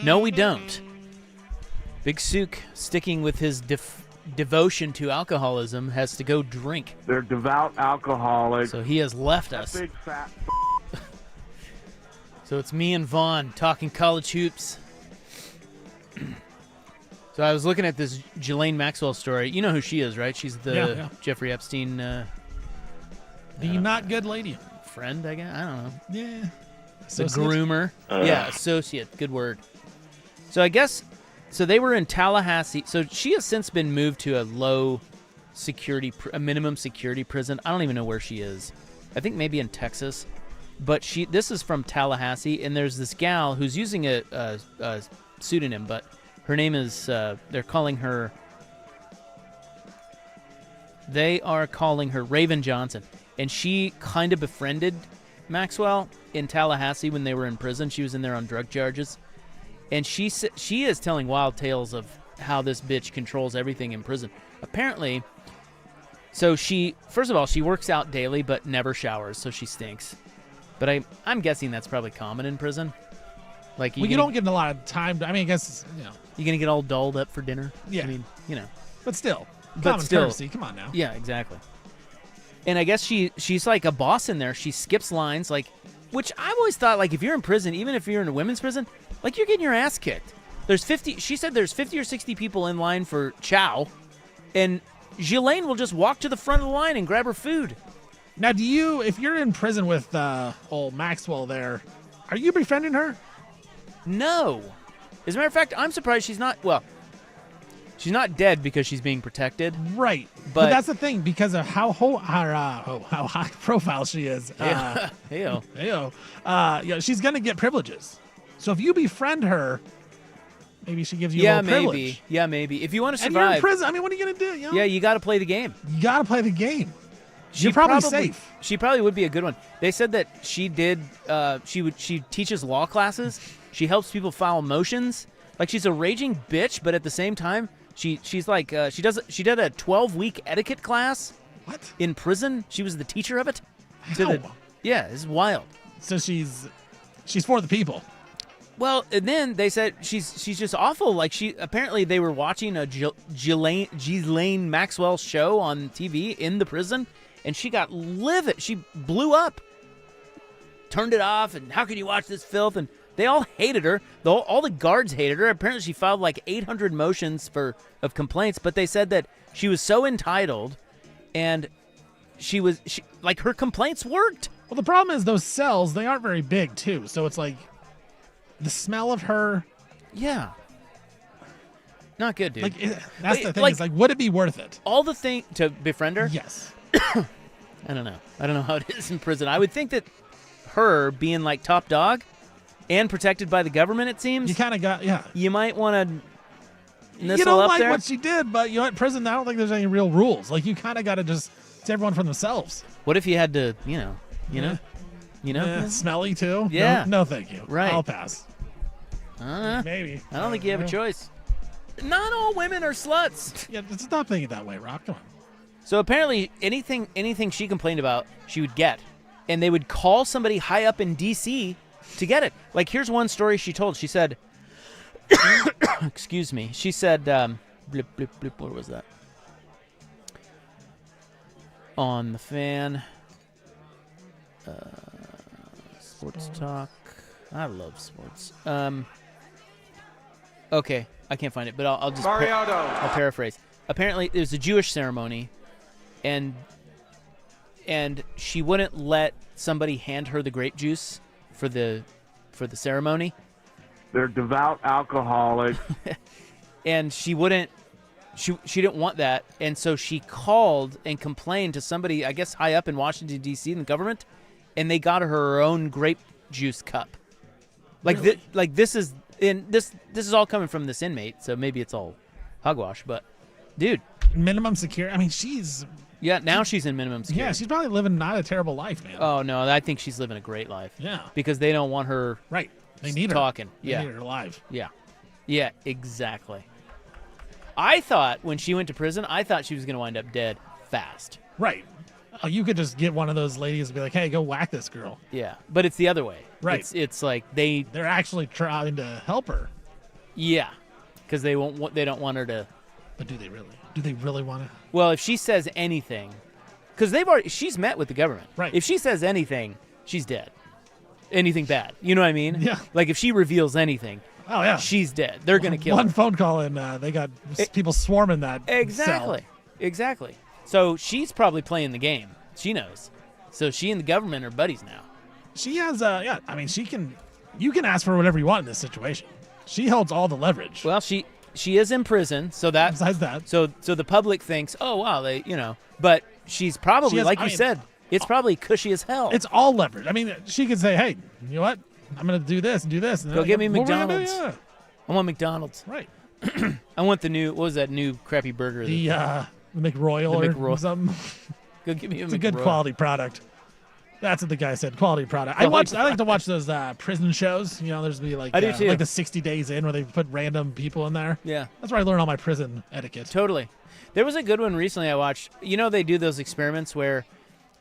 no, we don't. Big Sook, sticking with his devotion to alcoholism, has to go drink. They're devout alcoholics. So he has left us. Big fat. So it's me and Vaughn talking college hoops. So I was looking at this Ghislaine Maxwell story. You know who she is, right? She's the Jeffrey Epstein the not good lady. Friend, I guess. I don't know. Yeah. The groomer. Yeah, associate. Good word. So I guess, so they were in Tallahassee. So she has since been moved to a low security, a minimum security prison. I don't even know where she is. I think maybe in Texas. But this is from Tallahassee, and there's this gal who's using a pseudonym, but her name is, they are calling her Raven Johnson. And she kind of befriended Maxwell in Tallahassee when they were in prison. She was in there on drug charges. And she is telling wild tales of how this bitch controls everything in prison. Apparently, so first of all, she works out daily but never showers, so she stinks. But I'm guessing that's probably common in prison. Like you don't get a lot of time. I guess, you're going to get all dolled up for dinner? Yeah. I mean, But still. Common courtesy. Come on now. Yeah, exactly. And I guess she's like a boss in there. She skips lines, which I've always thought, like, if you're in prison, even if you're in a women's prison, like, you're getting your ass kicked. She said there's 50 or 60 people in line for chow, and Ghislaine will just walk to the front of the line and grab her food. Now, if you're in prison with old Maxwell there, are you befriending her? No. As a matter of fact, I'm surprised she's not dead because she's being protected. Right. But that's the thing, because of how high profile she is. She's going to get privileges. So if you befriend her, maybe she gives you a little privilege. Yeah, maybe. If you want to survive. And you're in prison. What are you going to do? Yeah, you got to play the game. You got to play the game. You're probably safe. She probably would be a good one. They said that she did. She teaches law classes. She helps people file motions. Like, she's a raging bitch, but at the same time, she's like she did a 12-week etiquette class. What? In prison? She was the teacher of it. How? Yeah, it's wild. So she's for the people. Well, and then they said she's just awful. Like, apparently they were watching a Ghislaine Maxwell show on TV in the prison. And she got livid. She blew up, turned it off, and how can you watch this filth? And they all hated her. All the guards hated her. Apparently, she filed like 800 motions of complaints, but they said that she was so entitled, and her complaints worked. Well, the problem is those cells, they aren't very big, too. So it's like the smell of her. Yeah. Not good, dude. That's the thing. It's like, would it be worth it? All the thing to befriend her? Yes. I don't know. I don't know how it is in prison. I would think that her being like top dog and protected by the government, it seems. You kind of got, You might want to nestle You don't up like there. what she did, but in prison, I don't think there's any real rules. Like, you kind of got to just, it's everyone for themselves. What if you had to, smelly too? Yeah. No, thank you. Right. I'll pass. Maybe. I don't think you have a choice. Not all women are sluts. Yeah, stop thinking that way, Rock. Come on. So apparently anything she complained about, she would get. And they would call somebody high up in D.C. to get it. Like, here's one story she told. She said, excuse me. She said, blip, blip, blip, where was that? On the fan. Sports talk. I love sports. Okay, I can't find it, but I'll just I'll paraphrase. Apparently, it was a Jewish ceremony, and she wouldn't let somebody hand her the grape juice for the ceremony. They're devout alcoholics. And she wouldn't. She didn't want that, and so she called and complained to somebody, I guess, high up in Washington D.C. in the government, and they got her own grape juice cup. Like Really? This is all coming from this inmate, so maybe it's all hogwash. But, dude, minimum security. I mean, she's now she's in minimum security. Yeah, she's probably living not a terrible life, man. Oh no, I think she's living a great life. Yeah, because they don't want her. Right, they need her talking. They need her alive. Yeah, exactly. I thought when she went to prison, I thought she was going to wind up dead fast. Right. Oh, you could just get one of those ladies and be like, "Hey, go whack this girl." Yeah, but it's the other way. Right. It's like they're actually trying to help her. Yeah, because they don't want her to. But do they really? Do they really want to? Well, if she says anything, because she's met with the government. Right. If she says anything, she's dead. Anything bad, you know what I mean? Yeah. Like if she reveals anything, oh yeah, she's dead. They're gonna kill one her. phone call and they got people swarming that. Exactly. cell. Exactly. So she's probably playing the game. She knows. So she and the government are buddies now. She has yeah. I mean, she can. You can ask for whatever you want in this situation. She holds all the leverage. Well, she is in prison, so that besides that, so the public thinks, oh wow, but she's probably like you said, it's probably cushy as hell. It's all leverage. I mean, she could say, "Hey, you know what? I'm going to do this and do this." And go get me "What we're gonna do?" McDonald's. Yeah. I want McDonald's. Right. I want the new. What was that new crappy burger? The McRoyal The or McRoy- something. Go give me a It's a good McRoy. quality product. That's what the guy said. Quality product. I like to watch those prison shows. You know, there's like I do too. like the 60 Days In where they put random people in there. Yeah. That's where I learned all my prison etiquette. Totally. There was a good one recently I watched. You know, they do those experiments where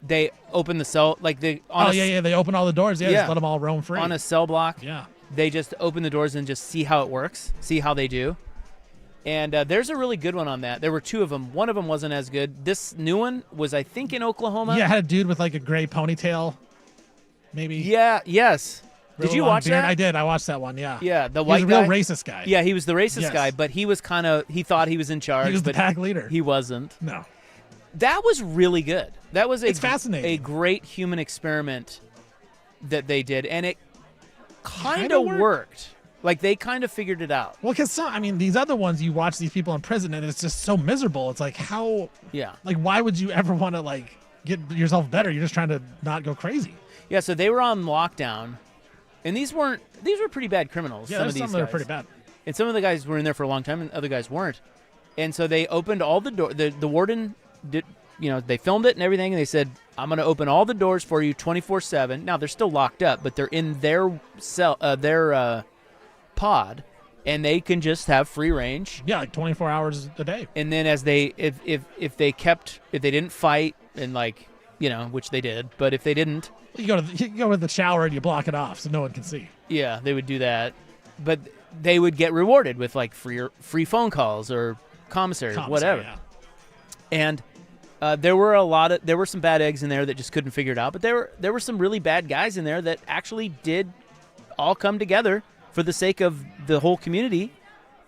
they open the cell They open all the doors. Yeah, just let them all roam free on a cell block. Yeah. They just open the doors and just see how it works, see how they do. And there's a really good one on that. There were two of them. One of them wasn't as good. This new one was, I think, in Oklahoma. Yeah, it had a dude with like a gray ponytail, maybe. Yeah. Yes. Did you watch that? I did. I watched that one. Yeah. Yeah. The He white was a guy. real racist guy. Yeah, he was the racist Yes. guy, but he was he thought he was in charge. He was the but pack leader. He wasn't. No. That was really good. That was It's fascinating. a great human experiment that they did, and it kind Kinda of worked. worked. Like they kind of figured it out. Well, because these other ones, you watch these people in prison, and it's just so miserable. It's like, how? Yeah. Like, why would you ever want to like get yourself better? You're just trying to not go crazy. Yeah, so they were on lockdown, and these were pretty bad criminals. Yeah, some there's of these some that are guys. pretty bad. And some of the guys were in there for a long time, and other guys weren't. And so they opened all the doors. The warden did, they filmed it and everything, and they said, "I'm going to open all the doors for you 24/7." Now they're still locked up, but they're in their cell, their pod, and they can just have free range. Yeah, like 24 hours a day. And then as if they didn't fight and which they did, but if they didn't, you go to the shower and you block it off so no one can see. yeah, they would do that. But they would get rewarded with like free phone calls or commissary, whatever. Yeah. And there were some bad eggs in there that just couldn't figure it out, but there were some really bad guys in there that actually did all come together for the sake of the whole community.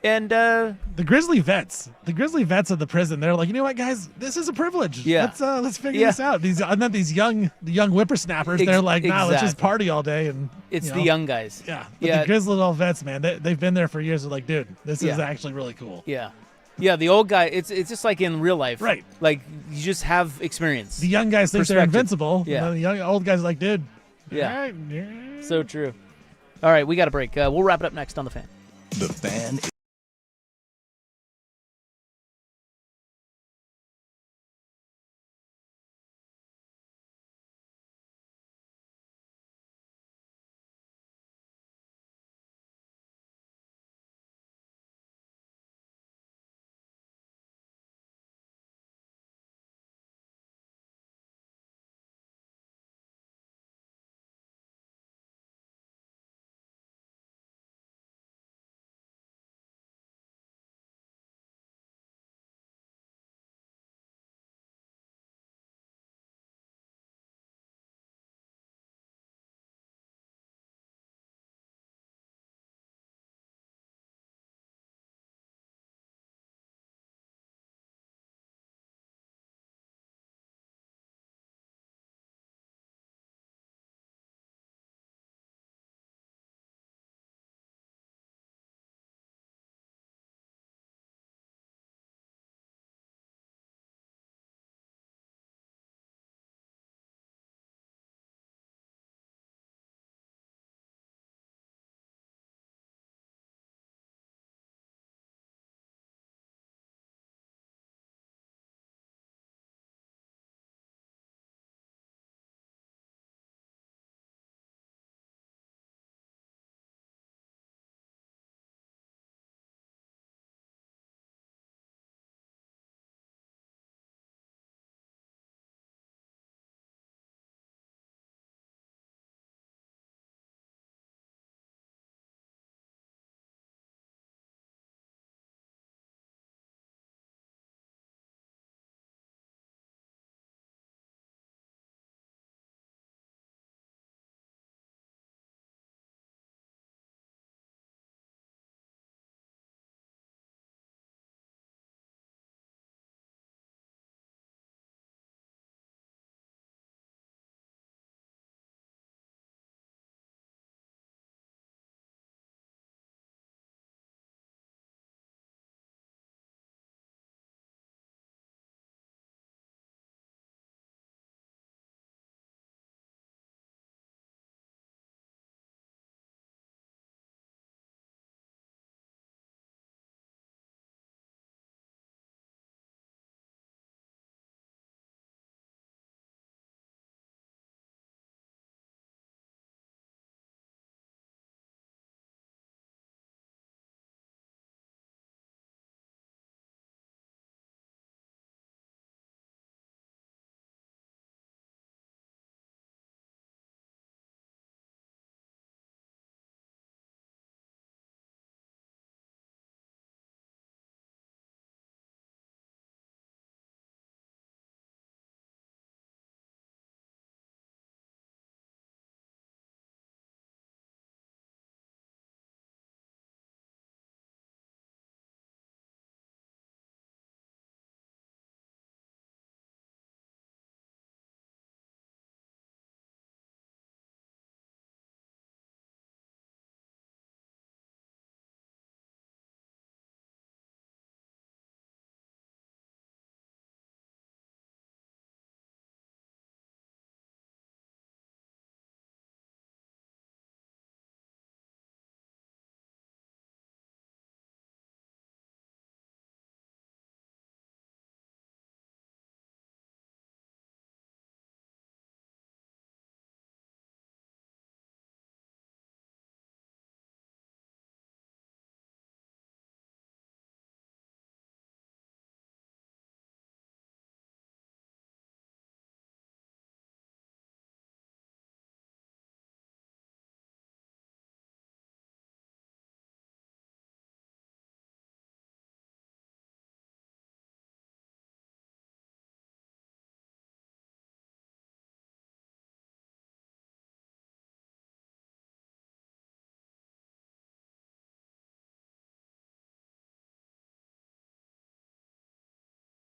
And the grizzly vets of the prison, they're like, you know what, guys, this is a privilege. Yeah. Let's figure this out. These young whippersnappers, they're like, nah, let's just party all day. And it's the young guys. Yeah, but the grizzly old vets, man, they've been there for years. They're like, dude, this is actually really cool. Yeah. Yeah, the old guy, it's just like in real life. Right. Like, you just have experience. The young guys think they're invincible. Yeah. And the old guys are like, dude. Yeah. All right, yeah. So true. All right, we got a break. We'll wrap it up next on The Fan. The Fan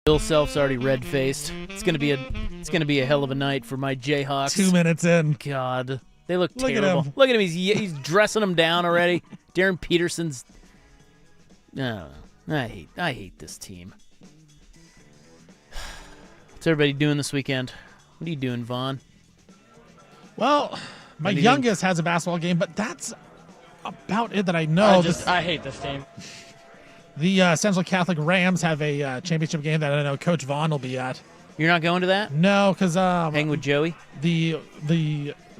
Bill Self's already red-faced. It's gonna be a hell of a night for my Jayhawks. 2 minutes in. God, they look Look at terrible. him. Look at him. He's dressing them down already. Darren Peterson's. No, I hate this team. What's everybody doing this weekend? What are you doing, Vaughn? Well, my Anything? youngest has a basketball game, but that's about it that I know. I hate this team. The Central Catholic Rams have a championship game that I know Coach Vaughn will be at. You're not going to that? No, because hang with Joey. The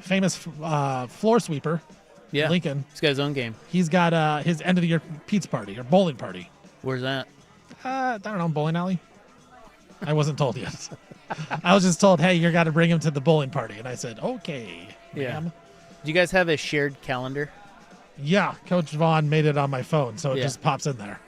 famous floor sweeper, Yeah, Lincoln. He's got his own game. He's got his end of the year pizza party or bowling party. Where's that? I don't know, bowling alley. I wasn't told yet. I was just told, hey, you got to bring him to the bowling party, and I said, okay. Yeah. ma'am. Do you guys have a shared calendar? Yeah, Coach Vaughn made it on my phone, so it Yeah. just pops in there.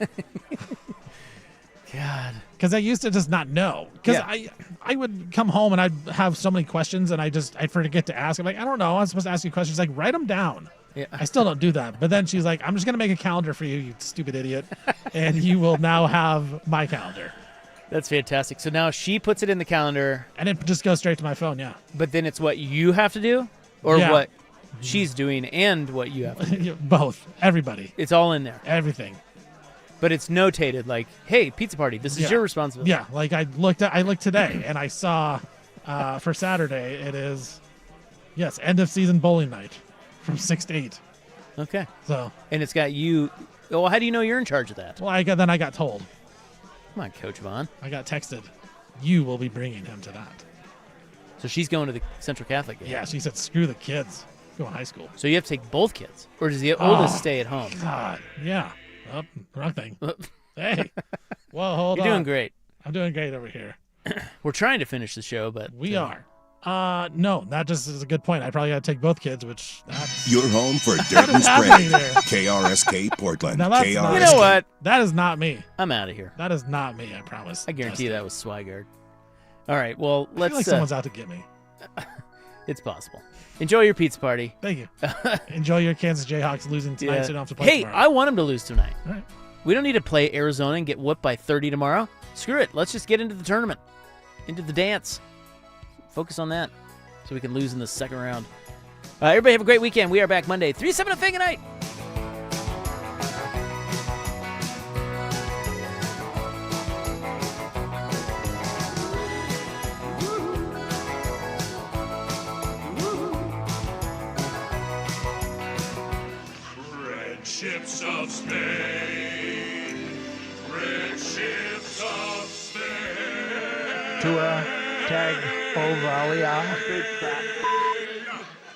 God. Because I used to just not know. Because Yeah. I would come home and I'd have so many questions and I'd forget to ask. I'm like, I don't know. I'm supposed to ask you questions. Like, write them down. Yeah. I still don't do that. But then she's like, I'm just going to make a calendar for you, you stupid idiot. And you will now have my calendar. That's fantastic. So now she puts it in the calendar. And it just goes straight to my phone, yeah. But then it's what you have to do? Or Yeah. what she's doing and what you have to do? Both. Everybody. It's all in there. Everything. But it's notated like, hey, pizza party, this is Yeah. your responsibility. Yeah, like I looked today and I saw for Saturday it is, yes, end of season bowling night from 6 to 8. Okay. So. And it's got you. Well, how do you know you're in charge of that? Well, I got told. Come on, Coach Vaughn. I got texted. You will be bringing him to that. So she's going to the Central Catholic game. Yeah, she said, screw the kids. Go to high school. So you have to take both kids? Or does the oldest stay at home? God, yeah. Oh, wrong thing. Hey. Well, hold You're on. doing great. I'm doing great over here. We're trying to finish the show, but... We are. No, that just is a good point. I probably got to take both kids, which that's... Your home for dirt and happening spray. there. KRSK Portland. Now that's KRSK. not- You know what? That is not me. I'm out of here. That is not me, I promise. I guarantee Dustin. that was Swigard. All right, well, I let's... feel like someone's out to get me. It's possible. Enjoy your pizza party. Thank you. Enjoy your Kansas Jayhawks losing tonight, so you don't have to play Hey, tomorrow. I want them to lose tonight. All right. We don't need to play Arizona and get whooped by 30 tomorrow. Screw it. Let's just get into the tournament, into the dance. Focus on that so we can lose in the second round. Everybody have a great weekend. We are back Monday, 3-7 at Fang Night. Red ships of Spain. Red ships of Spain. Tua, tag, Ovalia.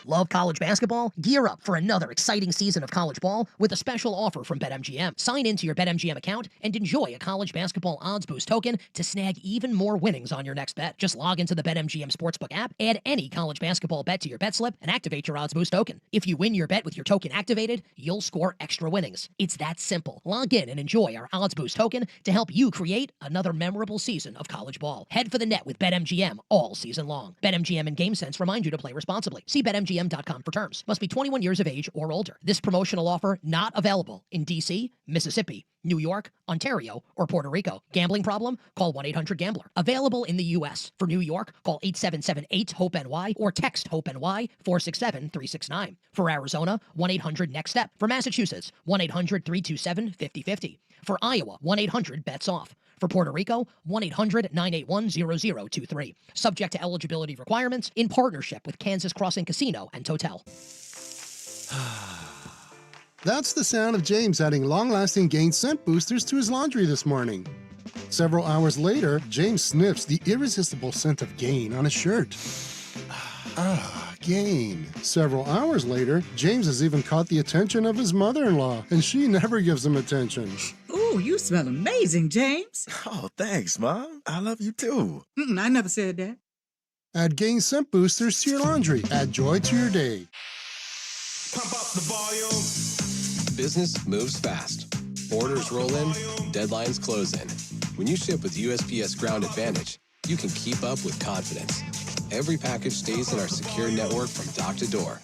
Love college basketball? Gear up for another exciting season of college ball with a special offer from BetMGM. Sign into your BetMGM account and enjoy a college basketball odds boost token to snag even more winnings on your next bet. Just log into the BetMGM Sportsbook app, add any college basketball bet to your bet slip, and activate your odds boost token. If you win your bet with your token activated, you'll score extra winnings. It's that simple. Log in and enjoy our odds boost token to help you create another memorable season of college ball. Head for the net with BetMGM all season long. BetMGM and GameSense remind you to play responsibly. See BetMGM.com for terms. Must be 21 years of age or older. This promotional offer not available in D.C., Mississippi, New York, Ontario, or Puerto Rico. Gambling problem? Call 1-800-GAMBLER. Available in the U.S. For New York, call 877-8-HOPE-NY or text HOPE-NY 467-369. For Arizona, 1-800-NEXT-STEP. For Massachusetts, 1-800-327-5050. For Iowa, 1-800-BETS-OFF. For Puerto Rico, 1-800-981-0023. Subject to eligibility requirements in partnership with Kansas Crossing Casino and Totel. That's the sound of James adding long-lasting Gain scent boosters to his laundry this morning. Several hours later, James sniffs the irresistible scent of Gain on his shirt. Gain. Several hours later, James has even caught the attention of his mother-in-law, and she never gives him attention. Ooh, you smell amazing, James. Oh, thanks, Mom. I love you too. I never said that. Add Gain scent boosters to your laundry. Add joy to your day. Pump up the volume. Business moves fast. Orders roll in, deadlines close in. When you ship with USPS Ground Advantage, you can keep up with confidence. Every package stays in our secure network from dock to door,